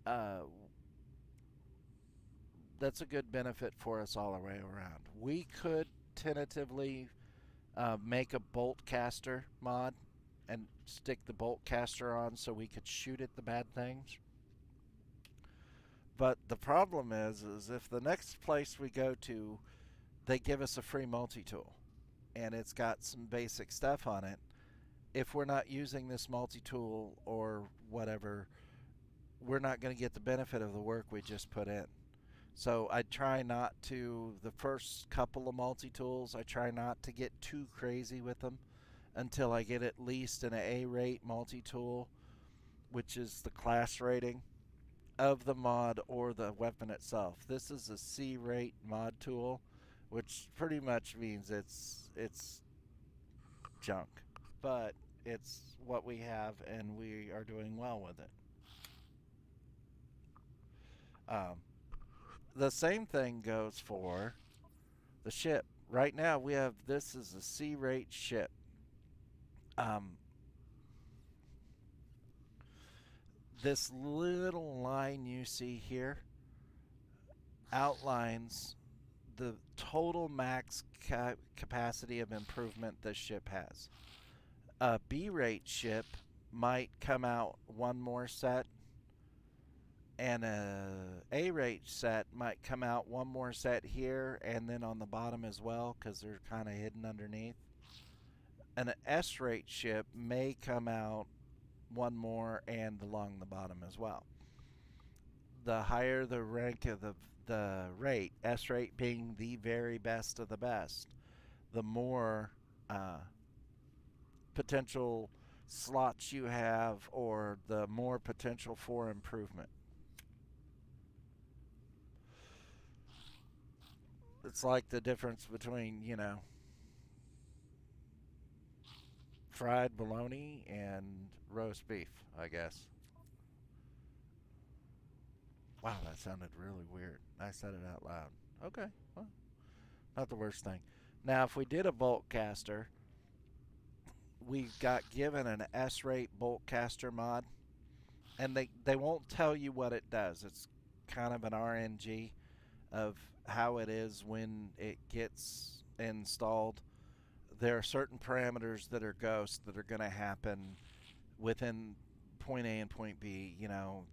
Uh, that's a good benefit for us all the way around. We could tentatively make a bolt caster mod and stick the bolt caster on so we could shoot at the bad things. But the problem is if the next place we go to, they give us a free multi-tool and it's got some basic stuff on it. If we're not using this multi-tool or whatever, we're not going to get the benefit of the work we just put in. So I try not to, the first couple of multi-tools, I try not to get too crazy with them until I get at least an A rate multi-tool, which is the class rating of the mod or the weapon itself. This is a C rate mod tool, which pretty much means it's junk, but it's what we have and we are doing well with it. Um, the same thing goes for the ship. Right now we have this is a C rate ship. Um, this little line you see here outlines the total max capacity of improvement this ship has. A B rate ship might come out one more set, and a rate set might come out one more set here and then on the bottom as well because they're kind of hidden underneath. An S rate ship may come out one more and along the bottom as well. The higher the rank of the rate, S rate being the very best of the best, the more potential slots you have or the more potential for improvement. It's like the difference between, fried bologna and roast beef, I guess. Wow, that sounded really weird. I said it out loud. Okay, well, not the worst thing. Now, if we did a bolt caster, we got given an S rate bolt caster mod, and they won't tell you what it does. It's kind of an RNG of how it is when it gets installed. There are certain parameters that are ghosts that are going to happen within point A and point B.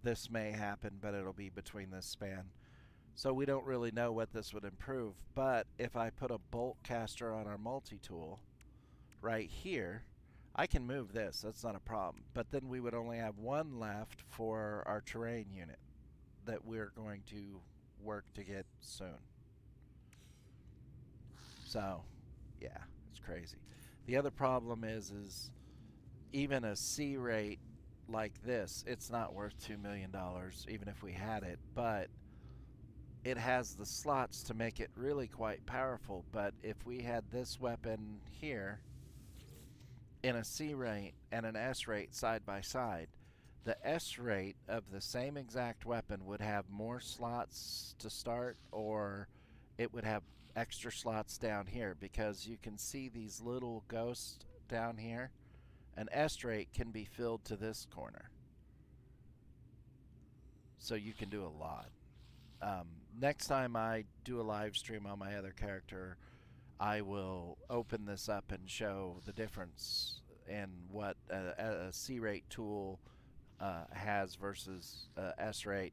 This may happen, but it'll be between this span. So we don't really know what this would improve. But if I put a bolt caster on our multi-tool right here, I can move this. That's not a problem. But then we would only have one left for our terrain unit that we're going to work to get soon. So, yeah, it's crazy. The other problem is even a C rate like this, it's not worth $2 million even if we had it, but it has the slots to make it really quite powerful. But if we had this weapon here in a C rate and an S rate side by side, the S rate of the same exact weapon would have more slots to start, or it would have extra slots down here because you can see these little ghosts down here. An S rate can be filled to this corner. So you can do a lot. Next time I do a live stream on my other character, I will open this up and show the difference in what a C rate tool has versus S rate.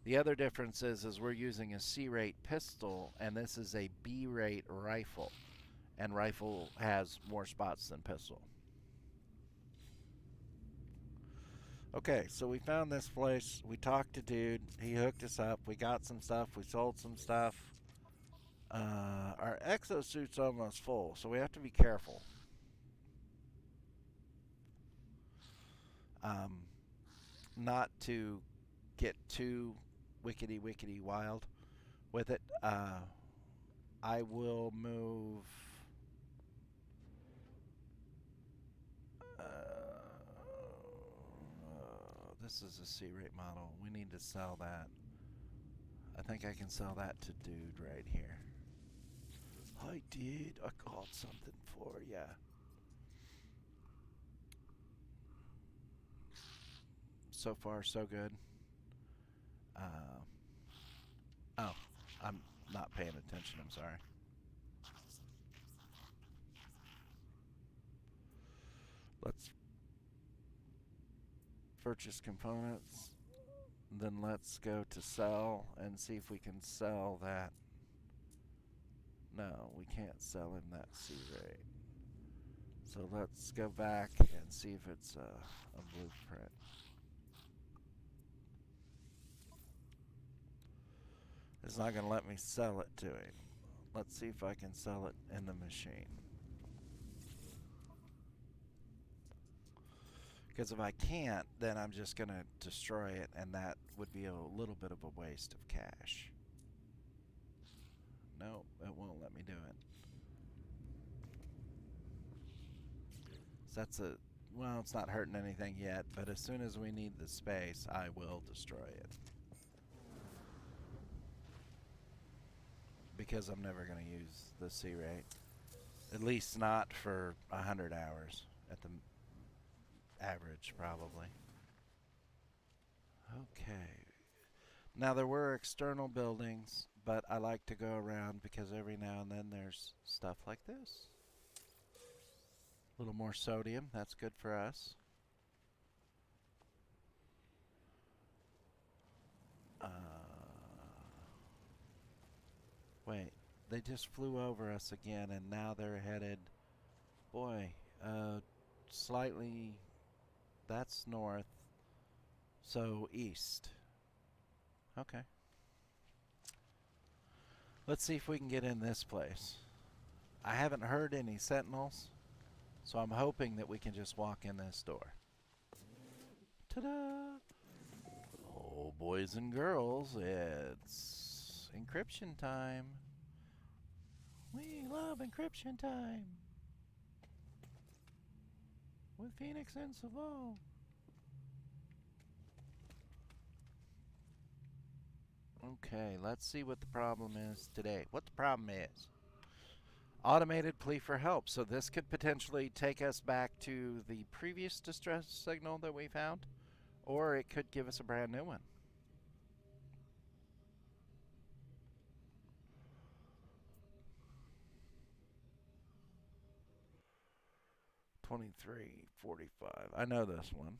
The other difference is we're using a C rate pistol, and this is a B rate rifle, and rifle has more spots than pistol. Okay, so we found this place. We talked to dude. He hooked us up. We got some stuff. We sold some stuff. Our exosuit's almost full, so we have to be careful. Um, Not to get too wickety wild with it. I will move. This is a C rate model. We need to sell that. I think I can sell that to dude right here. I did. I called something for ya. So far, so good. Oh, I'm not paying attention. I'm sorry. Let's purchase components. Then let's go to sell and see if we can sell that. No, we can't sell him that C rate. So let's go back and see if it's a blueprint. It's not going to let me sell it to him. Let's see if I can sell it in the machine. Because if I can't, then I'm just going to destroy it, and that would be a little bit of a waste of cash. No, it won't let me do it. So that's a... Well, it's not hurting anything yet, but as soon as we need the space, I will destroy it. Because I'm never going to use the C rate. At least not for 100 hours at the average, probably. Okay. Now, there were external buildings, but I like to go around because every now and then there's stuff like this. A little more sodium. That's good for us. Wait. They just flew over us again, and now they're headed... Boy, slightly... That's north. So, east. Okay. Let's see if we can get in this place. I haven't heard any sentinels, so I'm hoping that we can just walk in this door. Ta-da! Oh, boys and girls, it's encryption time. We love encryption time. With Phoenix and Savo. Okay, let's see what the problem is today. What the problem is. Automated plea for help. So this could potentially take us back to the previous distress signal that we found, or it could give us a brand new one. $23.45. I know this one.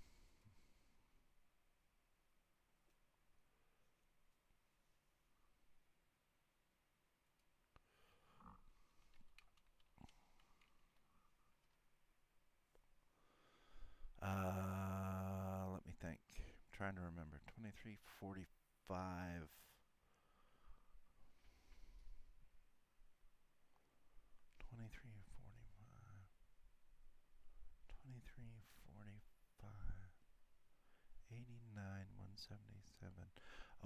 Let me think. I'm trying to remember. 23.45. 23.45. 23.45. 89.177.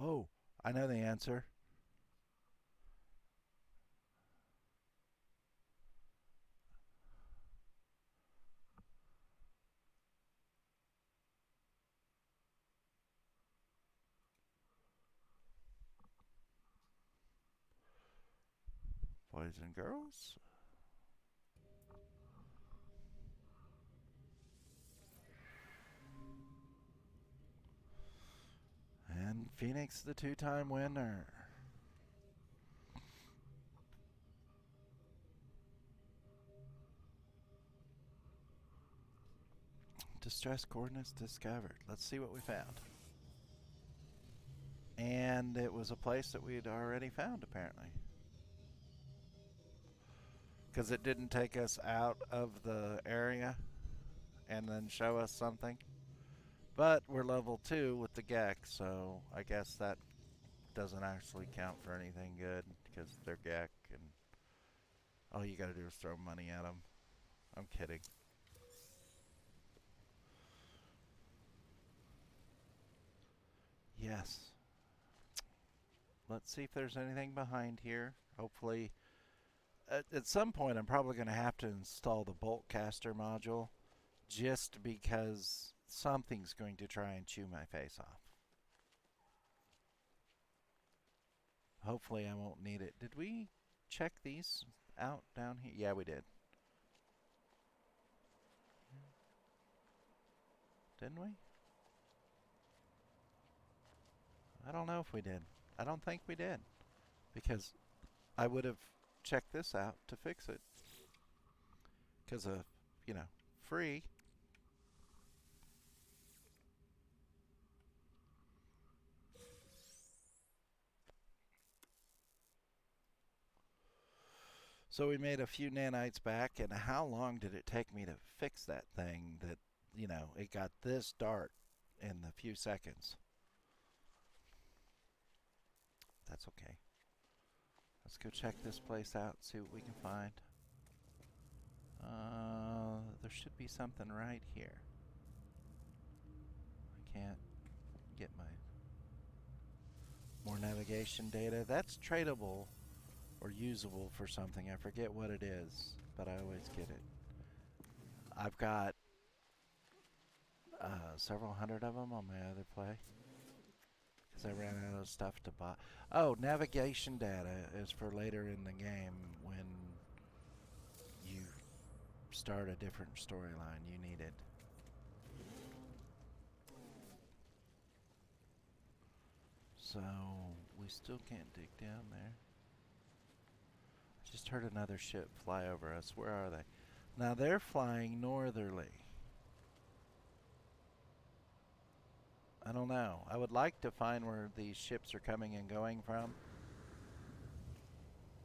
Oh, I know the answer. Boys and girls. And Phoenix, the two-time winner. Distress coordinates discovered. Let's see what we found. And it was a place that we had already found, apparently. Because it didn't take us out of the area and then show us something. But we're level 2 with the Gek, so I guess that doesn't actually count for anything good because they're Gek and all you gotta do is throw money at them. I'm kidding. Yes. Let's see if there's anything behind here. Hopefully, at some point, I'm probably going to have to install the Boltcaster module just because something's going to try and chew my face off. Hopefully, I won't need it. Did we check these out down here? Yeah, we did. Didn't we? I don't know if we did. I don't think we did. Because I would have checked this out to fix it. Because of, free. So we made a few nanites back, and how long did it take me to fix that thing that, it got this dark in a few seconds? That's okay. Let's go check this place out, see what we can find. There should be something right here. I can't get my more navigation data. That's tradable or usable for something. I forget what it is, but I always get it. I've got several hundred of them on my other play because I ran out of stuff to buy. Oh, navigation data is for later in the game when you start a different storyline. You need it. So we still can't dig down there. I just heard another ship fly over us. Where are they? Now they're flying northerly. I don't know. I would like to find where these ships are coming and going from,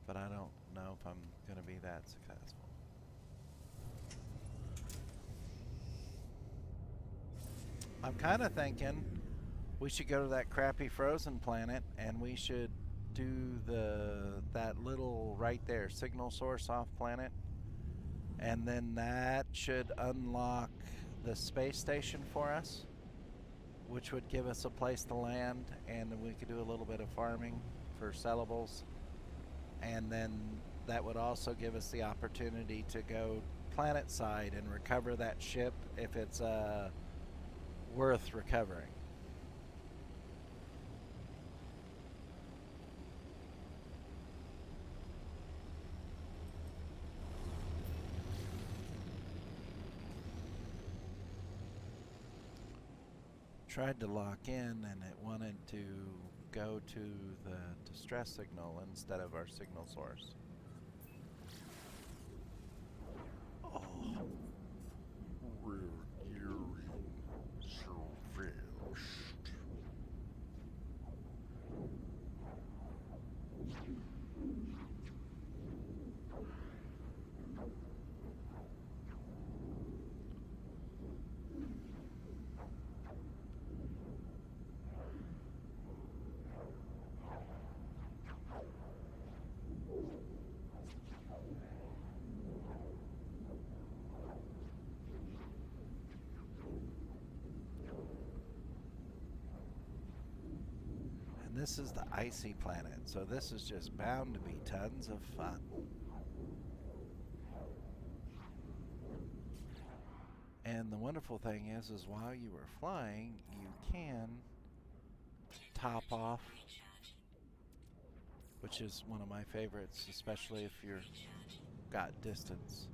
but I don't know if I'm going to be that successful. I'm kind of thinking we should go to that crappy frozen planet and we should do that little right there signal source off planet, and then that should unlock the space station for us, which would give us a place to land, and then we could do a little bit of farming for sellables. And then that would also give us the opportunity to go planet side and recover that ship if it's worth recovering. Tried to lock in and it wanted to go to the distress signal instead of our signal source. Oh. We're gearing surveilled. This is the icy planet, so this is just bound to be tons of fun. And the wonderful thing is while you were flying, you can top off, which is one of my favorites, especially if you're got distance.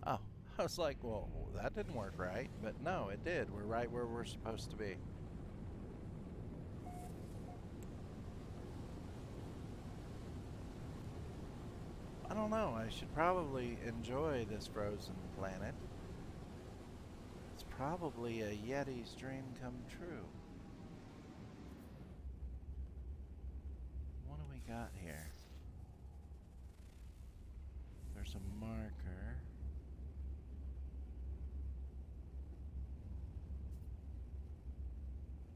Oh, I was like, well, that didn't work right, but no, it did. We're right where we're supposed to be. I don't know. I should probably enjoy this frozen planet. Probably a Yeti's dream come true. What do we got here? There's a marker.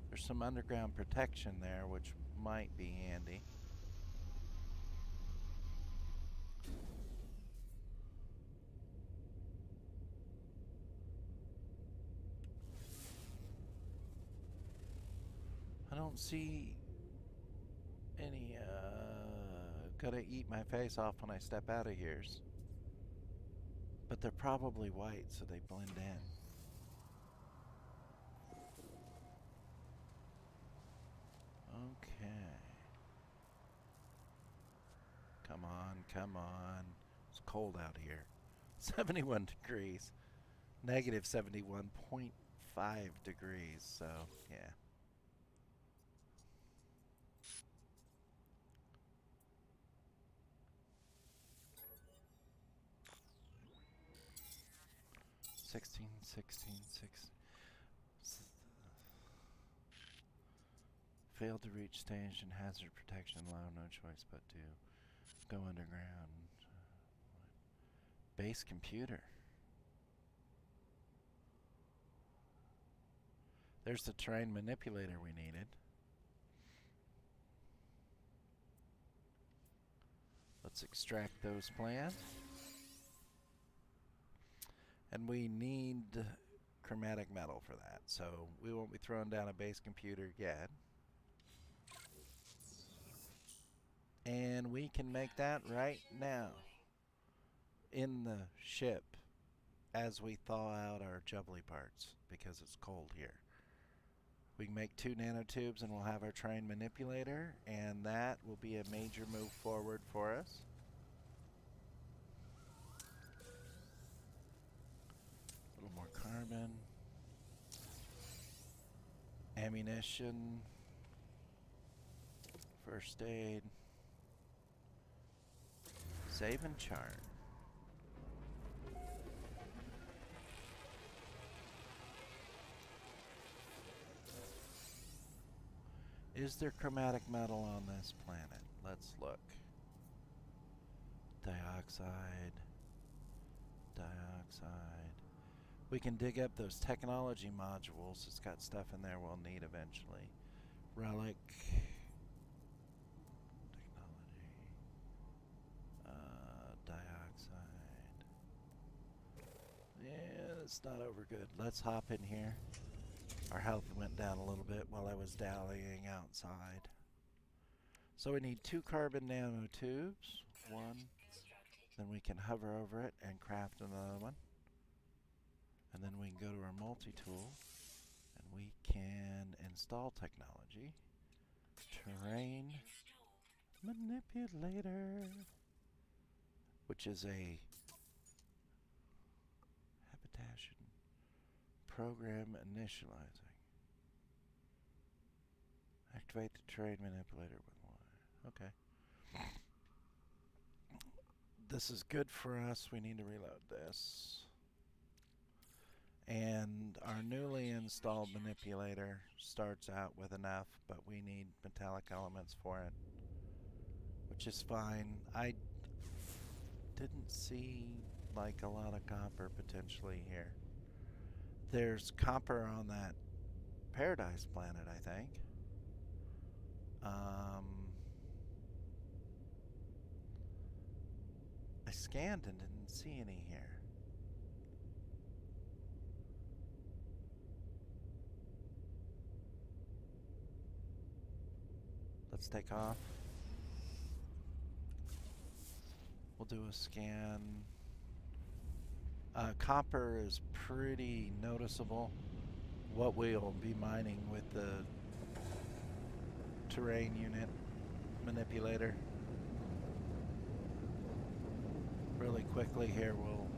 There's some underground protection there, which might be handy. I don't see any, gonna eat my face off when I step out of here. But they're probably white, so they blend in. Okay. Come on, come on. It's cold out here. 71 degrees. Negative 71.5 degrees, so yeah. Sixteen. Failed to reach station hazard protection. Allow no choice but to go underground. Base computer. There's the terrain manipulator we needed. Let's extract those plans. And we need chromatic metal for that, so we won't be throwing down a base computer yet. And we can make that right now in the ship as we thaw out our jubbly parts because it's cold here. We can make 2 nanotubes and we'll have our terrain manipulator, and that will be a major move forward for us. A little more carbon. Ammunition. First aid. Save and chart. Is there chromatic metal on this planet? Let's look. Dioxide. We can dig up those technology modules. It's got stuff in there we'll need eventually. Relic. Dioxide. Yeah, it's not over good. Let's hop in here. Our health went down a little bit while I was dallying outside. So we need 2 carbon nanotubes. 1. Then we can hover over it and craft another one. And then we can go to our multi-tool and we can install technology. Terrain manipulator, which is a habitation program initializing. Activate the terrain manipulator with Y. Okay. This is good for us. We need to reload this. And our newly installed manipulator starts out with enough, but we need metallic elements for it, which is fine. I didn't see like a lot of copper potentially here. There's copper on that Paradise planet, I think. I scanned and didn't see any here. Let's take off. We'll do a scan. Copper is pretty noticeable. What we'll be mining with the terrain unit manipulator. Really quickly here,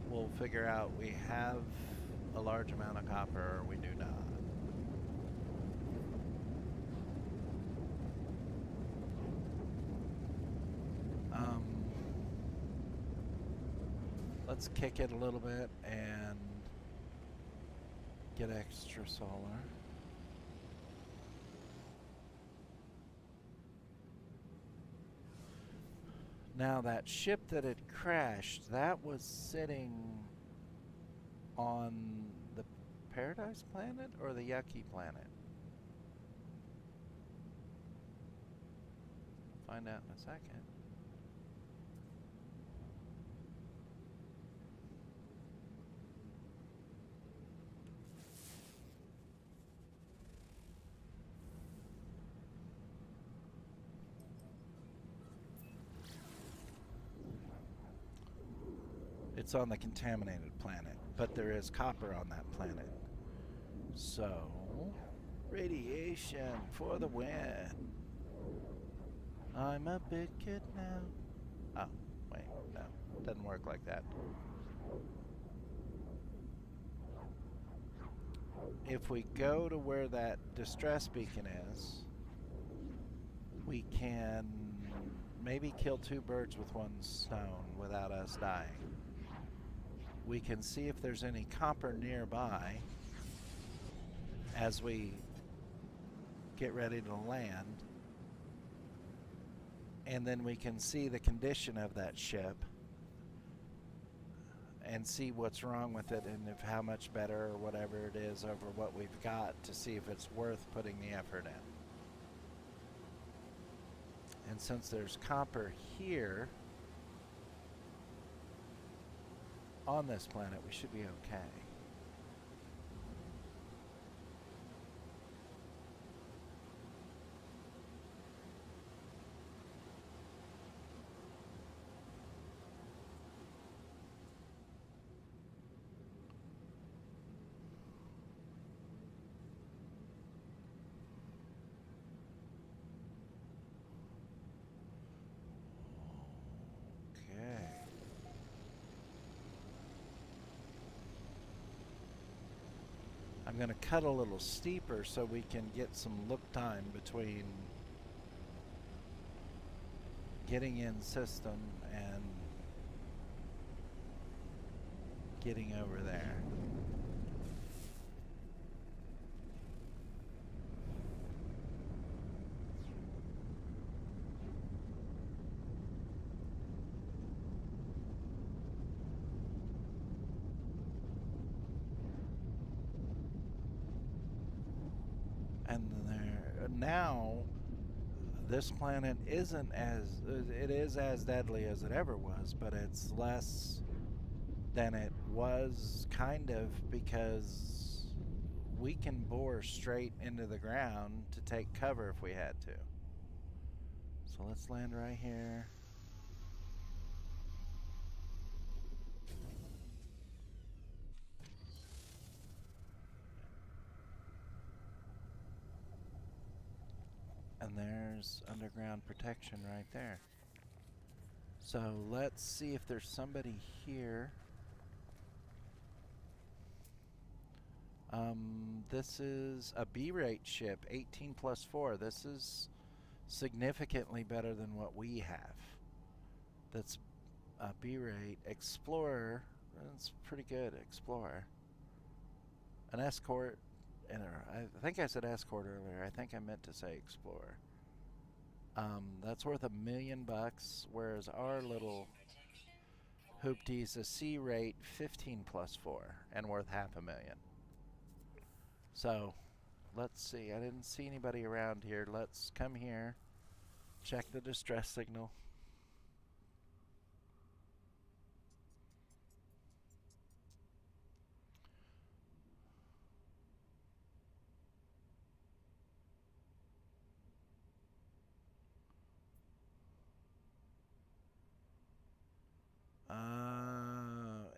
we'll figure out we have a large amount of copper or we do not. Let's kick it a little bit and Get extra solar. Now that ship that had crashed, that was sitting on the Paradise planet or the Yucky planet? We'll find out in a second. It's on the contaminated planet, but there is copper on that planet. So, radiation for the win. I'm a big kid now. Oh, wait, no. Doesn't work like that. If we go to where that distress beacon is, we can maybe kill two birds with one stone without us dying. We can see if there's any copper nearby as we get ready to land. And then we can see the condition of that ship and see what's wrong with it and if how much better or whatever it is over what we've got to see if it's worth putting the effort in. And since there's copper here on this planet, we should be okay. I'm going to cut a little steeper so we can get some look time between getting in system and getting over there. And there now this planet isn't as it is as deadly as it ever was, but it's less than it was, kind of, because we can bore straight into the ground to take cover if we had to. So let's land right here. And there's underground protection right there. So let's see if there's somebody here. This is a B-rate ship, 18 plus 4. This is significantly better than what we have. That's a B-rate. Explorer, that's pretty good, Explorer. An escort, and I think I said escort earlier. I think I meant to say Explorer. That's worth $1 million, whereas our little hoopty's a C rate 15 plus 4 and worth $500,000. So let's see. I didn't see anybody around here. Let's come here, check the distress signal.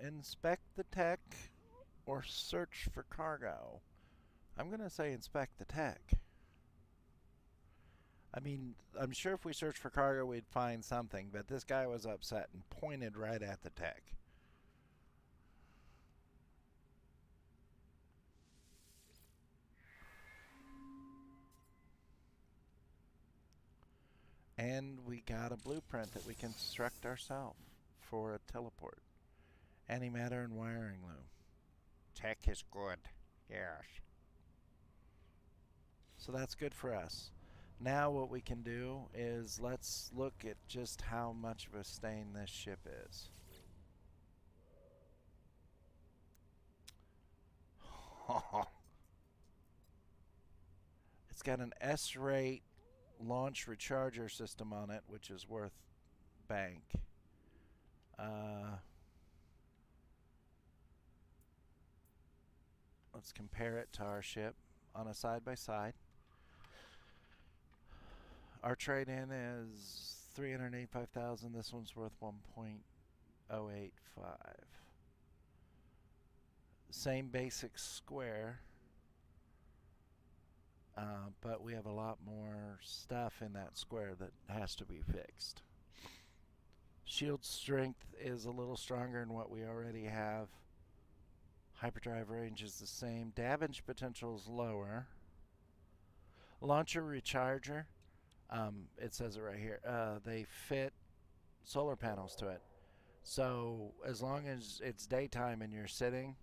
Inspect the tech or search for cargo. I'm going to say inspect the tech. I mean, I'm sure if we searched for cargo, we'd find something, but this guy was upset and pointed right at the tech. And we got a blueprint that we construct ourselves for a teleport. Antimatter and wiring loom. Tech is good. Yes. So that's good for us. Now what we can do is let's look at just how much of a stain this ship is. It's got an S-rate launch recharger system on it, which is worth bank. Let's compare it to our ship on a side-by-side. Our trade-in is 385,000. This one's worth 1.085. Same basic square, but we have a lot more stuff in that square that has to be fixed. Shield strength is a little stronger than what we already have. Hyperdrive range is the same. Damage potential is lower. Launcher recharger, it says it right here. They fit solar panels to it. So as long as it's daytime and you're sitting,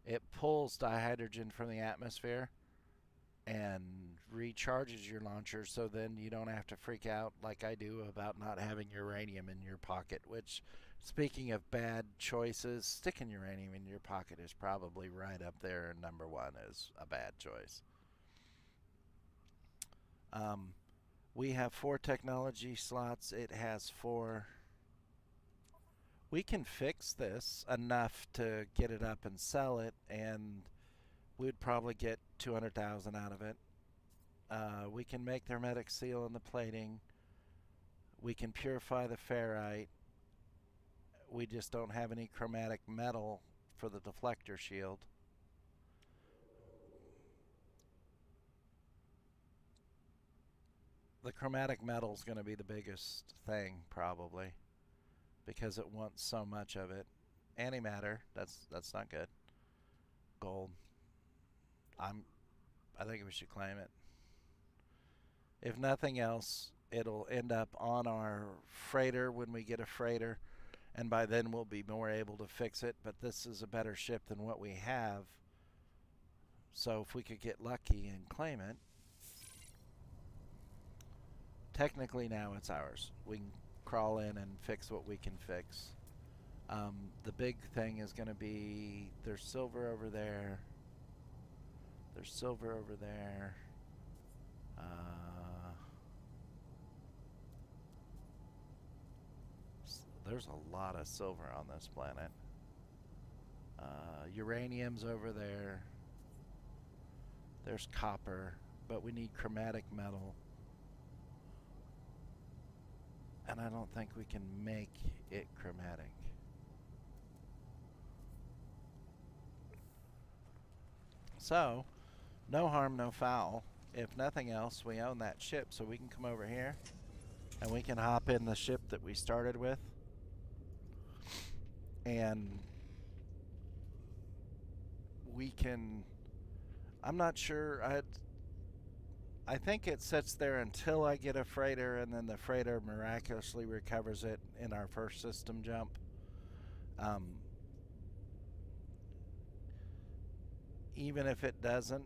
it pulls dihydrogen from the atmosphere and recharges your launcher, so then you don't have to freak out like I do about not having uranium in your pocket, which, speaking of bad choices, sticking uranium in your pocket is probably right up there, and number one is a bad choice. We have 4 technology slots. It has 4. We can fix this enough to get it up and sell it, and we'd probably get 200,000 out of it. We can make the hermetic seal in the plating. We can purify the ferrite. We just don't have any chromatic metal for the deflector shield. The chromatic metal is going to be the biggest thing probably, because it wants so much of it. Antimatter, that's not good. Gold. I think we should claim it. If nothing else, it'll end up on our freighter when we get a freighter, and by then we'll be more able to fix it, but this is a better ship than what we have. So if we could get lucky and claim it, technically now it's ours. We can crawl in and fix what we can fix. The big thing is going to be, there's silver over there. There's silver over there. There's a lot of silver on this planet. Uranium's over there. There's copper, but we need chromatic metal. And I don't think we can make it chromatic. So, no harm, no foul. If nothing else, we own that ship, so we can come over here and we can hop in the ship that we started with. And we can, I'm not sure, I think it sits there until I get a freighter, and then the freighter miraculously recovers it in our first system jump. Even if it doesn't,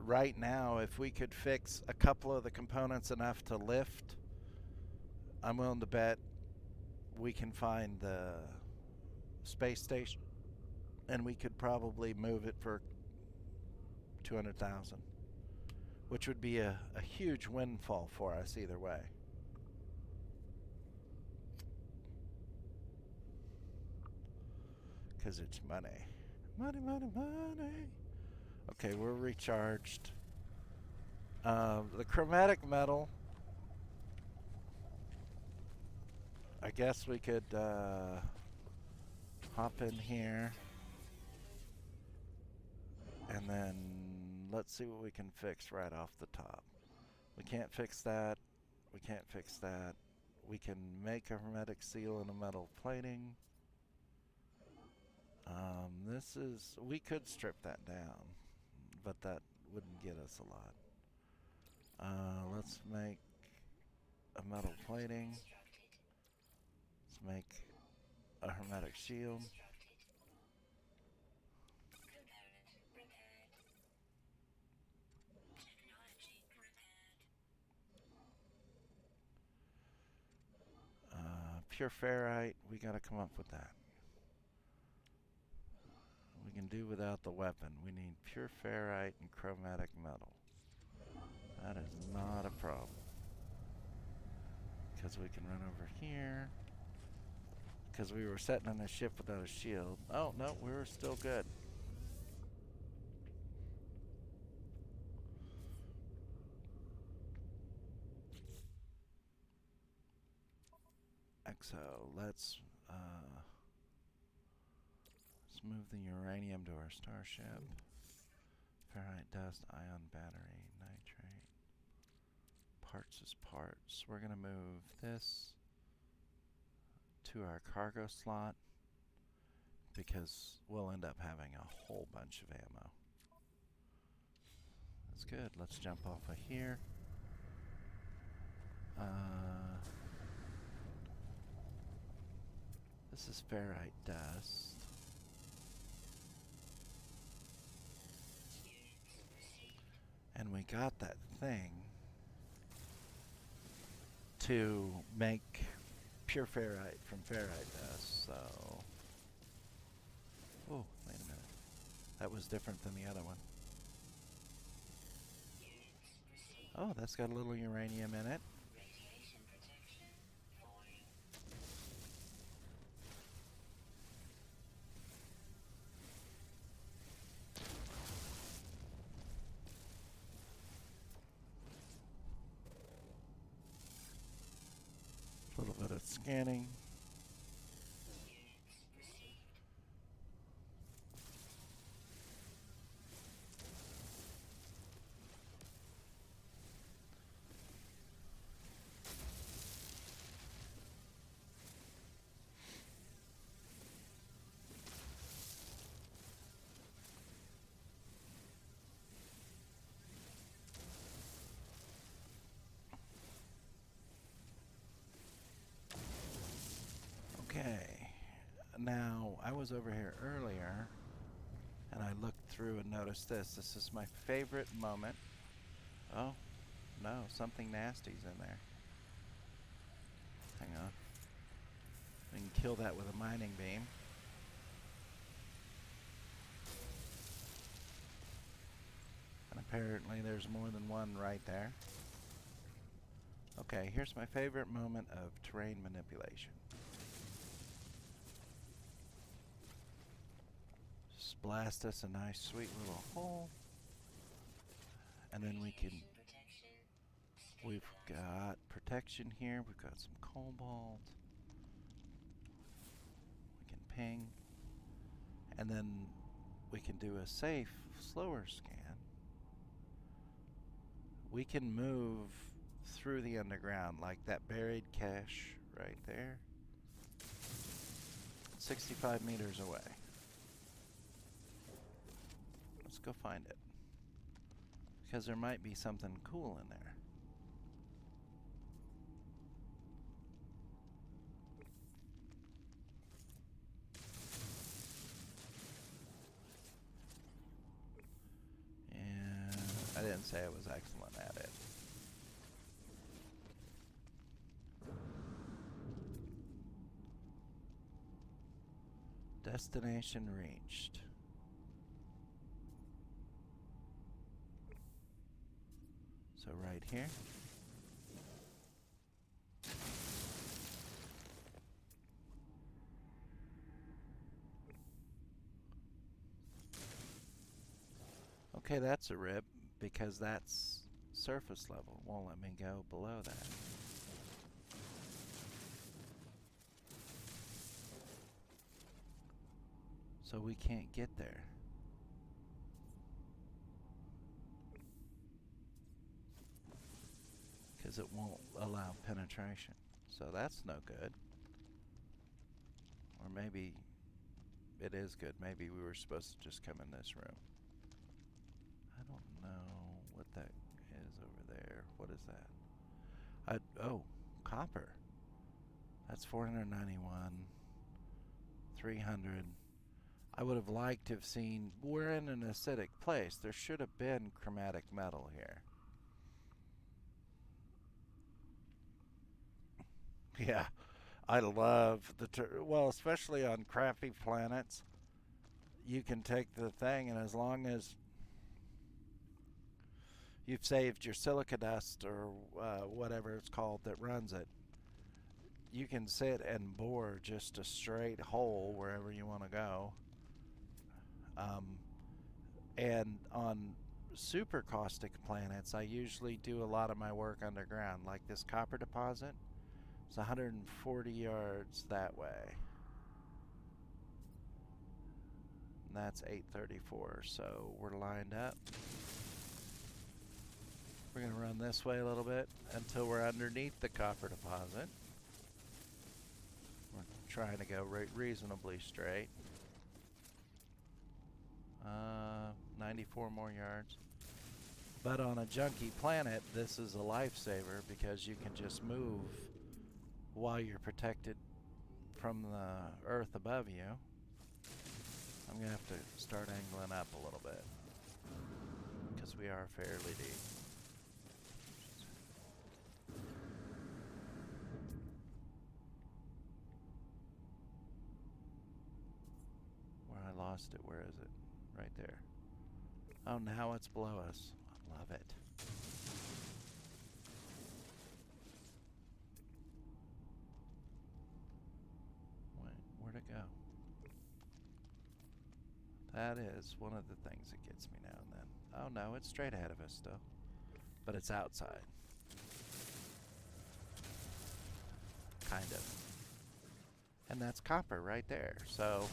right now, if we could fix a couple of the components enough to lift, I'm willing to bet we can find the space station, and we could probably move it for 200,000, which would be a huge windfall for us either way. Because it's money. Money, money, money. Okay, we're recharged. The chromatic metal, I guess we could hop in here. And then let's see what we can fix right off the top. We can't fix that. We can't fix that. We can make a hermetic seal in a metal plating. We could strip that down, but that wouldn't get us a lot. Let's make a metal plating. Let's make a hermetic shield. pure ferrite. We gotta come up with that. We can do without the weapon. We need pure ferrite and chromatic metal. That is not a problem. Because we can run over here. Because we were sitting on a ship without a shield. Oh, no, we were still good. So let's move the uranium to our starship. Ferrite dust, ion battery, nitrate. Parts is parts. We're gonna move this to our cargo slot because we'll end up having a whole bunch of ammo. That's good. Let's jump off of here. This is ferrite dust. And we got that thing to make pure ferrite from ferrite dust, so... Oh, wait a minute. That was different than the other one. Oh, that's got a little uranium in it. A little bit of scanning. Okay, now I was over here earlier and I looked through and noticed this. This is my favorite moment. Oh, no, something nasty's in there. Hang on. We can kill that with a mining beam. And apparently there's more than one right there. Okay, here's my favorite moment of terrain manipulation. Just blast us a nice sweet little hole. And then we've got protection here, we've got some cobalt. We can ping. And then we can do a safe, slower scan. We can move through the underground, like that buried cache right there. 65 meters away. Let's go find it. Because there might be something cool in there. And I didn't say I was excellent at it. Destination reached. So right here. Okay, that's a rip because that's surface level. Won't let me go below that. So we can't get there. Because it won't allow penetration. So that's no good. Or maybe it is good. Maybe we were supposed to just come in this room. I don't know what that is over there. What is that? Oh, copper. That's 491. 300. I would have liked to have seen, we're in an acidic place. There should have been chromatic metal here. Yeah. I love well, especially on crappy planets. You can take the thing, and as long as you've saved your silica dust or whatever it's called that runs it, you can sit and bore just a straight hole wherever you want to go. Um, and on super caustic planets, I usually do a lot of my work underground, like this copper deposit. It's 140 yards that way. And that's 834, so we're lined up. We're going to run this way a little bit until we're underneath the copper deposit. We're trying to go reasonably straight. 94 more yards. But on a junky planet, this is a lifesaver because you can just move while you're protected from the earth above you. I'm going to have to start angling up a little bit because we are fairly deep. Where I lost it, where is it? Right there. Oh, now it's below us. I love it. Where'd it go? That is one of the things that gets me now and then. Oh no, it's straight ahead of us still. But it's outside. Kind of. And that's copper right there. So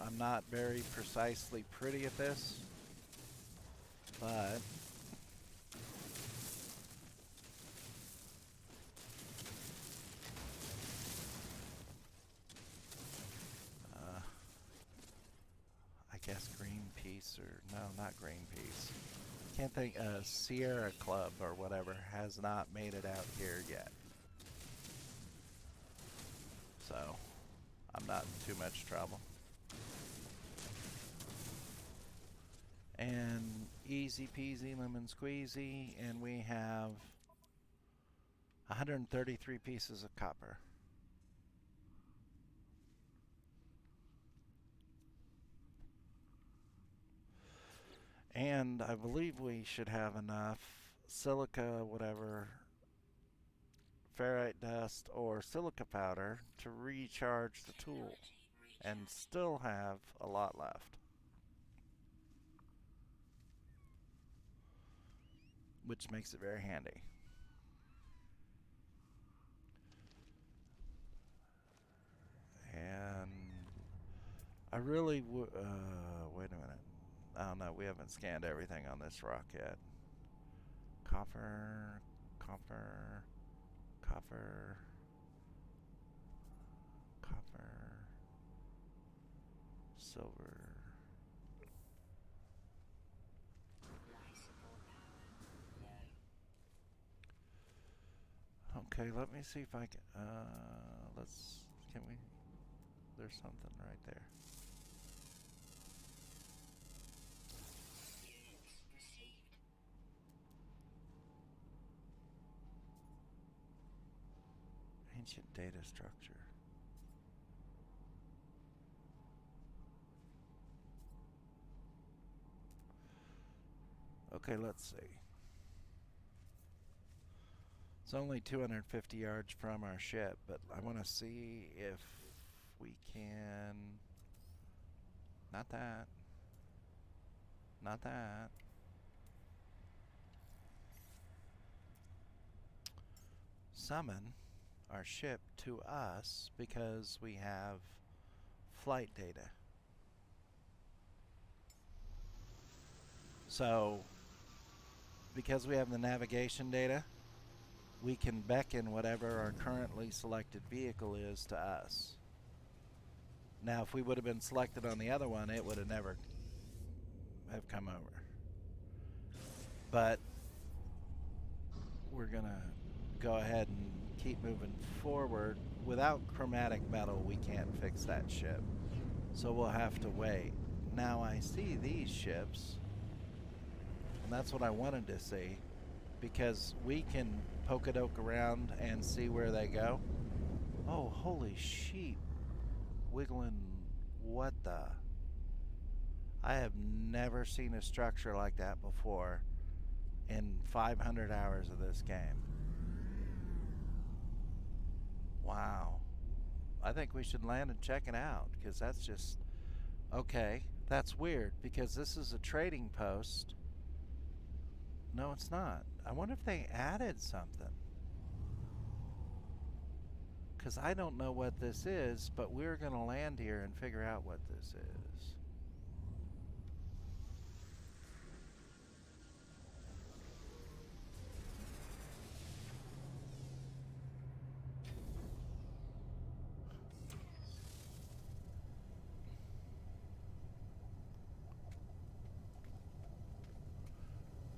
I'm not very precisely pretty at this, but I guess Greenpeace or no, not Greenpeace. Can't think. Sierra Club or whatever has not made it out here yet, so I'm not in too much trouble. And easy peasy lemon squeezy, and we have 133 pieces of copper. And I believe we should have enough silica, whatever, ferrite dust, or silica powder to recharge the tool and still have a lot left. Which makes it very handy. And I really would. Wait a minute. Oh no, we haven't scanned everything on this rock yet. Copper, copper, copper, copper, silver. Okay, let me see if I can. Can we? There's something right there. Ancient data structure. Okay, let's see. It's only 250 yards from our ship, but I want to see if we can. Not that. Not that. Summon our ship to us because we have flight data. So, because we have the navigation data, we can beckon whatever our currently selected vehicle is to us. Now, if we would have been selected on the other one, it would have never have come over. But we're going to go ahead and keep moving forward. Without chromatic metal, we can't fix that ship. So we'll have to wait. Now I see these ships That's what I wanted to see because we can poke around and see where they go. Oh, holy sheep. Wiggling. What the? I have never seen a structure like that before in 500 hours of this game. Wow. I think we should land and check it out because that's just okay. That's weird because this is a trading post. No, it's not. I wonder if they added something. Because I don't know what this is, but we're going to land here and figure out what this is.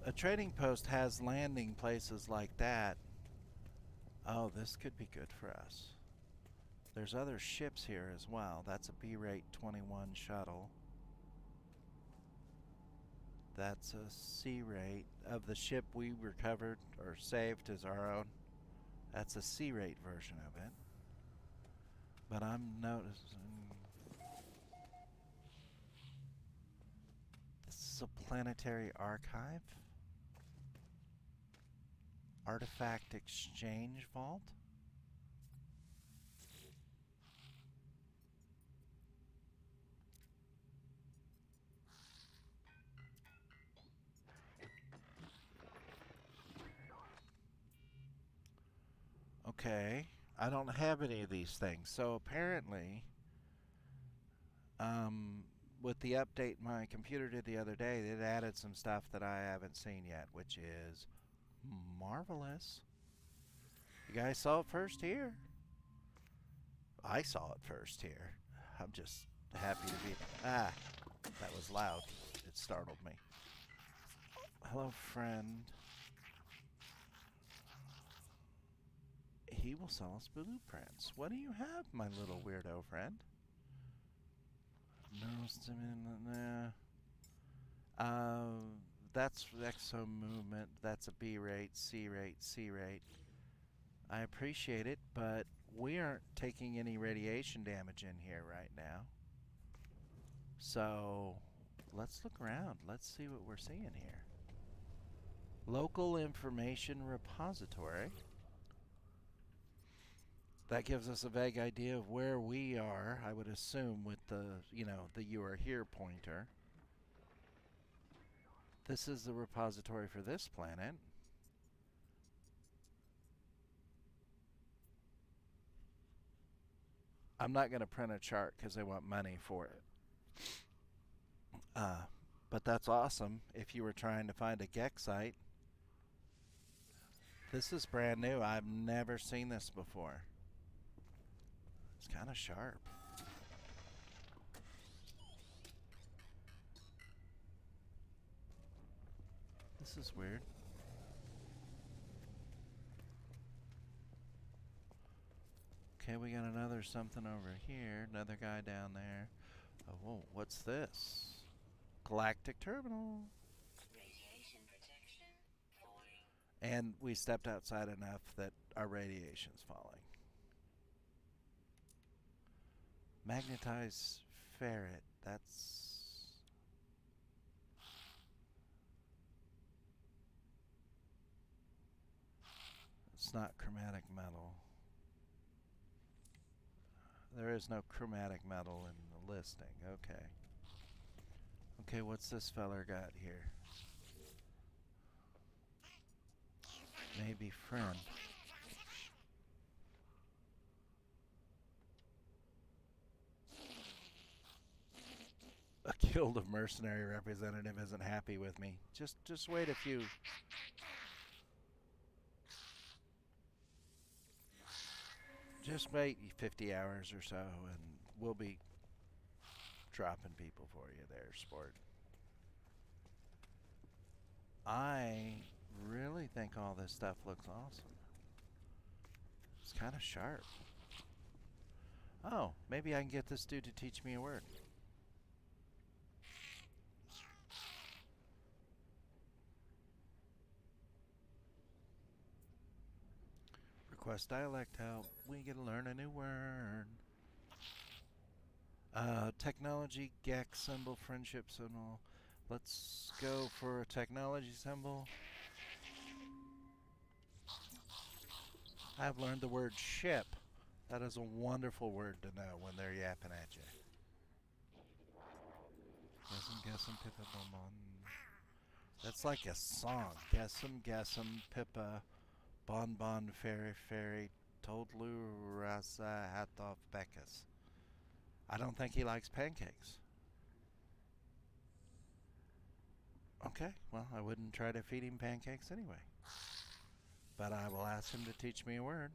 A trading post has landing places like that. Oh, this could be good for us. There's other ships here as well. That's a B-rate 21 shuttle. That's a C-rate of the ship we recovered or saved as our own. That's a C-rate version of it. But I'm noticing this is a planetary archive. Artifact exchange vault. Okay, I don't have any of these things. So apparently, with the update my computer did the other day, it added some stuff that I haven't seen yet, which is marvelous. You guys saw it first here. I saw it first here. I'm just happy to be. Ah, that was loud. It startled me. Hello, friend. He will sell us blueprints. What do you have, my little weirdo friend? No, that's exo movement. That's a B rate, C rate, C rate. I appreciate it, but we aren't taking any radiation damage in here right now. So let's look around. Let's see what we're seeing here. Local information repository. That gives us a vague idea of where we are, I would assume, with the, the you are here pointer. This is the repository for this planet. I'm not going to print a chart because I want money for it. But that's awesome if you were trying to find a Gek site. This is brand new. I've never seen this before. It's kind of sharp. This is weird. Okay, we got another something over here. Another guy down there. Oh, whoa, what's this? Galactic terminal.
Radiation protection falling.
And we stepped outside enough that our radiation's falling. Magnetized ferret. That's... It's not chromatic metal. There is no chromatic metal in the listing. Okay. Okay, what's this feller got here? Maybe friend. A guild of mercenary representative isn't happy with me. Just wait a few. Just wait 50 hours or so and we'll be dropping people for you there, sport. I really think all this stuff looks awesome. It's kind of sharp. Oh, maybe I can get this dude to teach me a word. Request dialect help. We get to learn a new word. Technology, gex symbol, friendship symbol. Let's go for a technology symbol. I've learned the word ship. That is a wonderful word to know when they're yapping at you. Guessum, Pippa, Bonbon. That's like a song. Guessum, Pippa, Bonbon, Fairy, Toadloo, Rasa, Hatoff, Beckus. I don't think he likes pancakes. Okay, well, I wouldn't try to feed him pancakes anyway. But I will ask him to teach me a word.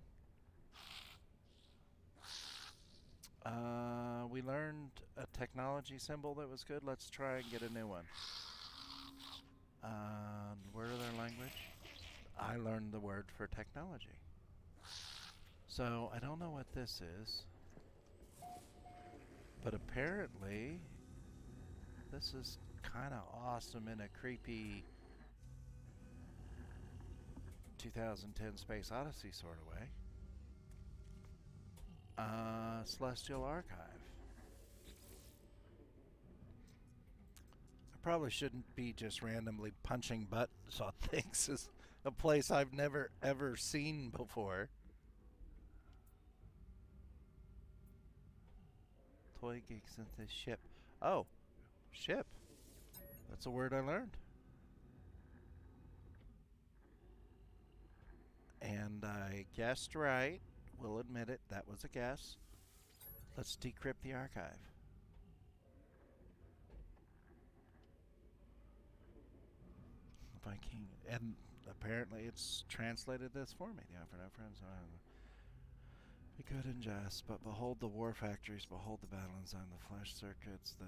We learned a technology symbol that was good. Let's try and get a new one. Word of their language. I learned the word for technology. So I don't know what this is. But apparently, this is kind of awesome in a creepy 2010 Space Odyssey sort of way. Celestial Archive. I probably shouldn't be just randomly punching buttons on things. It's a place I've never ever seen before. Toy Geek Synthesis ship. Oh, ship. That's a word I learned. And I guessed right. We'll admit it. That was a guess. Let's decrypt the archive. Viking. And apparently it's translated this for me. The offer no friends. Be good and just, but behold the war factories, behold the battle inside the flesh circuits, the...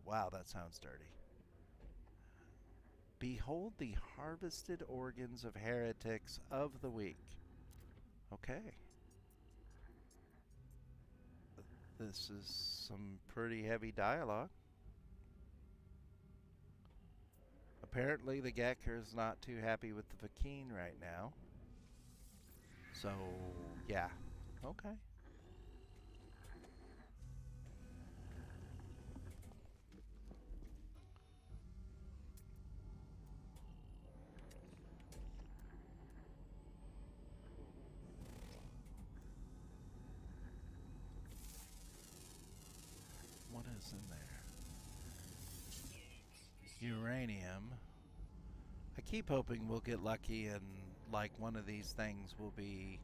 Wow, that sounds dirty. Behold the harvested organs of heretics of the week. Okay. This is some pretty heavy dialogue. Apparently the Gekker is not too happy with the Vakeen right now. So, yeah. Okay. What is in there? Uranium. I keep hoping we'll get lucky and like one of these things will be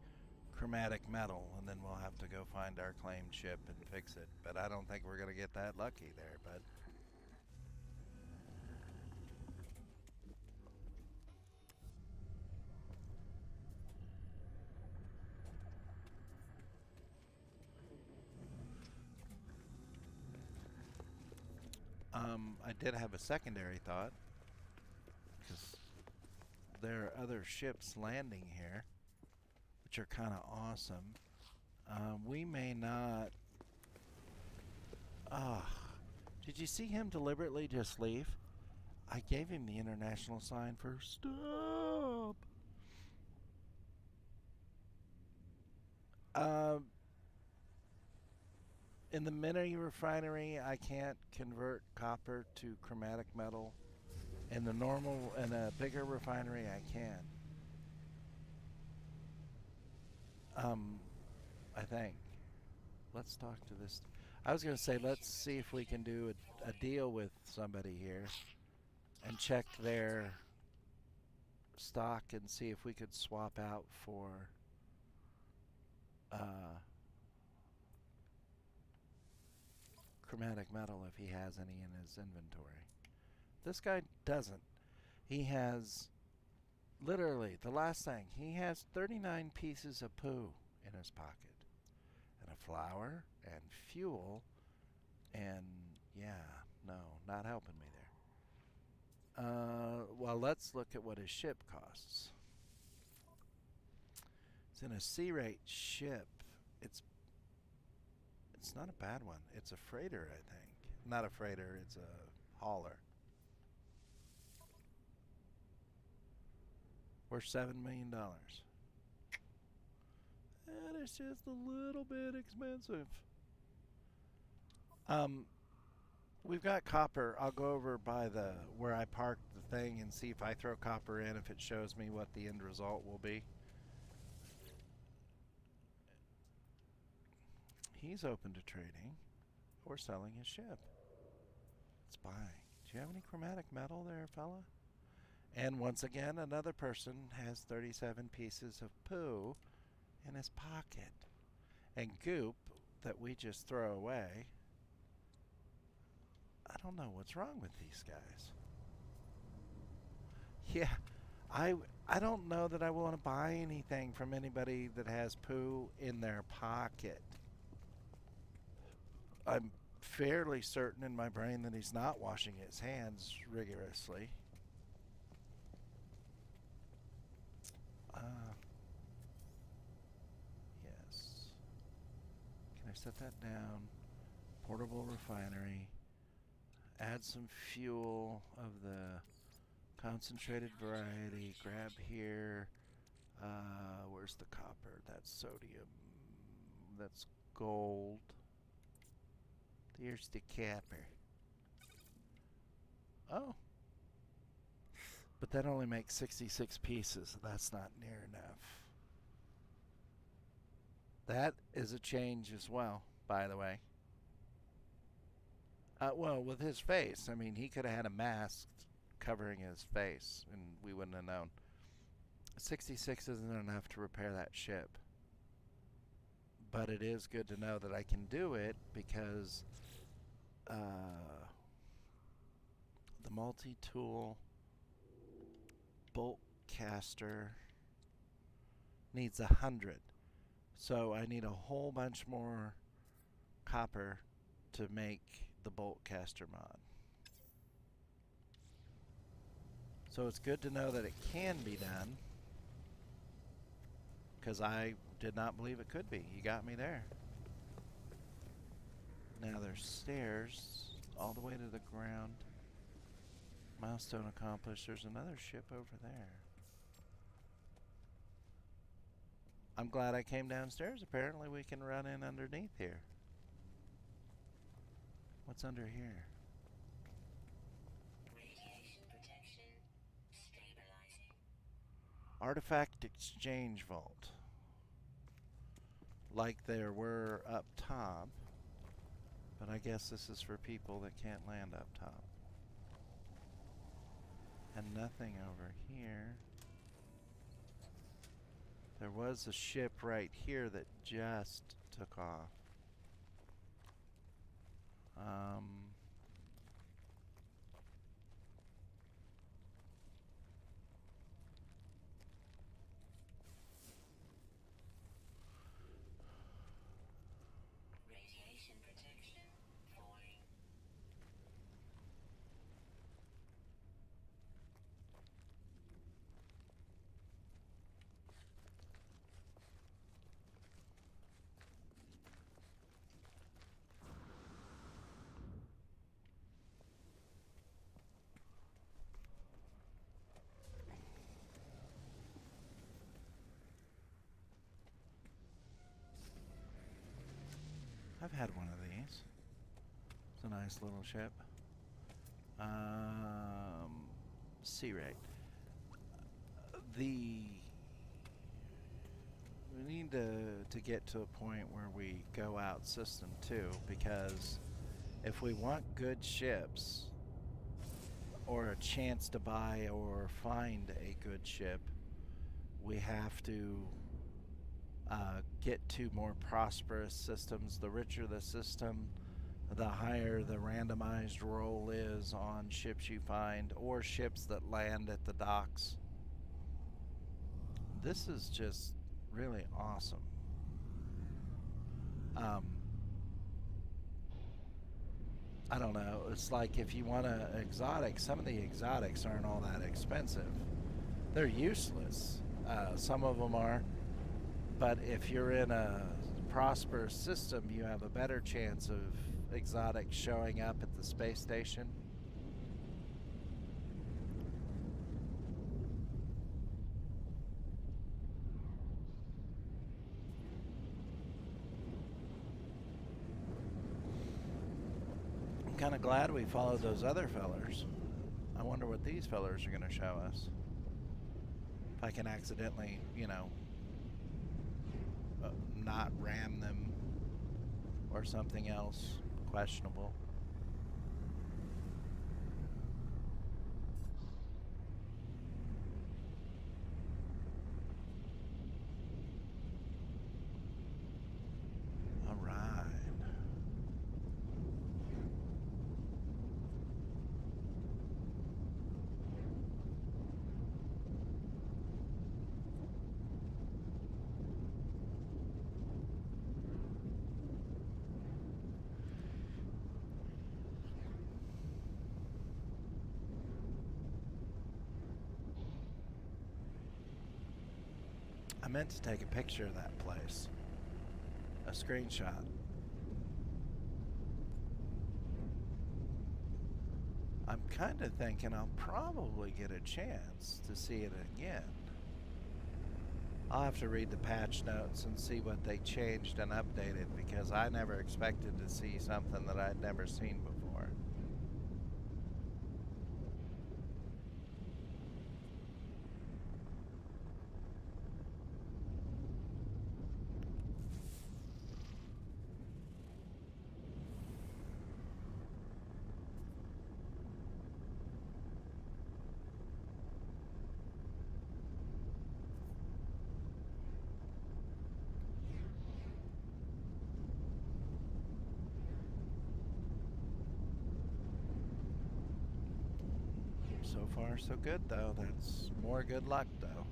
chromatic metal and then we'll have to go find our claimed ship and fix it. But I don't think we're going to get that lucky there, bud. I did have a secondary thought because there are other ships landing here, which are kind of awesome. We may not. Did you see him deliberately just leave? I gave him the international sign for stop. In the mini refinery, I can't convert copper to chromatic metal. In the normal, in a bigger refinery, I can. I think. Let's talk to this. I was going to say, let's see if we can do a deal with somebody here and check their stock and see if we could swap out for chromatic metal if he has any in his inventory. This guy doesn't. He has literally the last thing. He has 39 pieces of poo in his pocket and a flower and fuel and yeah, no, not helping me there. Well, let's look at what his ship costs. It's in a C-rate ship. It's not a bad one. It's a freighter, I think. Not a freighter, it's a hauler. Worth $7 million. and it's just a little bit expensive. Um, we've got copper. I'll go over by the where I parked the thing and see if I throw copper in, if it shows me what the end result will be. He's open to trading or selling his ship. It's buying. Do you have any chromatic metal there, fella? And once again, another person has 37 pieces of poo in his pocket. And goop that we just throw away. I don't know what's wrong with these guys. Yeah, I I don't know that I want to buy anything from anybody that has poo in their pocket. I'm fairly certain in my brain that he's not washing his hands rigorously. Uh, yes. Can I set that down? Portable refinery. Add some fuel of the concentrated variety. Grab here. Where's the copper? That's sodium. That's gold. Here's the copper. Oh. But that only makes 66 pieces. That's not near enough. That is a change as well, by the way. Well, with his face, I mean, he could have had a mask covering his face, and we wouldn't have known. 66 isn't enough to repair that ship. But it is good to know that I can do it because the multi-tool bolt caster needs 100. So I need a whole bunch more copper to make the bolt caster mod. So it's good to know that it can be done, because I did not believe it could be. You got me there. Now there's stairs all the way to the ground. Milestone accomplished. There's another ship over there. I'm glad I came downstairs. Apparently we can run in underneath here. What's under here?
Radiation protection stabilizing.
Artifact exchange vault. Like there were up top. But I guess this is for people that can't land up top. And nothing over here. There was a ship right here that just took off.
Radiation protection falling.
I've had one of these. It's a nice little ship. Sea Ray. The We need to get to a point where we go out system 2, because if we want good ships or a chance to buy or find a good ship, we have to get to more prosperous systems. The richer the system, the higher the randomized roll is on ships you find or ships that land at the docks. This is just really awesome. I don't know. It's like if you want an exotic, some of the exotics aren't all that expensive. They're useless. Some of them are. But if you're in a prosperous system, you have a better chance of exotics showing up at the space station. kind of glad we followed those other fellers. I wonder what these fellers are going to show us. If I can accidentally, not ram them or something else questionable. All right. I meant to take a picture of that place. A screenshot. I'm kind of thinking I'll probably get a chance to see it again. I'll have to read the patch notes and see what they changed and updated, because I never expected to see something that I'd never seen before. So far, so good, though. That's more good luck, though.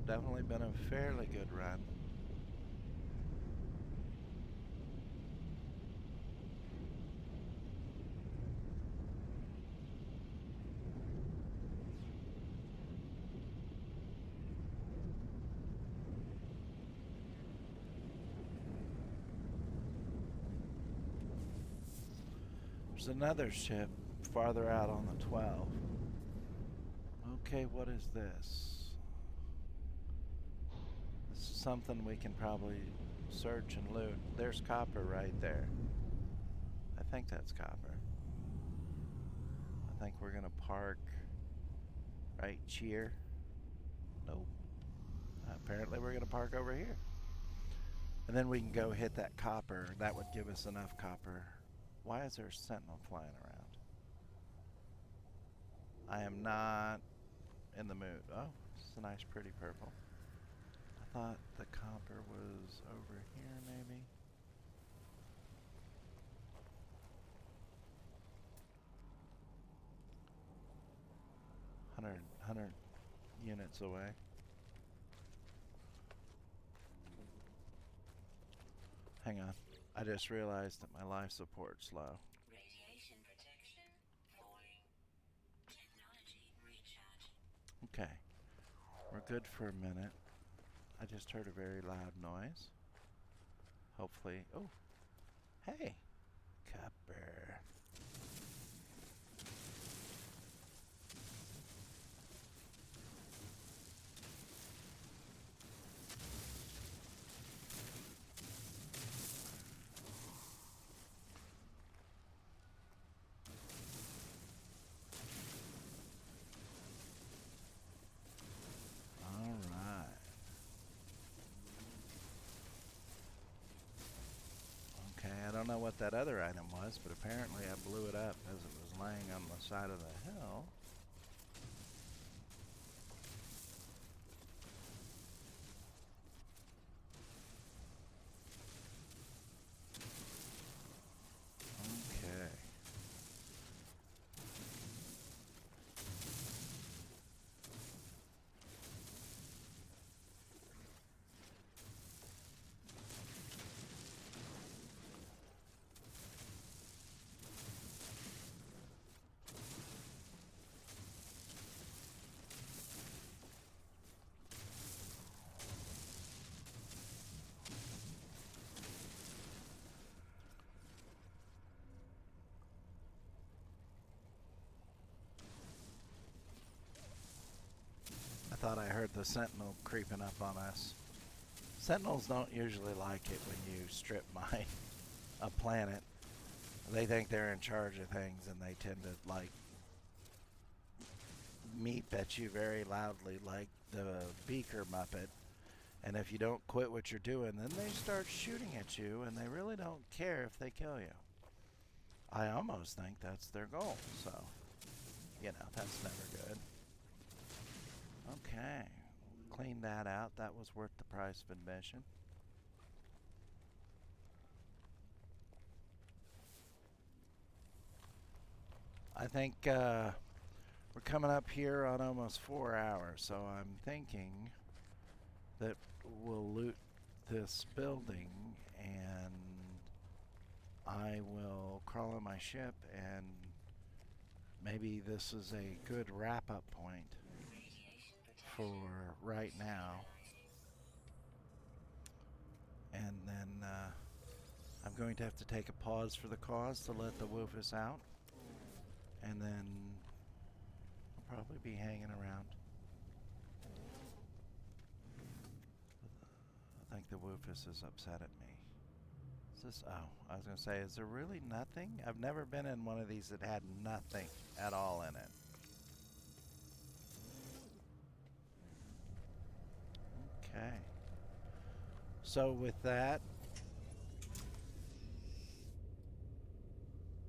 Definitely been a fairly good run. There's another ship farther out on the 12. Okay, what is this? This is something we can probably search and loot. There's copper right there. I think that's copper. I think we're gonna park right here. Nope. Apparently we're gonna park over here. And then we can go hit that copper. That would give us enough copper. Why is there a sentinel flying around? I am not in the mood. Oh, it's a nice pretty purple. I thought the copper was over here maybe. Hundred units away. Hang on. I just realized that my life support's low.
Radiation protection falling. Technology recharge.
Okay. We're good for a minute. I just heard a very loud noise. Hopefully. Oh. Hey. Copper. All right. Okay, I don't know what that other item was, but apparently I blew it up as it was laying on the side of the hill. Okay. I thought I heard the sentinel creeping up on us. Sentinels don't usually like it when you strip mine. a planet, they think they're in charge of things, and they tend to like meep at you very loudly, like the Beaker Muppet. And if you don't quit what you're doing, then they start shooting at you, and they really don't care if they kill you. I almost think that's their goal, so, that's never good. Okay, clean that out. That was worth the price of admission. I think we're coming up here on almost 4 hours, so I'm thinking that we'll loot this building and I will crawl on my ship, and maybe this is a good wrap up point for right now. And then I'm going to have to take a pause for the cause to let the woofus out. And then I'll probably be hanging around. I think the woofus is upset at me. Is this, oh, I was going to say, is there really nothing? I've never been in one of these that had nothing at all in it. Okay. So with that,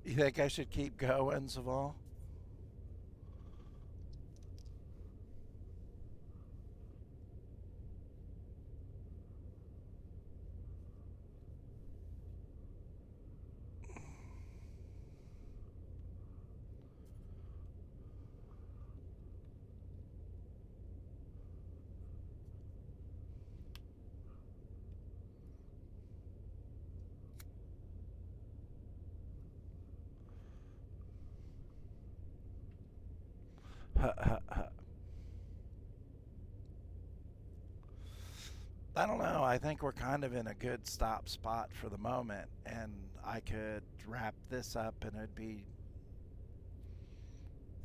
you think I should keep going, Zaval? I don't know. I think we're kind of in a good stop spot for the moment, and I could wrap this up and it'd be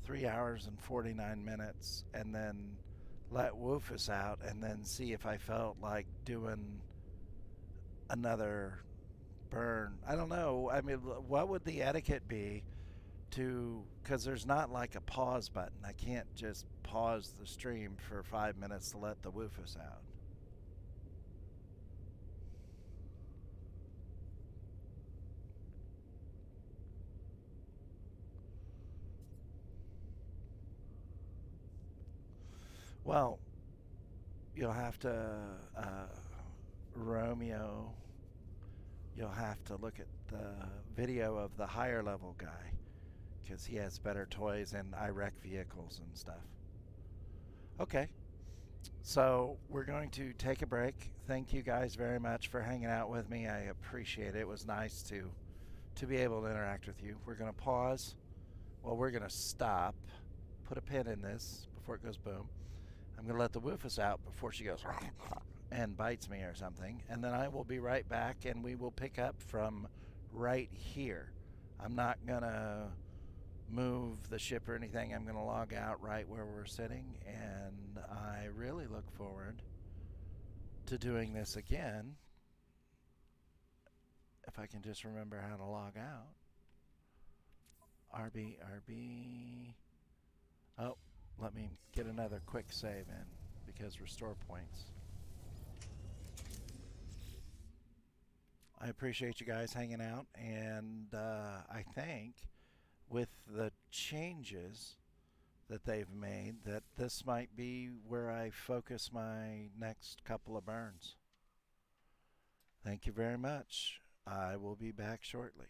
3 hours and 49 minutes, and then let Woofus out, and then see if I felt like doing another burn. I don't know. I mean, what would the etiquette be to, because there's not like a pause button. I can't just pause the stream for 5 minutes to let the Woofus out. Well, you'll have to, Romeo, you'll have to look at the video of the higher level guy because he has better toys and I wreck vehicles and stuff. Okay, so we're going to take a break. Thank you guys very much for hanging out with me. I appreciate it. It was nice to be able to interact with you. We're going to pause. Well, we're going to stop, put a pin in this before it goes boom. I'm going to let the Woofus out before she goes and bites me or something. And then I will be right back and we will pick up from right here. I'm not going to move the ship or anything. I'm going to log out right where we're sitting. And I really look forward to doing this again. If I can just remember how to log out. RB. Oh, let me get another quick save in because restore points. I appreciate you guys hanging out, and I think with the changes that they've made that this might be where I focus my next couple of burns. Thank you very much. I will be back shortly.